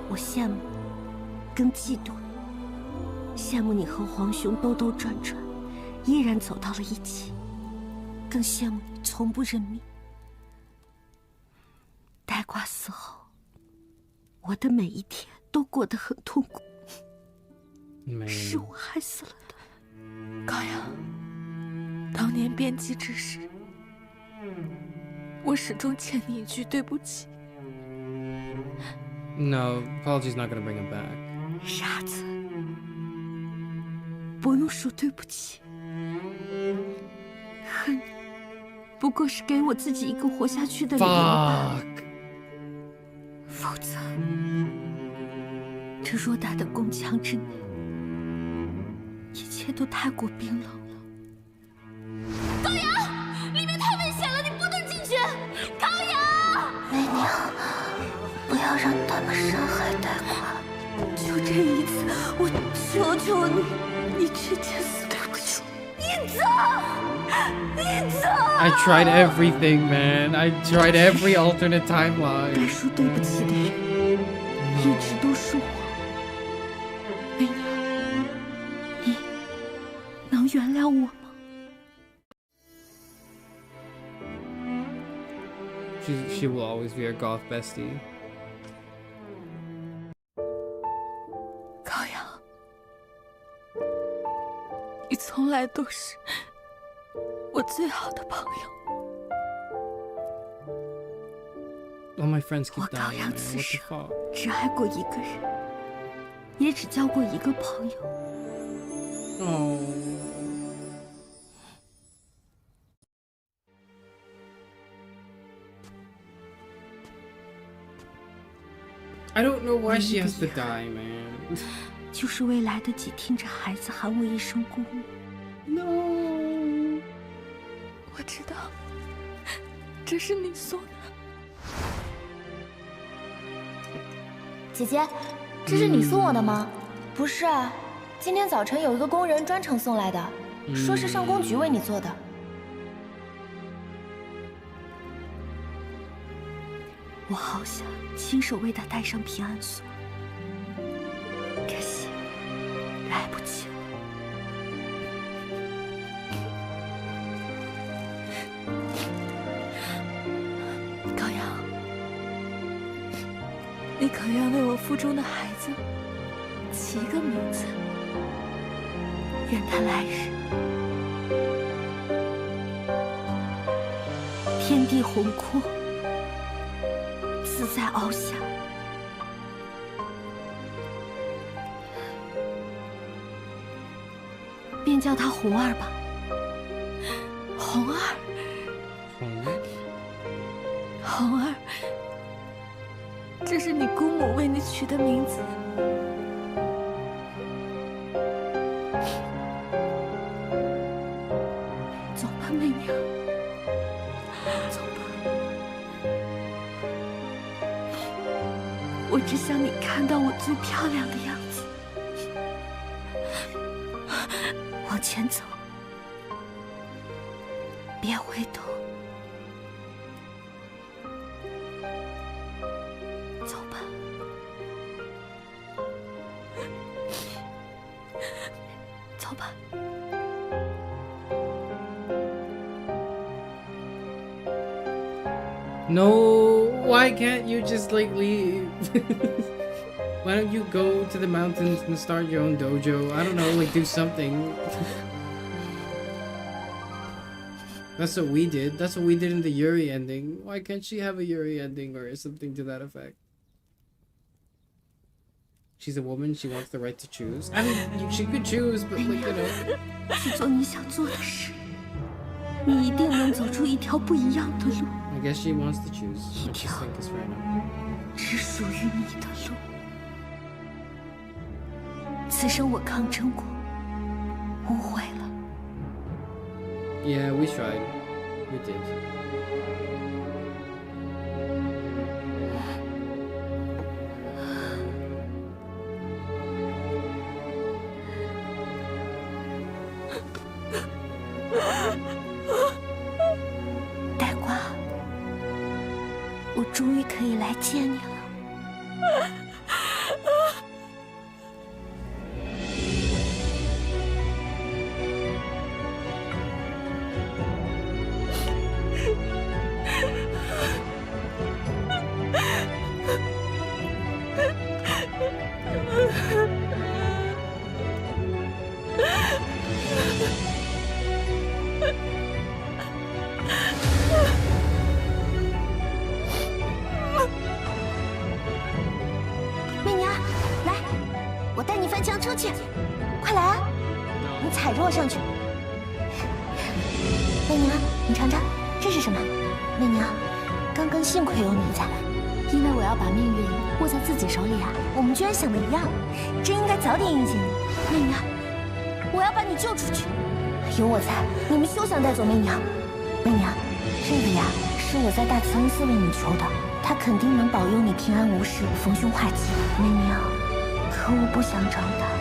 我羡慕，更嫉妒你。 羡慕你和皇兄兜兜转转，依然走到了一起；更羡慕你从不认命。呆瓜死后，我的每一天都过得很痛苦，是我害死了他。高阳，当年编辑之时，我始终欠你一句对不起。No, apology's not gonna bring him back. 傻子，不用说对不起。恨，不过是给我自己一个活下去的理由罢了。否则，这偌大的宫墙之内，一切都太过冰冷了。高阳，里面太危险了，你不能进去。高阳，媚娘，不要让他们伤害太快。就这一次，我求求你，你直接死对不起。你走，你走。I tried everything, man. I tried every alternate timeline. 该说对不起的人，一直都是我。媚娘，你能原谅我吗？She will always be our goth bestie. 高阳，你从来都是我最好的朋友。All my friends keep 我高 dying, 阳 man. 此 What 生 the fuck? 只爱过一个人，也只交过一个朋友。Oh. I don't know why she has to die, man. 就是为来得及听着孩子喊我一声姑母。No. 我知道，这是你送的。姐姐，这是你送我的吗？不是啊，今天早晨有一个工人专程送来的，说是上公局为你做的。我好想亲手为他戴上平安锁，可惜来不及了。高阳，你可愿为我腹中的孩子起一个名字？愿他来日天地宏阔，自在翱翔。便叫他红儿吧，红儿，红儿，这是你姑母为你取的名字。走吧，媚娘，走吧。我只想你看到我最漂亮的样子。往前走，别回头。走吧。走吧。No, why can't you just like leave? Why don't you go to the mountains and start your own dojo? I don't know, like do something. That's what we did. That's what we did in the Yuri ending. Why can't she have a Yuri ending or something to that effect? She's a woman, she wants the right to choose. I mean, she could choose, but like, you know. 去做你想做的事，你一定能走出一条不一样的路。 I guess she wants to choose what she thinks is fair enough. 只属于你的路。此生我抗争过，无悔了。 Yeah, we tried. We did.呆瓜，我终于可以来见你了。上去。媚娘，你尝尝，这是什么？媚娘，刚刚幸亏有你在，因为我要把命运握在自己手里啊。我们居然想的一样，真应该早点遇见你。媚娘，我要把你救出去。有我在，你们休想带走媚娘。媚娘，这个呀，是我在大慈恩寺为你求的，他肯定能保佑你平安无事，逢凶化吉。媚娘，可我不想长大，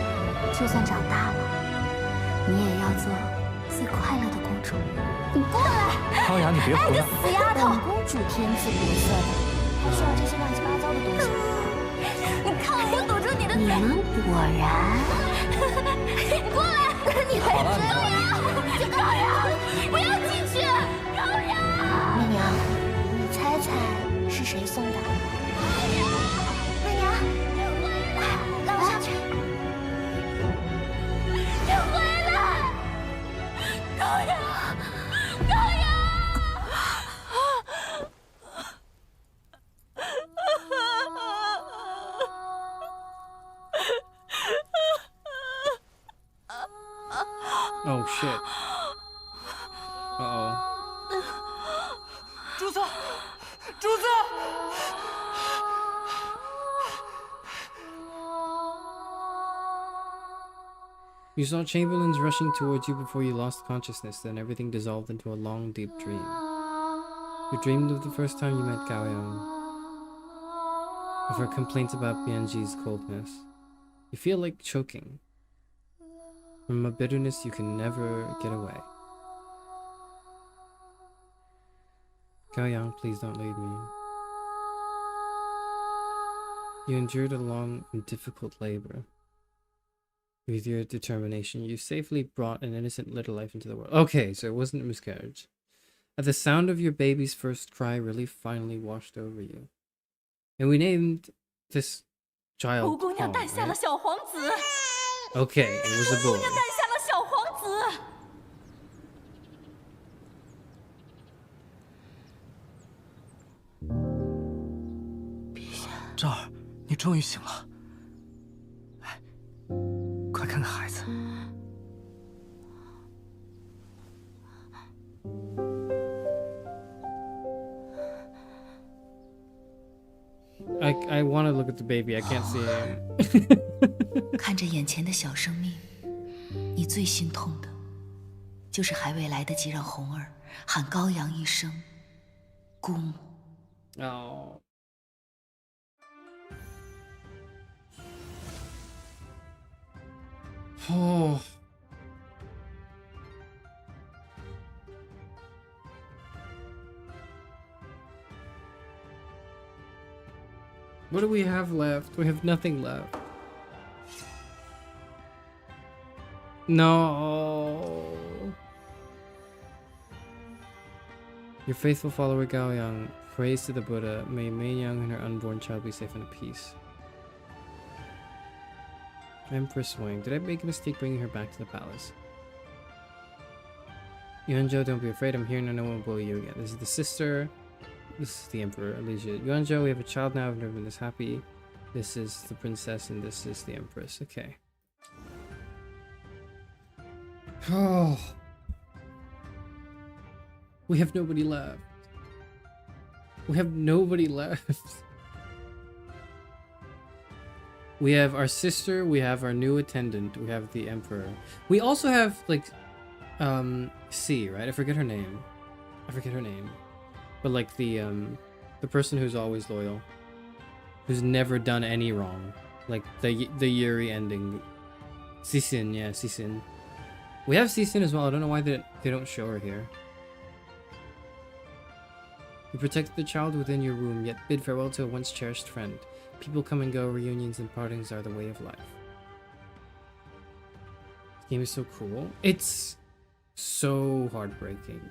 就算长大了，你也要做最快乐的公主。你过来！高阳，你别胡闹！死丫头！公主天姿国色的，还需要这些乱七八糟的东西？你看我堵住你的嘴！你们果然……过来！你还高阳，高阳，不要进去！高阳，媚娘，你猜猜是谁送的？媚娘，快拉我下去！你回来！高阳，高阳！Oh shit. Uh-oh. 主子，主子！ You saw chamberlains rushing towards you before you lost consciousness, then everything dissolved into a long, deep dream. You dreamed of the first time you met Gao Yang, of her complaints about Bianji's coldness. You feel like choking. From a bitterness you can never get away. Gao Yang, please don't leave me. You endured a long and difficult labor. With your determination, you safely brought an innocent little life into the world. Okay, so it wasn't a miscarriage. At the sound of your baby's first cry, relief finally washed over you. And we named this child Paul, right? Okay, it was a boy. Zhao儿，你终于醒了。哎，快看看孩子。I want to look at the baby. I can't see him. 看着眼前的小生命，你最心痛的，就是还未来得及让红儿喊高阳一声姑母。哦。Oh. What do we have left? We have nothing left. No. Your faithful follower Gao Yang prays to the Buddha, may Mei Yang and her unborn child be safe and at peace. Empress Ⅱ. Did I make a mistake bringing her back to the palace? Yuanzhou, don't be afraid. I'm here and no one will bully you again. This is the sister. This is the Emperor, Alicia. Yuanzhou, we have a child now. I've never been this happy. This is the princess and this is the Empress. Okay. Oh. We have nobody left. We have nobody left. We have our sister, we have our new attendant, we have the Emperor. We also have, like, C, right? I forget her name. But, like, the person who's always loyal. Who's never done any wrong. Like, the Yuri ending. Cixin, yeah, Cixin. We have Cixin as well. I don't know why they don't show her here. You protected the child within your womb, yet bid farewell to a once cherished friend. People come and go, reunions and partings are the way of life. This game is so cool. It's so heartbreaking.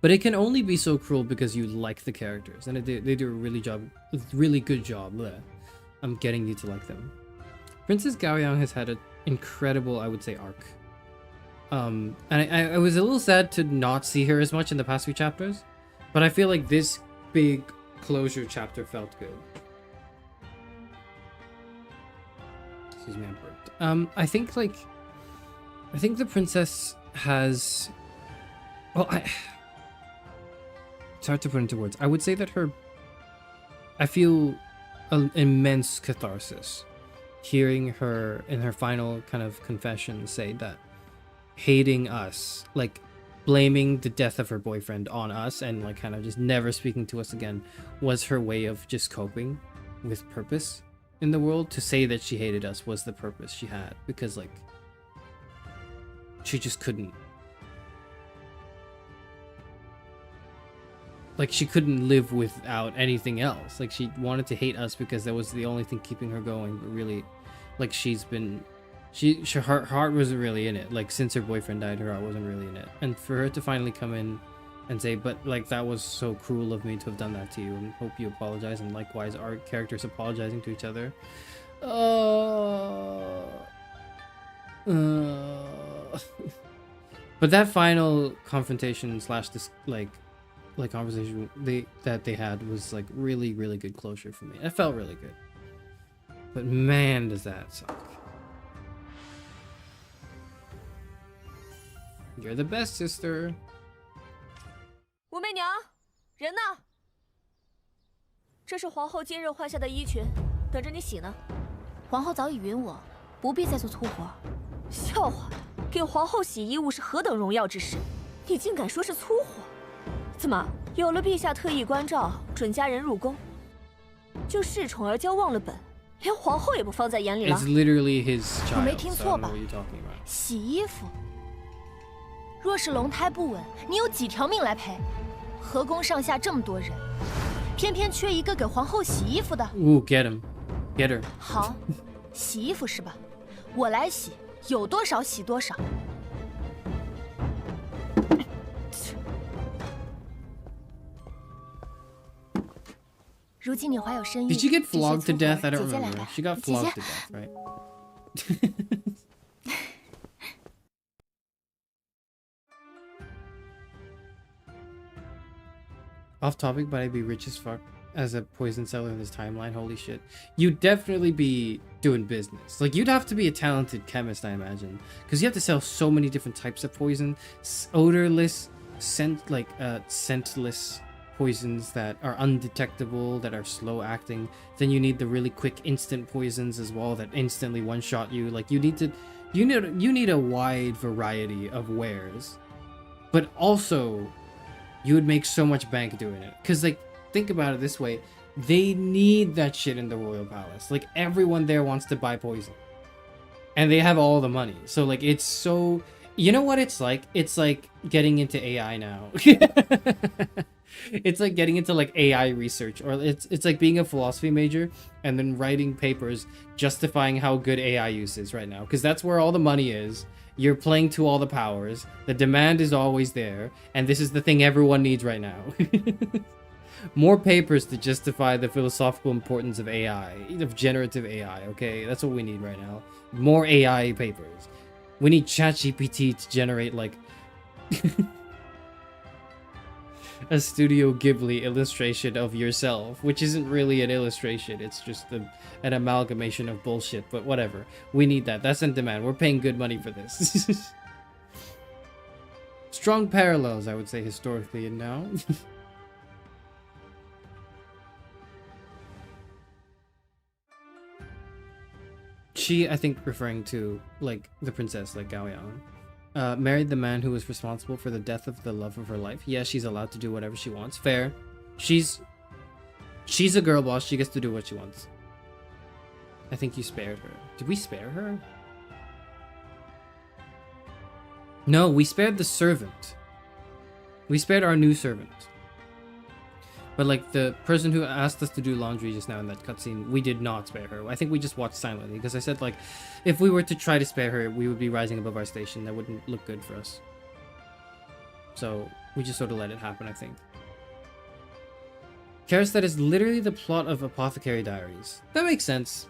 But it can only be so cruel because you like the characters. And they do a really good job. I'm getting you to like them. Princess Gao Yang has had an incredible, I would say, arc. And I was a little sad to not see her as much in the past few chapters. But I feel like this big closure chapter felt good. Excuse me, I'm burped. I think, like, I think the princess has... Well, it's hard to put into words. I would say that I feel an immense catharsis hearing her in her final kind of confession say that hating us, like blaming the death of her boyfriend on us and like kind of just never speaking to us again, was her way of just coping with purpose in the world. To say that she hated us was the purpose she had, because like she just couldn't, like she couldn't live without anything else. Like she wanted to hate us because that was the only thing keeping her going, but really like her heart wasn't really in it. Like since her boyfriend died, her heart wasn't really in it. And for her to finally come in and say, but like that was so cruel of me to have done that to you, and hope you apologize, and likewise our characters apologizing to each other. But that final confrontation slash this like conversation that they had was like really, really good closure for me. It felt really good. But man, does that suck. You're the best, sister. 武媚娘，人呢？这是皇后今日换下的衣裙，等着你洗呢。皇后早已允我，不必再做粗活。笑话，给皇后洗衣物是何等荣耀之事，你竟敢说是粗活？怎么，有了陛下特意关照，准家人入宫，就恃宠而骄忘了本，连皇后也不放在眼里了？ It's literally his child. 我没听错吧？ So I don't know what you're talking about. 洗衣服。若是龙胎不稳，你有几条命来赔？河宫上下这么多人，偏偏缺一个给皇后洗衣服的。Ooh, get him, get her. 好，洗衣服是吧？我来洗，有多少洗多少。如今你怀有身孕， Did she get flogged to death? I don't remember. She got flogged to death, right? Off topic, but I'd be rich as fuck as a poison seller in this timeline. Holy shit. You'd definitely be doing business. Like, you'd have to be a talented chemist, I imagine. Because you have to sell so many different types of poison. Odorless, scentless poisons that are undetectable, that are slow acting. Then you need the really quick instant poisons as well that instantly one-shot you. Like, you need a wide variety of wares. But also, you would make so much bank doing it. Because, like, think about it this way. They need that shit in the royal palace. Like, everyone there wants to buy poison. And they have all the money. So, like, it's so... You know what it's like? It's like getting into AI now. It's like getting into, like, AI research. Or it's like being a philosophy major and then writing papers justifying how good AI use is right now. Because that's where all the money is. You're playing to all the powers. The demand is always there. And this is the thing everyone needs right now. More papers to justify the philosophical importance of AI, of generative AI, okay? That's what we need right now. More AI papers. We need ChatGPT to generate, like, a Studio Ghibli illustration of yourself, which isn't really an illustration. It's just an amalgamation of bullshit, but whatever. We need that. That's in demand. We're paying good money for this. Strong parallels, I would say, historically and now. She, I think, referring to, like, the princess, like Gao Yang, married the man who was responsible for the death of the love of her life. Yeah, she's allowed to do whatever she wants. Fair. She's a girl boss. She gets to do what she wants. I think you spared her. Did we spare her? No, we spared the servant. We spared our new servant. But, like, the person who asked us to do laundry just now in that cutscene, we did not spare her. I think we just watched silently, because I said, like, if we were to try to spare her, we would be rising above our station. That wouldn't look good for us. So, we just sort of let it happen, I think. Charis, that is literally the plot of Apothecary Diaries. That makes sense.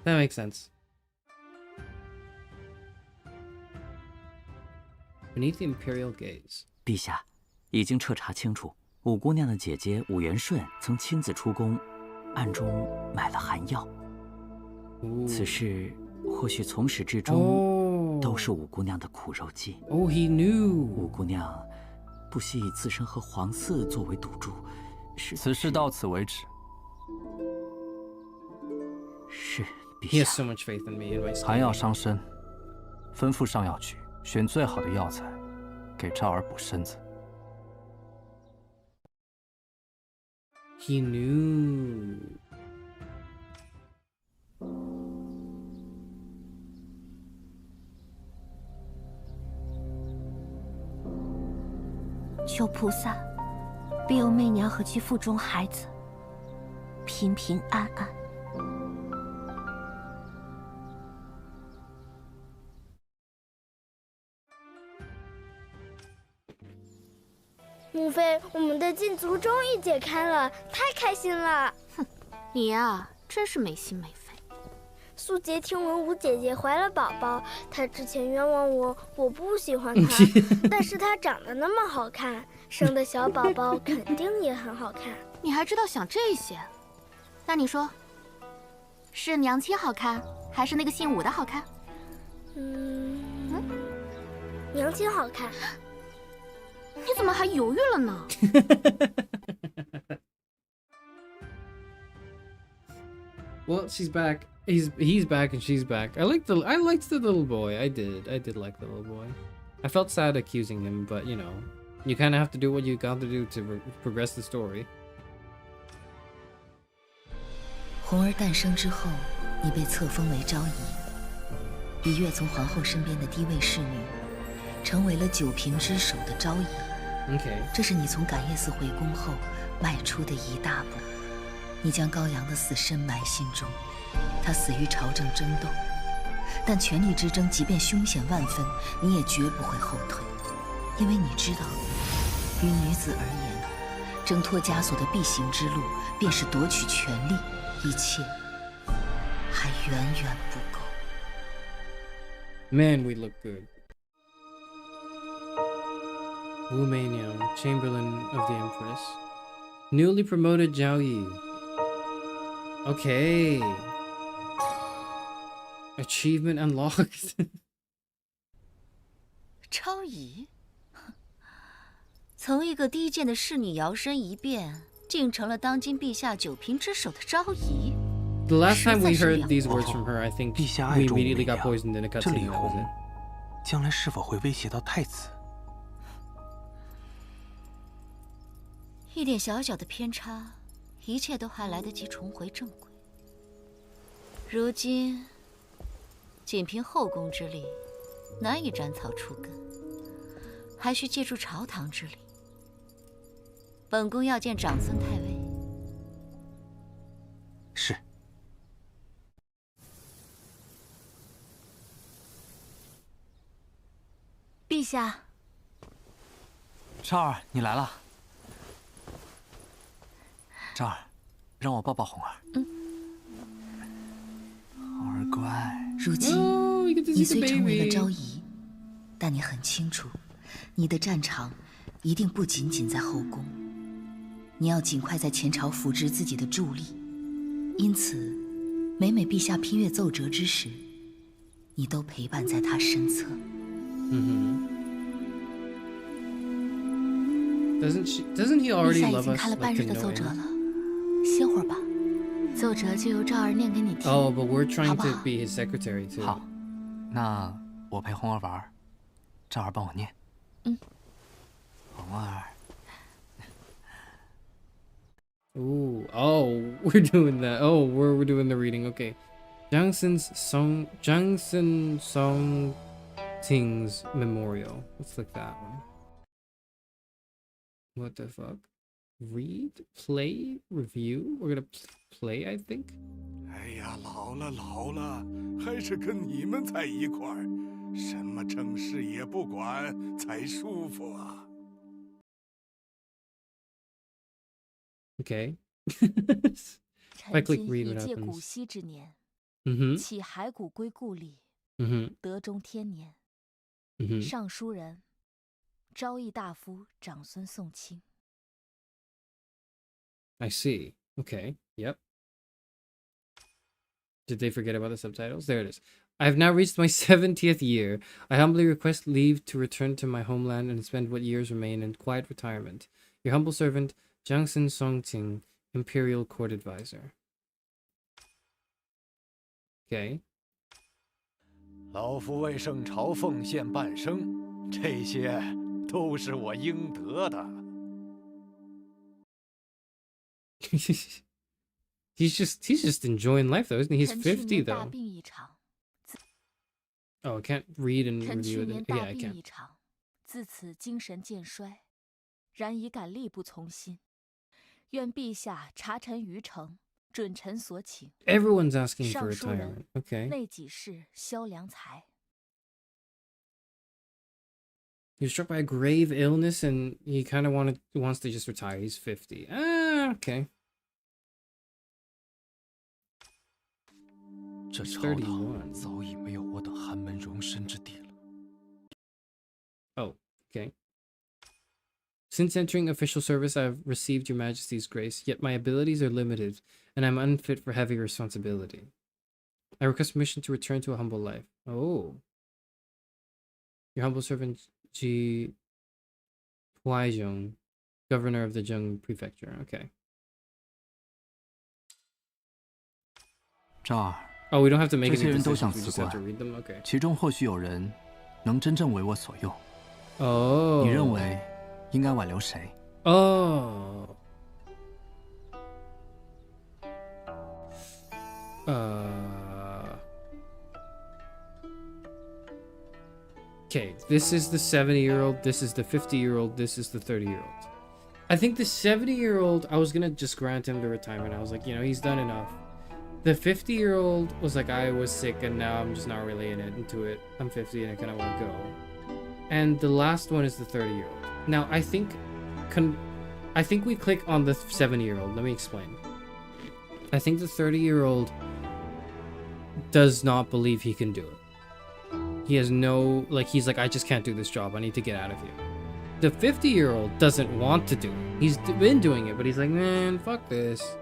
That makes sense. Beneath the Imperial Gaze. 陛下。 已经彻查清楚，五姑娘的姐姐武元顺曾亲自出宫，暗中买了寒药。此事或许从始至终都是五姑娘的苦肉计。Oh, he knew. 五姑娘不惜以自身和皇嗣作为赌注，此事到此为止。是，陛 He has 下。 so much faith in me and my 寒药 scheming. 伤身，吩咐上药局选最好的药材，给赵儿补身子。 He knew. 求菩萨庇佑媚娘和其腹中孩子平平安安。母妃，我们的禁足终于解开了，太开心了！哼，你呀，真是没心没肺。素洁听闻吴姐姐怀了宝宝，她之前冤枉我不喜欢她，但是她长得那么好看，生的小宝宝肯定也很好看。你还知道想这些？那你说，是娘亲好看，还是那个姓武的好看？娘亲好看。你怎么还犹豫了呢？ Well, she's back. He's back and she's back. I liked the little boy. I did like the little boy. I felt sad accusing him, but you know, you kind of have to do what you got to do to progress the story. 红儿诞生之后，你被册封为昭仪，一跃从皇后身边的低位侍女，成为了九平之首的昭仪。Okay. 这是你从感业寺回宫后迈出的一大步。你将高阳的死深埋心中，他死于朝政争斗，但权力之争即便凶险万分，你也绝不会后退，因为你知道，于女子而言，挣脱枷锁的必行之路便是夺取权力，一切还远远不够。 Man, we look good. Wu Meiniang, Chamberlain of the Empress. Newly promoted Zhao Yi. Okay. Achievement unlocked. 昭仪，从一个低贱的侍女摇身一变，竟成了当今陛下九平之首的昭仪。 The last time we heard these words from her, I think we immediately got poisoned in a 这 cutscene. 李 That was 红 it. 将来是否会威胁到太子？一点小小的偏差，一切都还来得及重回正轨。如今，仅凭后宫之力，难以斩草除根，还需借助朝堂之力。本宫要见长孙太尉。是。陛下，昭儿，你来了。昭儿，让我抱抱红儿。红儿乖。如今，你虽成为了昭仪，但你很清楚，你的战场一定不仅仅在后宫。你要尽快在前朝扶植自己的助力，因此，每陛下批阅奏折之时，你都陪伴在他身侧。Doesn't he already 陛下已 love 经 us? 看了半 Like 日 to 的 know 奏折 him? 了，歇会儿吧。奏折就由昭儿念给你听。 Oh, but we're trying 好不 to 好？ be his secretary too. 好，那我陪红儿玩，昭儿帮我念。红儿。 Ooh, oh, we're doing that. Oh, we're doing the reading. Okay. Jiangsun Song Ting's Memorial. Let's click that one. What the fuck? Read, play, review? We're gonna play, I think. 哎呀，老了，还是跟你们在一块儿，什么正事也不管，才舒服啊。 Okay. If I 臣 click 今 read, 已 what 届古 happens? 稀之年， Mm-hmm. 起骸骨归故里， Mm-hmm. 德中天年。 Mm-hmm. 尚书人，昭义大夫长孙宋卿。 I see. Okay. Yep. Did they forget about the subtitles? There it is. I have now reached my 70th year. I humbly request leave to return to my homeland and spend what years remain in quiet retirement. Your humble servant, Jiangxin Songqing, Imperial Court Advisor. Okay. 老夫为圣朝奉献半生，这些都是我应得的。he's just enjoying life though, isn't he? He's 50 though. Oh, I can't read and review it. Yeah, I can. 自此精神渐衰，然已感力不从心，愿陛下查臣于城，准臣所请。 Everyone's asking for 尚书人 retirement. Okay. 内给事萧良才。 He was struck by a grave illness and he kind of wants to just retire. He's 50. Ah, okay. 这朝堂早已没有我等寒门容身之地了。 Oh, okay. Since entering official service, I have received your majesty's grace, yet my abilities are limited, and I'm unfit for heavy responsibility. I request permission to return to a humble life. Oh. Your humble servant, Ji Huaizhong, governor of the Zheng prefecture. Okay. 这儿 Oh, we don't have to make 这些 any 人都想 decisions. We 辞 just have 官 to read them. Okay. 其中或许有人能真正为我所用。哦，你认为应该挽留谁？哦，Okay, this is the 70-year-old, this is the 50-year-old, this is the 30-year-old. I think the 70-year-old, I was gonna just grant him the retirement. I was like, you know, he's done enough. The 50-year-old was like, I was sick and now I'm just not really into it. I'm 50 and I kind of want to go. And the last one is the 30-year-old. Now, I think we click on the 70-year-old. Let me explain. I think the 30-year-old does not believe he can do it. He has no, like, he's like, I just can't do this job. I need to get out of here. The 50-year-old doesn't want to do it. He's been doing it, but he's like, man, fuck this.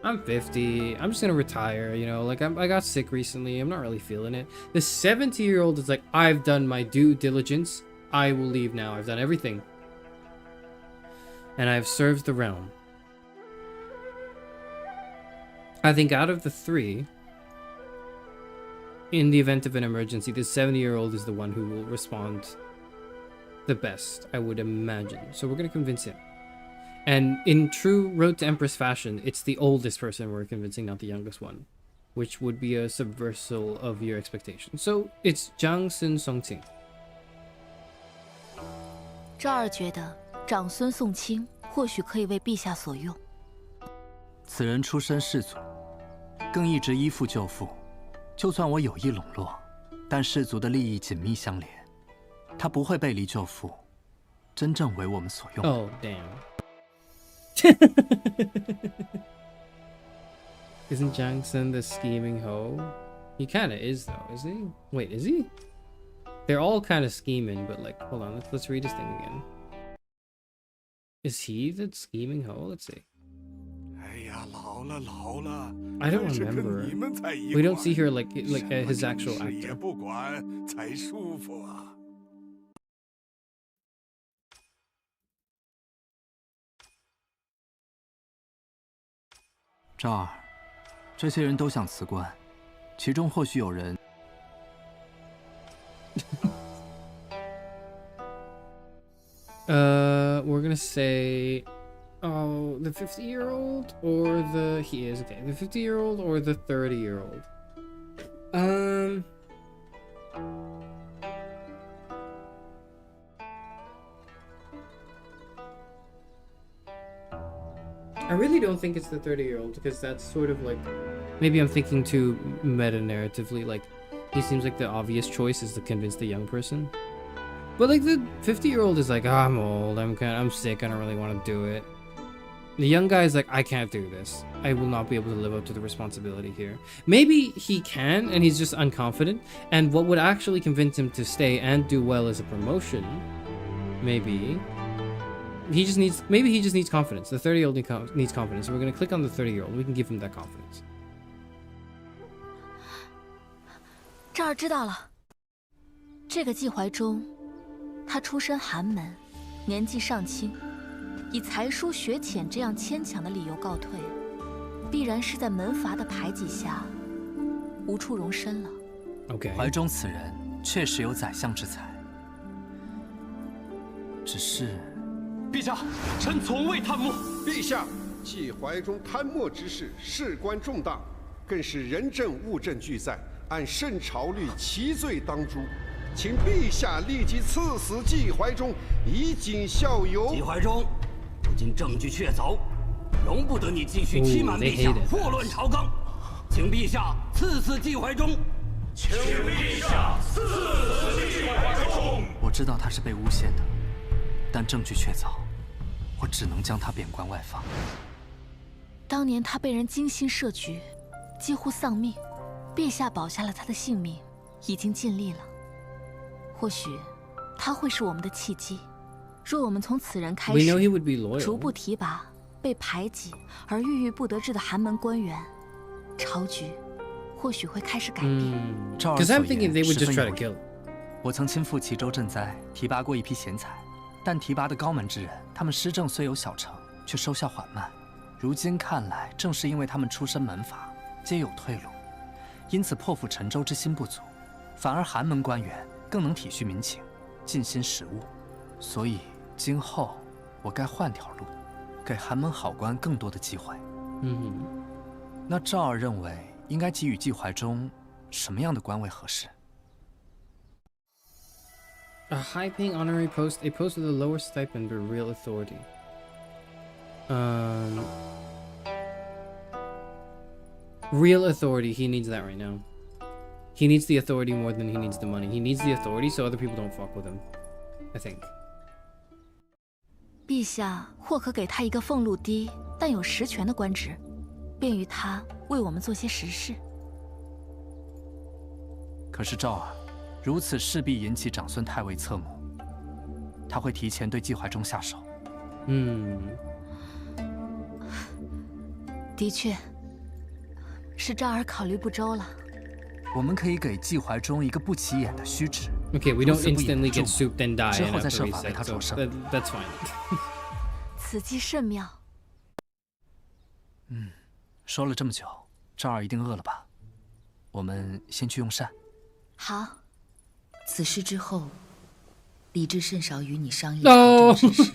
I'm 50. I'm just gonna retire, you know, like I got sick recently. I'm not really feeling it. The 70-year-old is like, I've done my due diligence. I will leave now. I've done everything. And I've served the realm. I think out of the three, in the event of an emergency, the 70-year-old is the one who will respond the best, I would imagine. So we're gonna convince him. And in true Road to Empress fashion, it's the oldest person we're convincing, not the youngest one, which would be a subversal of your expectations. So it's Jiangxin Songqing. 赵儿觉得长孙宋清或许可以为陛下所用。此人出身士族，更一直依附舅父。就算我有意笼络，但氏族的利益紧密相连，他不会背离舅父，真正为我们所用。Oh damn. Isn't Jiangxin the scheming hoe? He kind of is though, is he? Wait, is he? They're all kind of scheming, but like, hold on, let's read his thing again. Is he the scheming hoe? Let's see. I don't remember. We don't see here like his actual actor. 赵儿，这些人都想辞官，其中或许有人。We're gonna say, oh, the 50-year-old or the he is okay. The 50-year-old or the 30-year-old. I really don't think it's the 30-year-old because that's sort of like, maybe I'm thinking too meta-narratively, like he seems like the obvious choice is to convince the young person. But like the 50-year-old is like, oh, I'm old, I'm sick, I don't really want to do it. The young guy is like, I can't do this. I will not be able to live up to the responsibility here. Maybe he can and he's just unconfident, and what would actually convince him to stay and do well is a promotion. Maybe he just needs confidence. The 30-year-old needs confidence. So we're going to click on the 30-year-old. We can give him that confidence. 这儿知道了。这个季怀中，他出身寒门，年纪尚轻，以才疏学浅这样牵强的理由告退，必然是在门阀的排挤下无处容身了。OK， 怀中此人确实有宰相之才，只是，陛下，臣从未贪墨。陛下，季怀中贪墨之事事关重大，更是人证物证俱在，按圣朝律其罪当诛，请陛下立即赐死季怀中，以儆效尤。季怀中，如今证据确凿，容不得你继续欺瞒陛下，祸乱朝纲，请陛下赐死季怀中。请陛下赐死季怀中。我知道他是被诬陷的，但证据确凿，我只能将他贬官外放。当年他被人精心设局，几乎丧命，陛下保下了他的性命，已经尽力了。或许他会是我们的契机。若我们从此人开始，逐步提拔被排挤而郁郁不得志的寒门官员，朝局或许会开始改变。照儿所言，十分有理。我曾亲赴齐州赈灾，提拔过一批贤才，但提拔的高门之人，他们施政虽有小成，却收效缓慢。如今看来，正是因为他们出身门阀，皆有退路，因此破釜沉舟之心不足，反而寒门官员更能体恤民情，尽心实务。所以今后我该换条路，给寒门好官更多的机会。那赵儿认为应该给予季怀中什么样的官位合适？ A high-paying honorary post, a post with a lower stipend but real authority. Real authority, he needs that right now. He needs the authority more than he needs the money. He needs the authority so other people don't fuck with him, I think. 陛下或可给他一个俸禄低但有实权的官职，便于他为我们做些实事。可是赵儿，如此势必引起长孙太尉侧目，他会提前对季怀中下手。的确，是赵儿考虑不周了。我们可以给季怀中一个不起眼的虚职。Okay, we don't instantly get souped and die. 之后再设法为他着生。That's fine. 此计甚妙。说了这么久，赵儿一定饿了吧？我们先去用膳。好。此事之后，理智甚少与你商议朝政之事，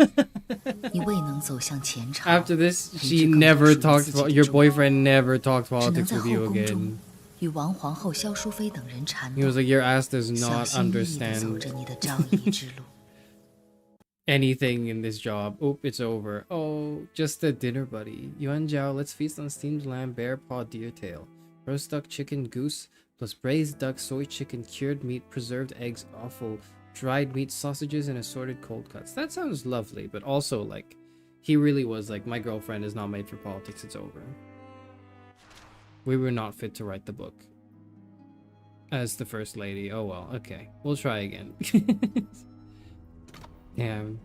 你未能走向前朝。After this, she never talked. Your boyfriend never talked politics with you again. 与王皇后萧淑妃等人缠斗。 He was like, your ass does not understand 走着你的朝仪之路。 anything in this job. Oop, it's over. Oh, just a dinner, buddy. Yuan Jiao, let's feast on steamed lamb, bear paw, deer tail, roast duck, chicken, goose, plus braised duck, soy chicken, cured meat, preserved eggs, offal, dried meat, sausages, and assorted cold cuts. That sounds lovely, but also like, he really was like, my girlfriend is not made for politics, it's over. We were not fit to write the book. As the first lady. Oh well, okay. We'll try again. Damn.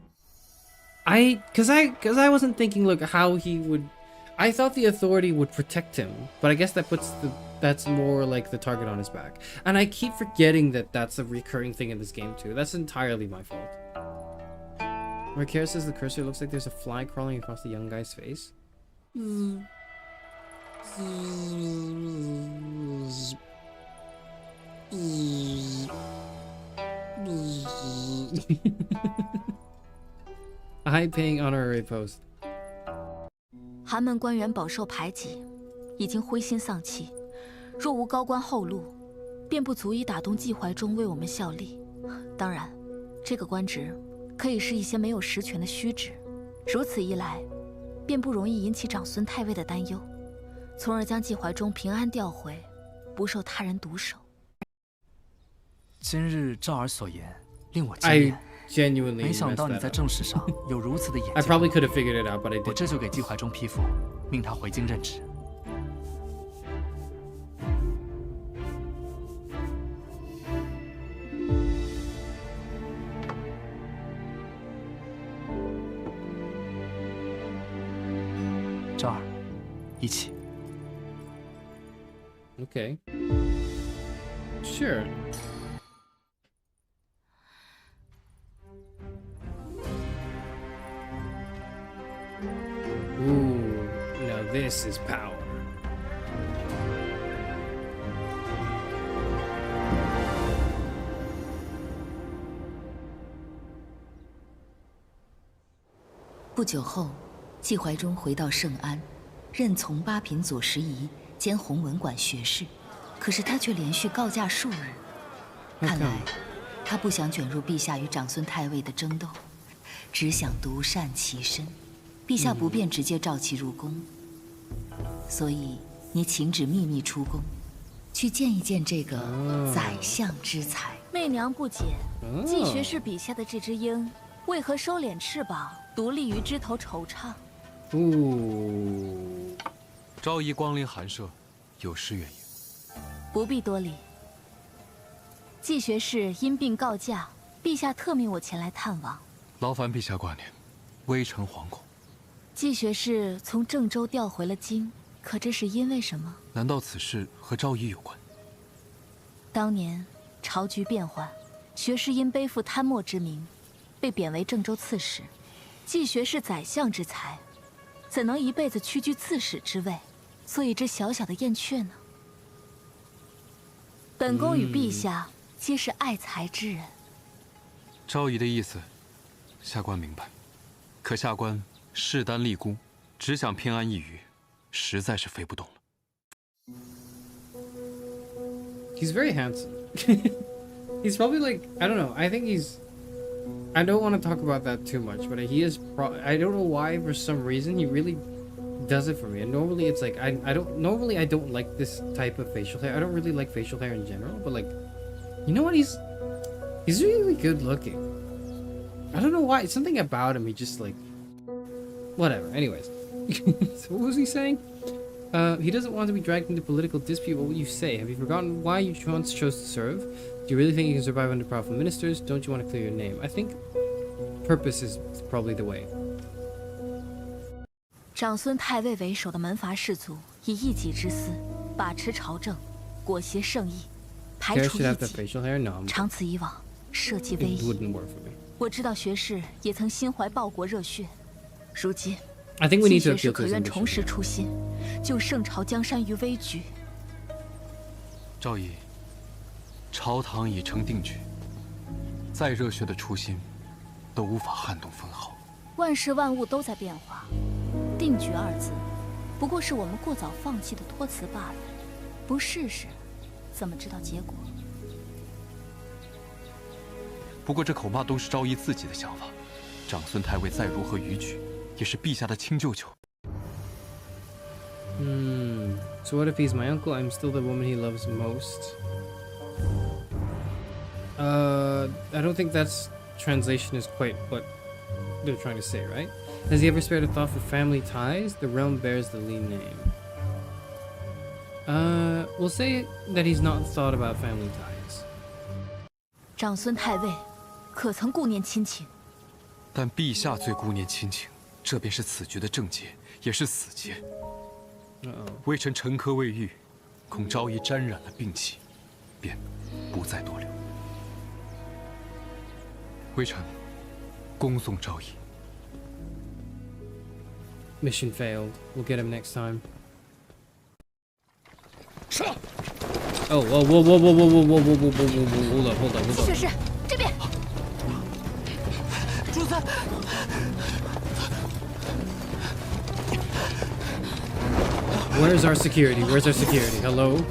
Cause I wasn't thinking, look, how he would. I thought the authority would protect him, but I guess that's more like the target on his back. And I keep forgetting that that's a recurring thing in this game too. That's entirely my fault. Where Charis says the cursor looks like there's a fly crawling across the young guy's face. A high-paying honorary post. 寒门官员饱受排挤，已经灰心丧气。若无高官厚禄，便不足以打动季怀中为我们效力。当然，这个官职可以是一些没有实权的虚职。如此一来，便不容易引起长孙太尉的担忧，从而将季怀中平安调回，不受他人毒手。今日赵儿所言令我惊艳， 没想到你在政事上有如此的眼界。 I probably could have figured it out, but I didn't. 我这就给季怀中批复，命他回京任职。赵儿，一起。Okay. Sure. Ooh, now this is power. "不久后，季怀忠回到圣安，任从八品左拾遗兼弘文馆学士。可是他却连续告假数日，看来他不想卷入陛下与长孙太尉的争斗，只想独善其身。陛下不便直接召其入宫，所以你请旨秘密出宫，去见一见这个宰相之才。媚娘不解，季学士笔下的这只鹰，为何收敛翅膀，独立于枝头惆怅？昭仪光临寒舍，有失远迎。不必多礼。季学士因病告假，陛下特命我前来探望。劳烦陛下挂念，微臣惶恐。季学士从郑州调回了京，可这是因为什么？难道此事和昭仪有关？当年朝局变幻，学士因背负贪墨之名，被贬为郑州刺史。季学士宰相之才，怎能一辈子屈居刺史之位，做一只小小的燕雀呢？本宫与陛下皆是爱才之人。昭仪的意思，下官明白。可下官势单力孤，只想偏安一隅，实在是飞不动了。He's very handsome. He's probably like, I don't know. I think he's. I don't want to talk about that too much, but he is. I don't know why. For some reason, he really does it for me. And normally, it's like I don't. Normally, I don't like this type of facial hair. I don't really like facial hair in general. But like, you know what? He's really good looking. I don't know why. Something about him. He just like. Whatever. Anyways, so what was he saying? He doesn't want to be dragged into political dispute. What will you say? Have you forgotten why you once chose to serve? Do you really think you can survive under powerful ministers? Don't you want to clear your name? I think purpose is probably the way. 长孙太尉为首的门阀士族以一己之私把持朝政，裹挟圣意，排除异己。长此以往，社稷危矣。我知道学士也曾心怀报国热血，如今。季学士可愿重拾初心，救圣朝江山于危局？昭仪，朝堂已成定局，再热血的初心，都无法撼动分毫。万事万物都在变化，定局二字，不过是我们过早放弃的托词罢了。不试试，怎么知道结果？不过这恐怕都是昭仪自己的想法。长孙太尉再如何逾矩，也是陛下的亲舅舅。So what if he's my uncle? I'm still the woman he loves most. I don't think that's translation is quite what they're trying to say, right? Has he ever spared a thought for family ties? The realm bears the Li name. We'll say that he's not thought about family ties. 长孙太尉可曾顾念亲情？但陛下最顾念亲情，这便是此局的症结，也是死结。微臣沉疴未愈，恐昭仪沾染了病气，便不再多留。微臣恭送昭仪。Mission failed. We'll get him next time. 上！ Oh, whoa, whoa, whoa, whoa, whoa, whoa, whoa, whoa, whoa, whoa, hold up, hold up, hold up. 学士，这边。主子。 Where's our security? Where's our security? Hello?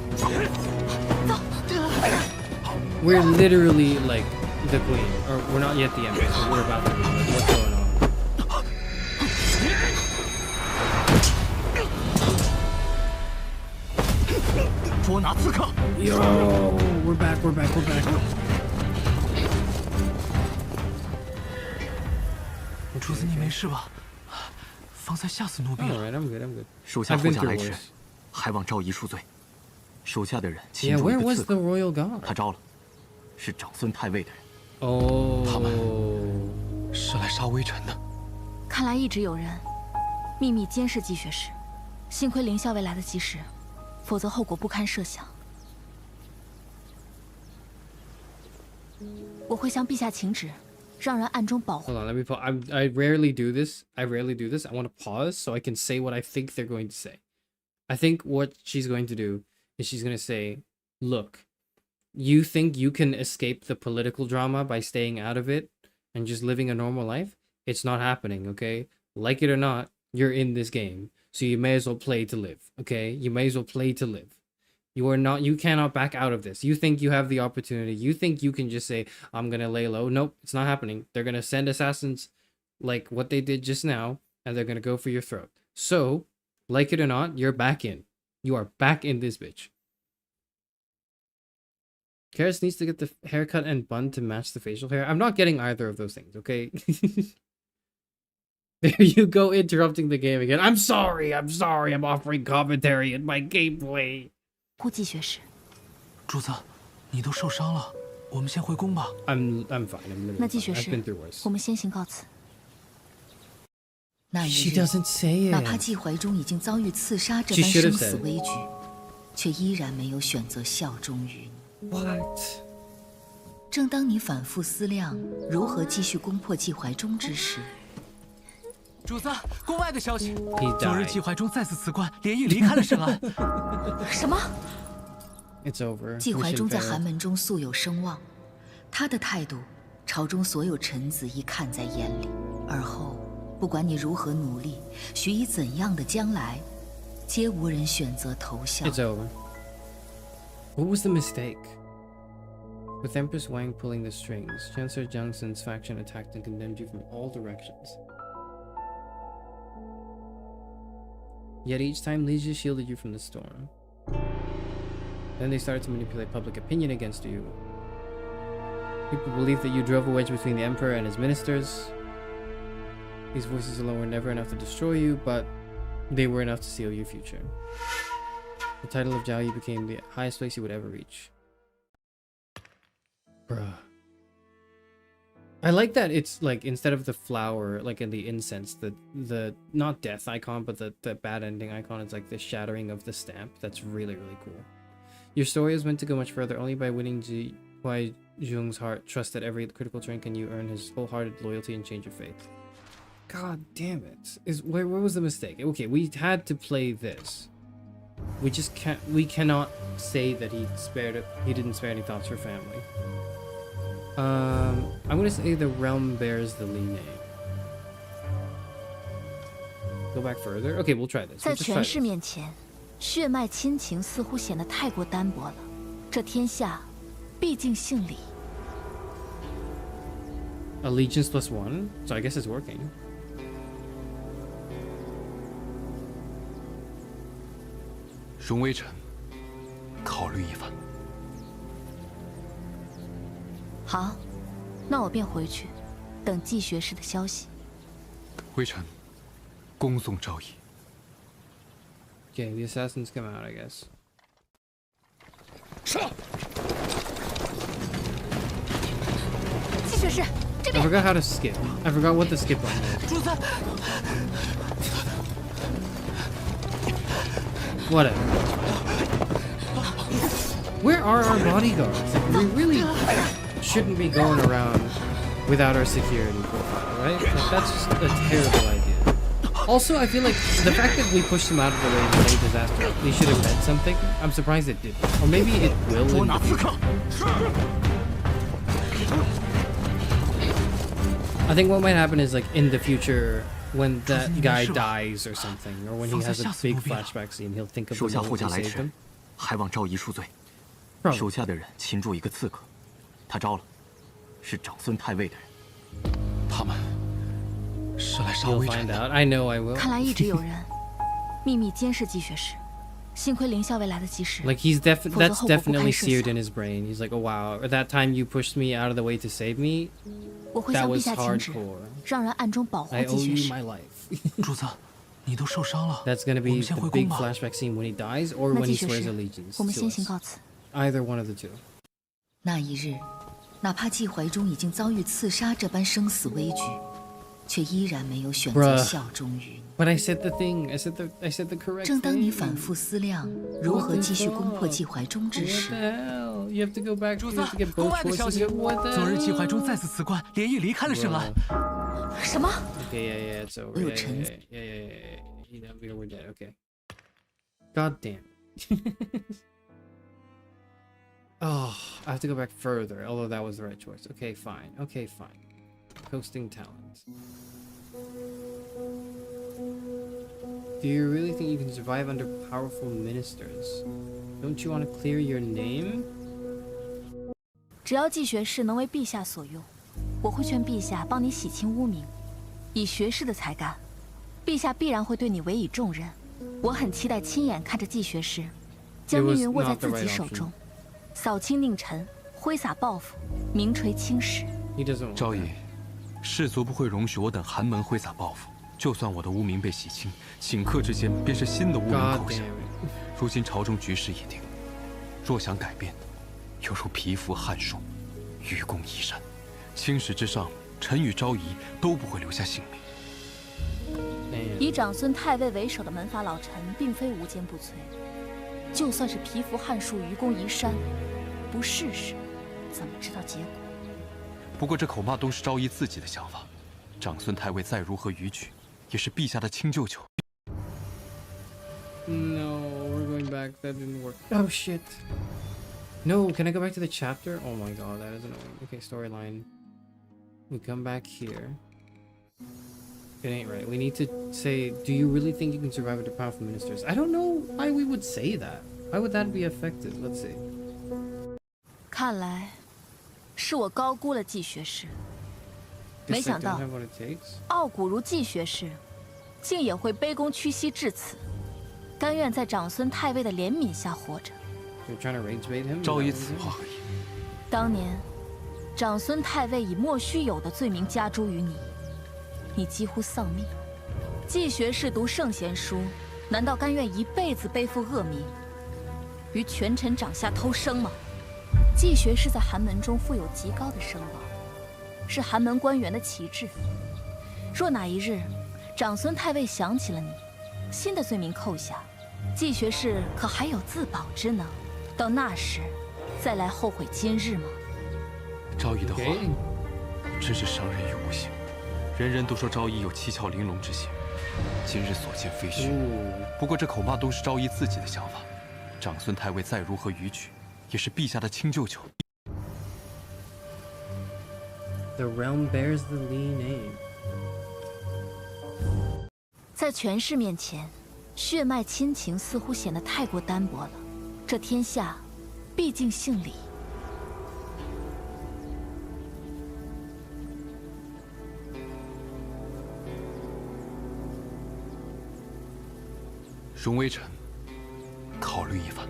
We're literally like the queen. Or we're not yet the empress, but we're about to be. What's going on? Yo! We're back, we're back, we're back. 主子，你没事吧？方才吓死奴婢了。Alright, I'm good, I'm good. 属下护驾来迟，还望昭仪恕罪。属下的人擒住一个刺客，他招了，是长孙太尉的人。哦，他们是来杀微臣的。看来一直有人秘密监视季学士，幸亏凌校尉来得及时，否则后果不堪设想。我会向陛下请旨，让人暗中保护。 Hold on, let me pause. I rarely do this. I want to pause so I can say what I think they're going to say. I think what she's going to do is she's going to say, look, you think you can escape the political drama by staying out of it and just living a normal life? It's not happening, okay? Like it or not, you're in this game. So you may as well play to live, okay? You may as well play to live. You cannot back out of this. You think you have the opportunity. You think you can just say, I'm going to lay low. Nope, it's not happening. They're going to send assassins like what they did just now, and they're going to go for your throat. So, like it or not, you're back in. You are back in this bitch. Charis needs to get the haircut and bun to match the facial hair. I'm not getting either of those things, okay? There you go, interrupting the game again. I'm sorry. I'm offering commentary in my gameplay. 顾季学士，主子，你都受伤了，我们先回宫吧。I'm fine. I'm 那季学 I've 士 been through worse. 我们先行告辞。那一 She 日， doesn't say 哪怕 it. 季怀中已经遭遇刺杀这 She 般 should have 生死 said. 危局，却依然没有选择效忠于你。 What? 正当你反复思量如何继续攻破季怀中之时， 主子，宫外的消息， He 昨日 died. 季怀中再次辞官，连夜离开了深安。什么？ It's over. 季怀 Mission 中在 failed. 寒门中素有声望，他的态度，朝中所有臣子已看在眼里。而后，不管你如何努力，许以怎样的将来，皆无人选择投降。 It's over. What was the mistake? With Empress Wang pulling the strings, Chancellor Jiang Xin's faction attacked and condemned you from all directions. Yet each time Ligia shielded you from the storm. Then they started to manipulate public opinion against you. People believed that you drove a wedge between the Emperor and his ministers. These voices alone were never enough to destroy you, but they were enough to seal your future. The title of Jiao Yi became the highest place you would ever reach. Bruh. I like that it's like, instead of the flower, like in the incense, the not death icon, but the bad ending icon, it's like the shattering of the stamp. That's really, really cool. Your story is meant to go much further. Only by winning Ji Huai Zhong's heart, trust at every critical turn can you earn his wholehearted loyalty and change your fate. God damn it. Where was the mistake? Okay, we had to play this. We cannot say that he didn't spare any thoughts for family. I'm gonna say the realm bears the Li name. Go back further. Okay, we'll try this. 在 Let's just try 权 this. 势面前，血脉亲情似乎显得太过单薄了。这天下，毕竟姓李。 Allegiance +1, so I guess it's working. 容微臣考虑一番。好，那我便回去，等季学士的消息。微臣恭送诏仪。 Okay, the assassins come out, I guess. 是。季学士，这 I 边。 forgot how to skip. I forgot what the skip button is. 主子。 Whatever. Where are our bodyguards? We really shouldn't be going around without our security profile, right? Like, that's just a terrible idea. Also, I feel like the fact that we pushed him out of the way in a disaster, they should have meant something. I'm surprised it didn't. Or maybe it will in the future. I think what might happen is, like, in the future, when that guy dies or something, or when he has a big flashback scene, he'll think of the moment to save him. 还望诏仪恕罪。手下的人擒住一个刺客，他招了，是长孙太尉的人。他们是来杀微臣的。 I know I will. 看来一直有人秘密监视季学士，幸亏凌校尉来得及时。 Like that's 否则后果不堪 definitely 设 seared 想 in his brain. He's like, oh wow, at that time you pushed me out of the way to save me. 我会 That 向陛 was 下请旨， hardcore. 让人暗中保护 I 季 owe 学 you 士。 my life. 主子，你都受伤了。 That's gonna 我 be 们先 the 回 big 宫吧。 flashback scene when he dies, or 那 when 季 he 学 swears 士， allegiance 我们 to 先行 us. 告辞。 Either one of the two. 那一日，哪怕季怀中已经遭遇刺杀这般生死危局，却依然没有选择效忠于你。But I said the thing. I said the correct thing. 正当你反复思量如何继续攻破季怀中之时， You have to go back. 主子，宫外的消息，昨日季怀中再次辞官，连夜离开了圣安。什么 ？Okay, yeah, it's over. 我有臣。Yeah. We're dead. Okay. God damn. Oh, I have to go back further. Although that was the right choice. Okay, fine. Coasting talents. Do you really think you can survive under powerful ministers? Don't you want to clear your name? 只要季学士能为陛下所用，我会劝陛下帮你洗清污名。以学士的才干，陛下必然会对你委以重任。我很期待亲眼看着季学士将命运握在自己手中，扫清佞臣，挥洒抱负，名垂青史。昭仪，士族不会容许我等寒门挥洒抱负。就算我的污名被洗清，顷刻之间便是新的污名扣下。如今朝中局势已定，若想改变，犹如蚍蜉撼树，愚公移山。青史之上，臣与昭仪都不会留下性命。以长孙太尉为首的门阀老臣，并非无坚不摧。就算是蚍蜉撼树，愚公移山，不试试，怎么知道结果？不过这恐怕都是昭仪自己的想法。长孙太尉再如何逾矩，也是陛下的亲舅舅。No, we're going back. That didn't work. Oh shit. No, can I go back to the chapter? Oh my god, that is annoying. Okay, storyline. We come back here. It ain't right. We need to say, do you really think you can survive under powerful ministers? I don't know why we would say that. Why would that be effective? Let's see. 看来是我高估了季学士。没想到傲骨如季学士，竟也会卑躬屈膝至此，甘愿在长孙太尉的怜悯下活着。昭仪此话何意？当年，长孙太尉以莫须有的罪名加诸于你，你几乎丧命。季学士读圣贤书，难道甘愿一辈子背负恶名，于权臣掌下偷生吗？季学士在寒门中负有极高的声望，是寒门官员的旗帜。若哪一日，长孙太尉想起了你，新的罪名扣下，季学士可还有自保之能？到那时，再来后悔今日吗？昭仪的话，真是伤人于无形。人人都说昭仪有七窍玲珑之嫌，今日所见非虚。不过这恐怕都是昭仪自己的想法。长孙太尉再如何逾矩，也是陛下的亲舅舅。The realm bears the Lee name. 在权势面前，血脉亲情似乎显得太过单薄了。这天下，毕竟姓李。容微臣考虑一番。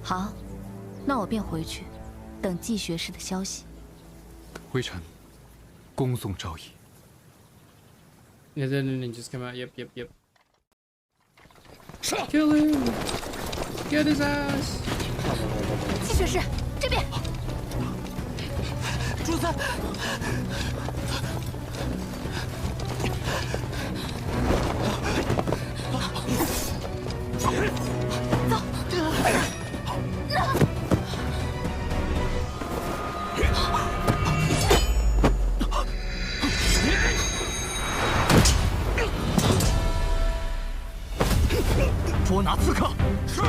好，那我便回去，等季学士的消息。微臣恭送昭仪。And then the ninjas come out. Yep. Kill him! Get his ass! 季学士，这边。主子。捉拿刺客。是。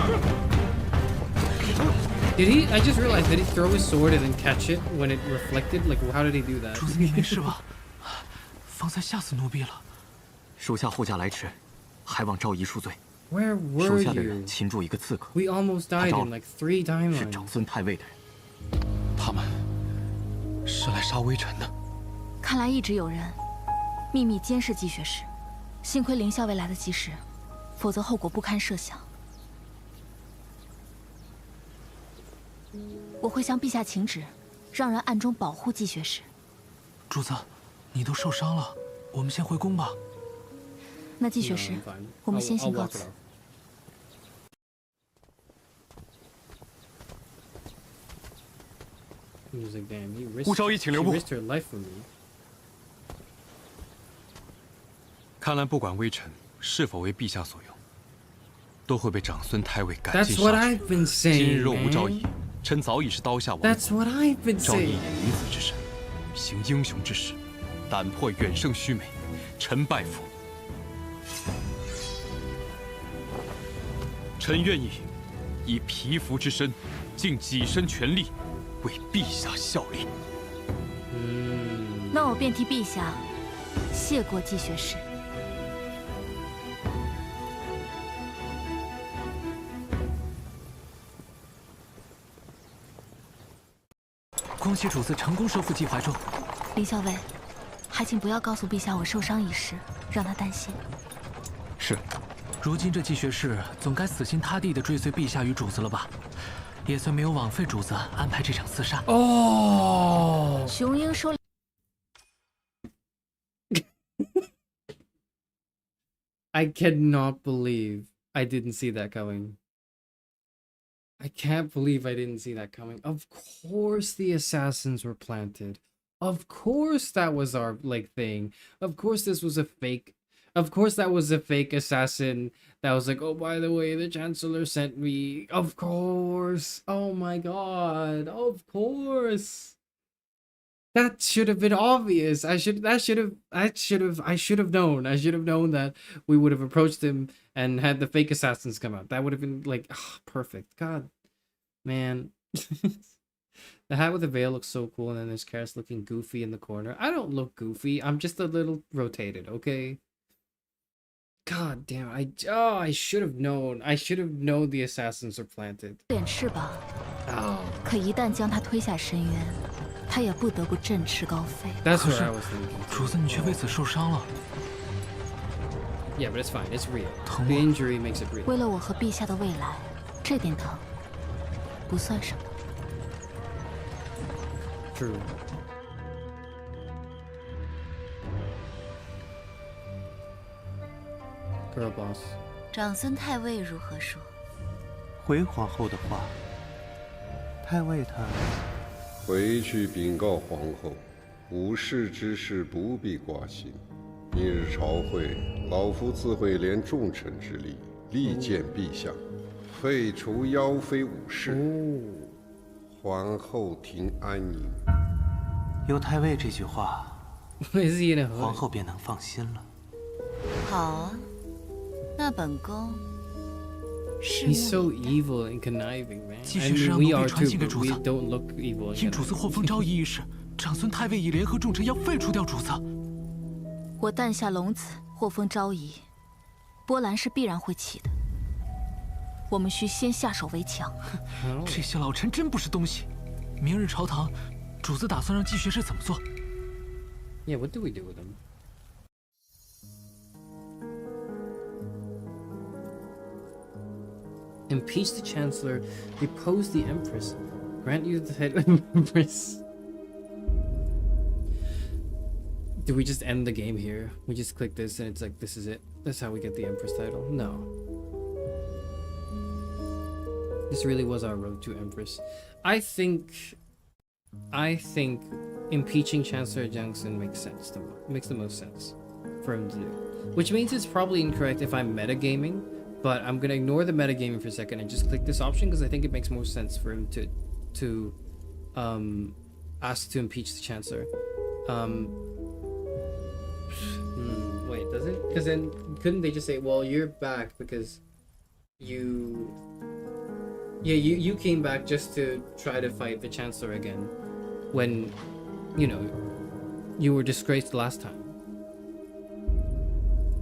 Did he? I just realized, did he throw his sword and then catch it when it reflected? Like, how did he do that? 主子，你没事吧？方才吓死奴婢了。属下护驾来迟，还望昭仪恕罪。 Where were 手下的 you? 人擒住一个刺客。 We almost died in like 3 timelines. 是长孙太尉的人。他们是来杀微臣的。看来一直有人秘密监视季学士，幸亏凌校尉来得及时，否则后果不堪设想。我会向陛下请旨，让人暗中保护季学士。主子，你都受伤了，我们先回宫吧。那季学士，我们先行告辞。He was like, damn, he risked, 吴昭仪，请 she 留步。 risked her life for me. 看来不管微臣是否为陛下所用，都会被长孙太尉赶尽 That's what 杀 I've 绝。 been 今日 saying, 若无昭仪 man.，臣早已是刀下亡魂。 That's what I've been 昭仪 saying. 以女子之身，行英雄之事，胆魄远胜须眉，臣拜服。臣愿意以皮肤之身，尽己身全力，为陛下效力。那我便替陛下谢过季学士。恭喜主子成功收复季怀中。林校尉，还请不要告诉陛下我受伤一事，让他担心。是，如今这季学士总该死心塌地地追随陛下与主子了吧？也算没有枉费主子安排这场厮杀。哦，雄鹰收。I cannot believe I didn't see that coming. I can't believe I didn't see that coming. Of course the assassins were planted. Of course that was our thing. Of course this was a fake. Of course that was a fake assassin that was like, oh, by the way, the Chancellor sent me. Of course. Oh my god. Of course. That should have been obvious. I should have known. I should have known that we would have approached him and had the fake assassins come out. That would have been like, oh, perfect. God, man. The hat with the veil looks so cool, and then there's Charis looking goofy in the corner. I don't look goofy. I'm just a little rotated, okay? God damn, I should have known. I should have known the assassins are planted. 点翅膀， Oh. 可一旦将他推下深渊，他也不得不振翅高飞。 That's what I was thinking. 主子，你却为此受伤了。 Yeah, but it's fine. It's real. The injury makes it real. 为了我和陛下的未来，这点疼不算什么。 True. Girl boss. 长孙太尉如何说？回皇后的话，太尉他回去禀告皇后，无事之事不必挂心。明日朝会，老夫自会连重臣之力，力荐陛下，废除妖妃武士，皇后庭安宁。有太尉这句话， Is he in a hurry? 皇后便能放心了。好啊，那本宫。 He's so evil and conniving, man. 季 I 学士 mean, 让 we 奴 are 婢传 too, 信给 but 主 we 子， don't look evil. 因主子获封昭仪一事，长孙太尉已联合众臣要废除掉主子。我诞下龙子，获封昭仪，波澜是必然会起的。我们需先下手为强。这些老臣真不是东西。明日朝堂，主子打算让季学士怎么做？ Yeah, what do we do with him? Impeach the Chancellor, depose the Empress, grant you the title of Empress. Do we just end the game here? We just click this and it's like, this is it. That's how we get the Empress title. No. This really was our road to Empress. I think impeaching Chancellor Jiang Sun makes sense. Makes the most sense for him to do. Which means it's probably incorrect if I'm metagaming, but I'm gonna ignore the metagaming for a second and just click this option because I think it makes more sense for him to ask to impeach the Chancellor. Wait, does it? Because then couldn't they just say, well, you're back because you came back just to try to fight the Chancellor again when, you know, you were disgraced last time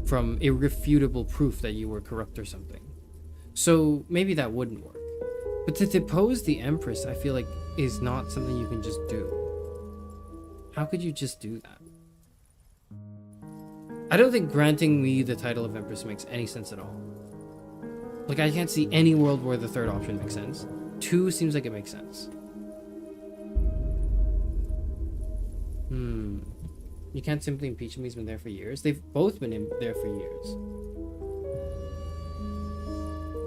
from irrefutable proof that you were corrupt or something. So maybe that wouldn't work. But to depose the Empress, I feel like is not something you can just do. How could you just do that? I don't think granting me the title of Empress makes any sense at all. Like, I can't see any world where the third option makes sense. 2 seems like it makes sense. You can't simply impeach him, he's been there for years. They've both been there for years.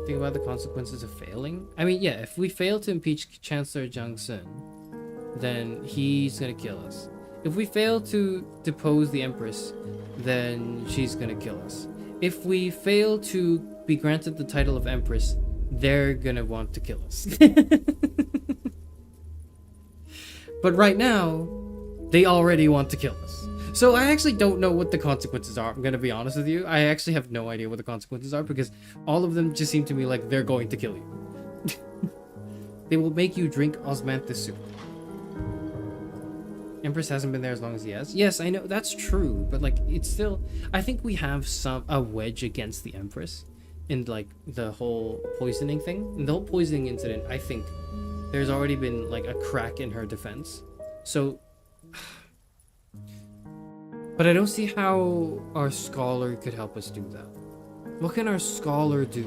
Think about the consequences of failing? I mean, yeah, if we fail to impeach Chancellor Jiang Sun, then he's gonna kill us. If we fail to depose the Empress, then she's gonna kill us. If we fail to be granted the title of Empress, they're gonna want to kill us. But right now, they already want to kill us. So I actually don't know what the consequences are. I'm gonna be honest with you. I actually have no idea what the consequences are because all of them just seem to me like they're going to kill you. They will make you drink osmanthus soup. Empress hasn't been there as long as he has. Yes, I know that's true, but like it's still. I think we have a wedge against the Empress, in like the whole poisoning thing. In the whole poisoning incident, I think there's already been like a crack in her defense. So. But I don't see how our scholar could help us do that. What can our scholar do?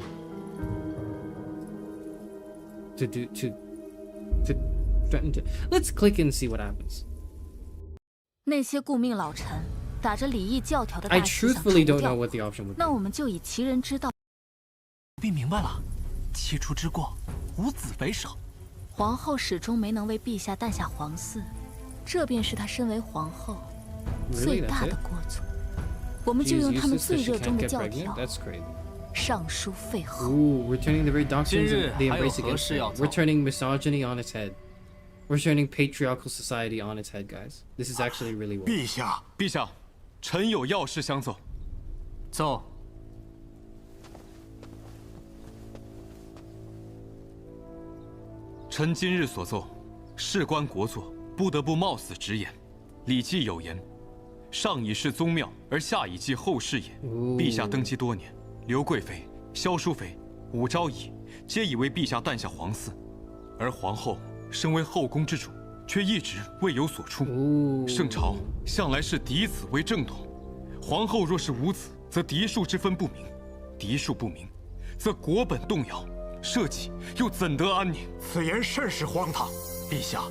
To threaten to... Let's click and see what happens. 那些顾命老臣打着礼义教条的 I 大旗想除 truthfully don't 掉 know 我 what the option would be. 那我们就以其人之道。婢明白了，七出之过，无子为首。皇后始终没能为陛下诞下皇嗣，这便是她身为皇后 最大的过错。我们就用他们最热衷的教条，上书废后。Ooh, we're turning the very doctrines of the embrace against it. We're turning misogyny on its head. We're turning patriarchal society on its head, guys. This is actually really well. 陛下，臣有要事相奏。奏。臣今日所奏，事关国祚，不得不冒死直言。礼记有言。 上以事宗庙，而下以祭后世也。陛下登基多年，刘贵妃、萧淑妃、武昭仪皆已为陛下诞下皇嗣，而皇后身为后宫之主，却一直未有所出。圣朝向来是嫡子为正统，皇后若是无子，则嫡庶之分不明；嫡庶不明，则国本动摇，社稷又怎得安宁？此言甚是荒唐。陛下，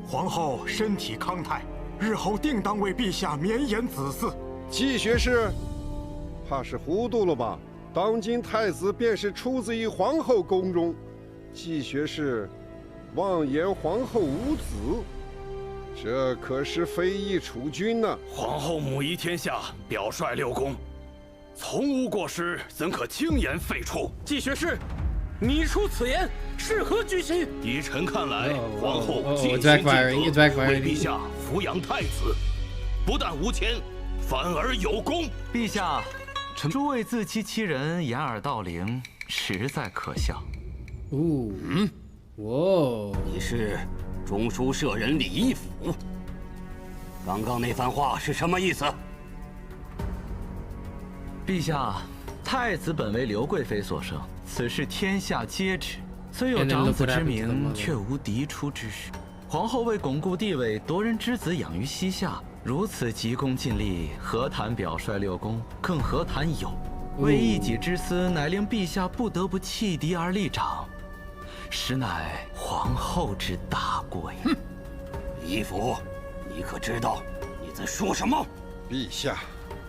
皇后身体康泰。 日后定当为陛下绵延子嗣。季学士，怕是糊涂了吧？当今太子便是出自于皇后宫中，季学士妄言皇后无子，这可是非议储君呐！皇后母仪天下，表率六宫，从无过失，怎可轻言废黜？季学士，你出此言，是何居心？依臣看来，皇后尽心尽责，为陛下抚养太子，不但无谦，反而有功。陛下，臣诸位自欺欺人，掩耳盗铃，实在可笑。你是中书舍人李义府？刚刚那番话是什么意思？陛下，太子本为刘贵妃所生，此事天下皆知。 虽有长子之名，却无嫡出之实。皇后为巩固地位，夺人之子养于膝下，如此急功近利，何谈表率六宫，更何谈有？为一己之私，乃令陛下不得不弃嫡而立长，实乃皇后之大过也。哼，李府，你可知道你在说什么？陛下，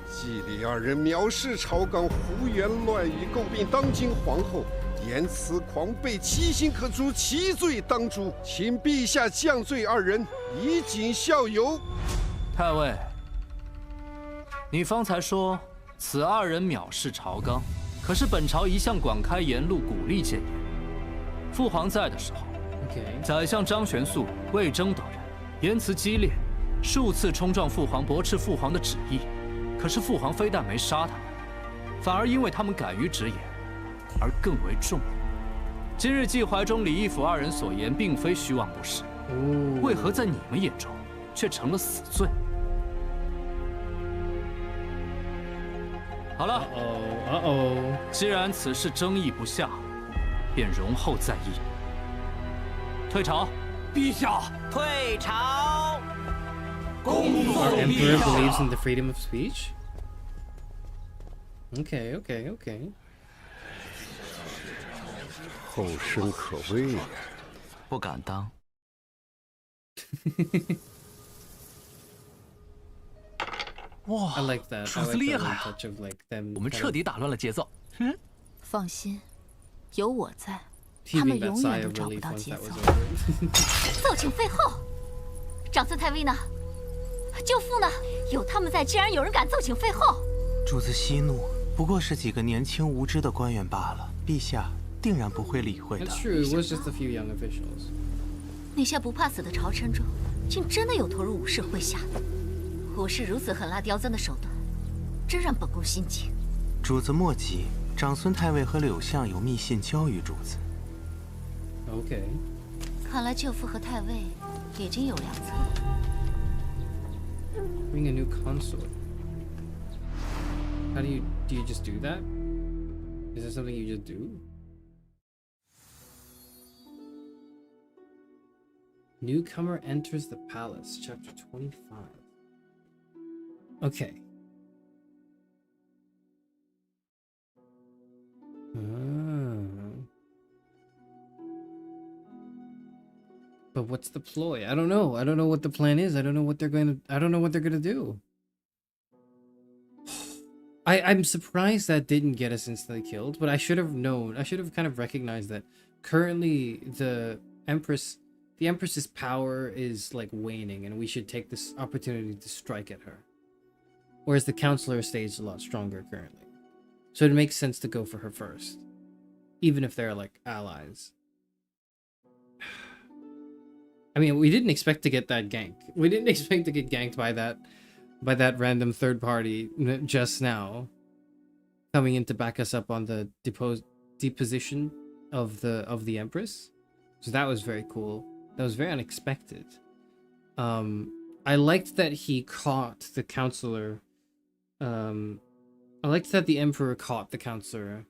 季李二人藐视朝纲，胡言乱语，诟病当今皇后。 言辞狂悖，其心可诛，其罪当诛，请陛下降罪二人，以儆效尤。太尉，你方才说此二人藐视朝纲，可是本朝一向广开言路，鼓励谏言。父皇在的时候，宰相张玄素、魏征等人言辞激烈，数次冲撞父皇，驳斥父皇的旨意。可是父皇非但没杀他们，反而因为他们敢于直言。 而更为重要。今日季怀中、李义府二人所言，并非虚妄不实，为何在你们眼中却成了死罪？好了，既然此事争议不下，便容后再议。退朝。陛下，退朝。恭送Our 陛 emperor 下。 believes in the freedom of speech. Okay. 后生可畏呀！不敢当。哇 I like that. 主子厉害啊！ touch of like them 我们彻底打乱了节奏。放心，有我在， heaving 他们 that 永 sigh 远都 of 找不 relief 到 once 节 that 奏 was。over. 奏请废后。长孙太尉呢？舅父呢？有他们在，竟然有人敢奏请废后。主子息怒，不过是几个年轻无知的官员罢了，陛下定然不会理会的。That's true. It was just a few young officials. 那些不怕死的朝臣中，竟真的有投入武士麾下的。武士如此狠辣刁钻的手段，真让本宫心惊。主子莫急，长孙太尉和柳相有密信交于主子。Okay. 看来舅父和太尉已经有良策了。Bring a new consort. How do you just do that? Is that something you just do? Newcomer enters the palace, chapter 25. Okay. But what's the ploy? I don't know. I don't know what the plan is. I don't know what they're gonna do. I'm surprised that didn't get us instantly killed, but I should have known. I should have kind of recognized that currently the Empress's power is like waning, and we should take this opportunity to strike at her. Whereas the Counselor stays a lot stronger currently. So it makes sense to go for her first. Even if they're like allies. I mean, we didn't expect to get that gank. We didn't expect to get ganked by that random third party just now, coming in to back us up on the deposition of the Empress. So that was very cool. That was very unexpected. I liked that he caught the Counselor. I liked that the Emperor caught the Counselor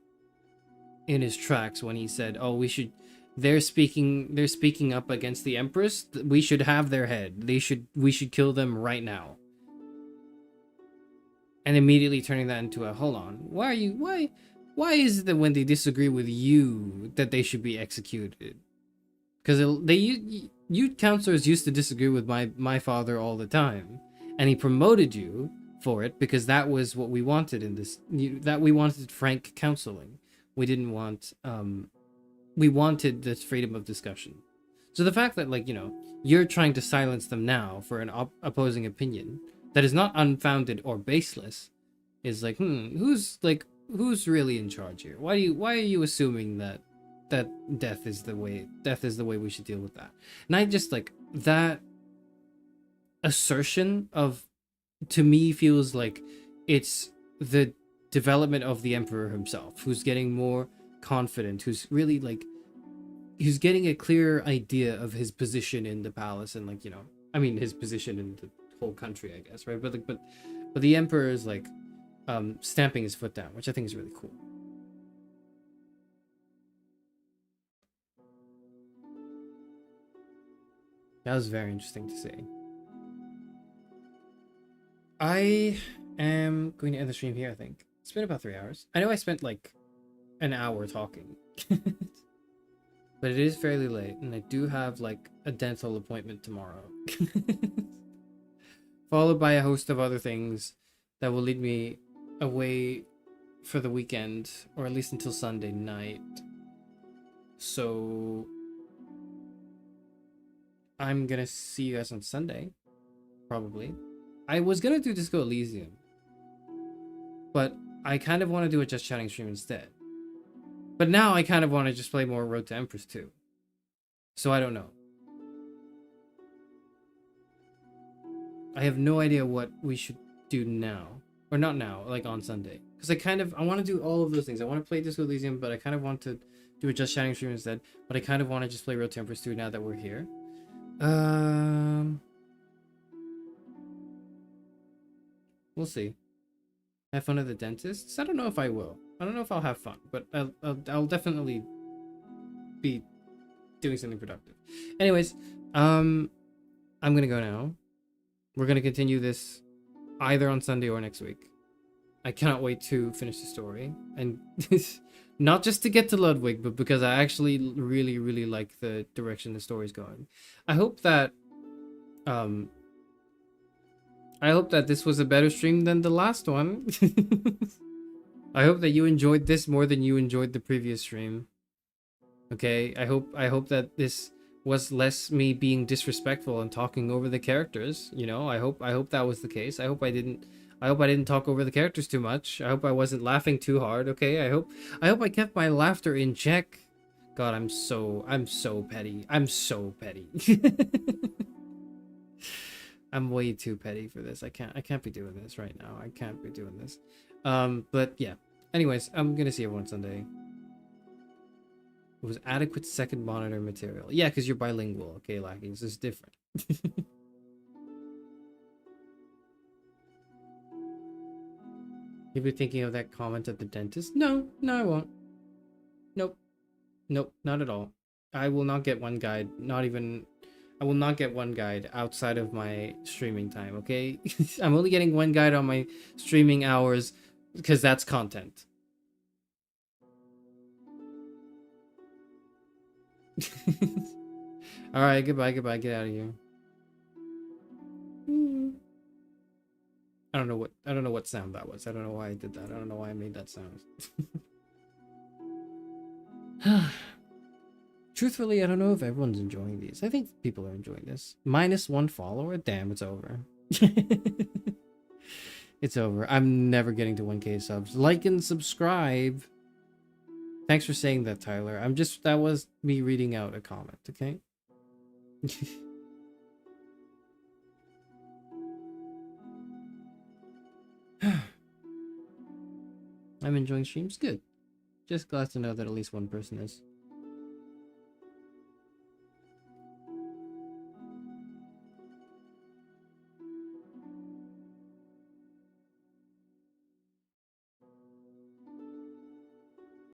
in his tracks when he said, "Oh, we should." They're speaking up against the Empress. We should have their head. We should kill them right now. And immediately turning that into a, hold on, why is it that when they disagree with you that they should be executed? Because you counselors used to disagree with my father all the time, and he promoted you for it because that was what we wanted in this. That we wanted frank counseling. We didn't want we wanted this freedom of discussion. So the fact that, like, you know, you're trying to silence them now for an opposing opinion that is not unfounded or baseless is like, who's really in charge here? Why are you assuming that death is the way we should deal with that? And I just, like, that assertion of, to me, feels like it's the development of the Emperor himself, who's getting more confident, who's really, like, who's getting a clear idea of his position in the palace, and, like, you know, I mean, his position in the whole country, I guess, right? But like, but the Emperor is, like, stamping his foot down, which I think is really cool. That was very interesting to see. I am going to end the stream here, I think. It's been about 3 hours. I know I spent like an hour talking. But it is fairly late, and I do have like a dental appointment tomorrow. Followed by a host of other things that will lead me away for the weekend, or at least until Sunday night. So I'm gonna see you guys on Sunday, probably. I was gonna do Disco Elysium, but I kind of want to do a Just Chatting stream instead. But now I kind of want to just play more Road to Empress 2. So I don't know. I have no idea what we should do now. Or not now, like on Sunday. Because I want to do all of those things. I want to play Disco Elysium, but I kind of want to do a Just Chatting stream instead. But I kind of want to just play Road to Empress 2 now that we're here. We'll see. Have fun at the dentist? I don't know if I will. I don't know if I'll have fun, but I'll definitely be doing something productive. Anyways, I'm gonna go now. We're gonna continue this either on Sunday or next week. I cannot wait to finish the story, and not just to get to Ludwig, but because I actually really, really like the direction the story's going. I hope that this was a better stream than the last one. I hope that you enjoyed this more than you enjoyed the previous stream. Okay, I hope that this was less me being disrespectful and talking over the characters. You know, I hope that was the case. I hope I didn't talk over the characters too much. I hope I wasn't laughing too hard. Okay, I hope I kept my laughter in check. God, I'm so petty. I'm so petty. I'm way too petty for this. I can't be doing this right now. I can't be doing this. But yeah. Anyways, I'm gonna see everyone Sunday. It was adequate second monitor material. Yeah, because you're bilingual. Okay, Lackeys, it's different. You'll be thinking of that comment at the dentist? No, I won't. Nope, not at all. I will not get one guide. I will not get one guide outside of my streaming time. Okay, I'm only getting one guide on my streaming hours because that's content. All right, goodbye, get out of here. I don't know what sound that was. I don't know why I did that. I don't know why I made that sound. Truthfully, I don't know if everyone's enjoying these. I think people are enjoying this. -1 follower? Damn, it's over. It's over. I'm never getting to 1K subs. Like and subscribe. Thanks for saying that, Tyler. That was me reading out a comment, okay? I'm enjoying streams. Good. Just glad to know that at least one person is.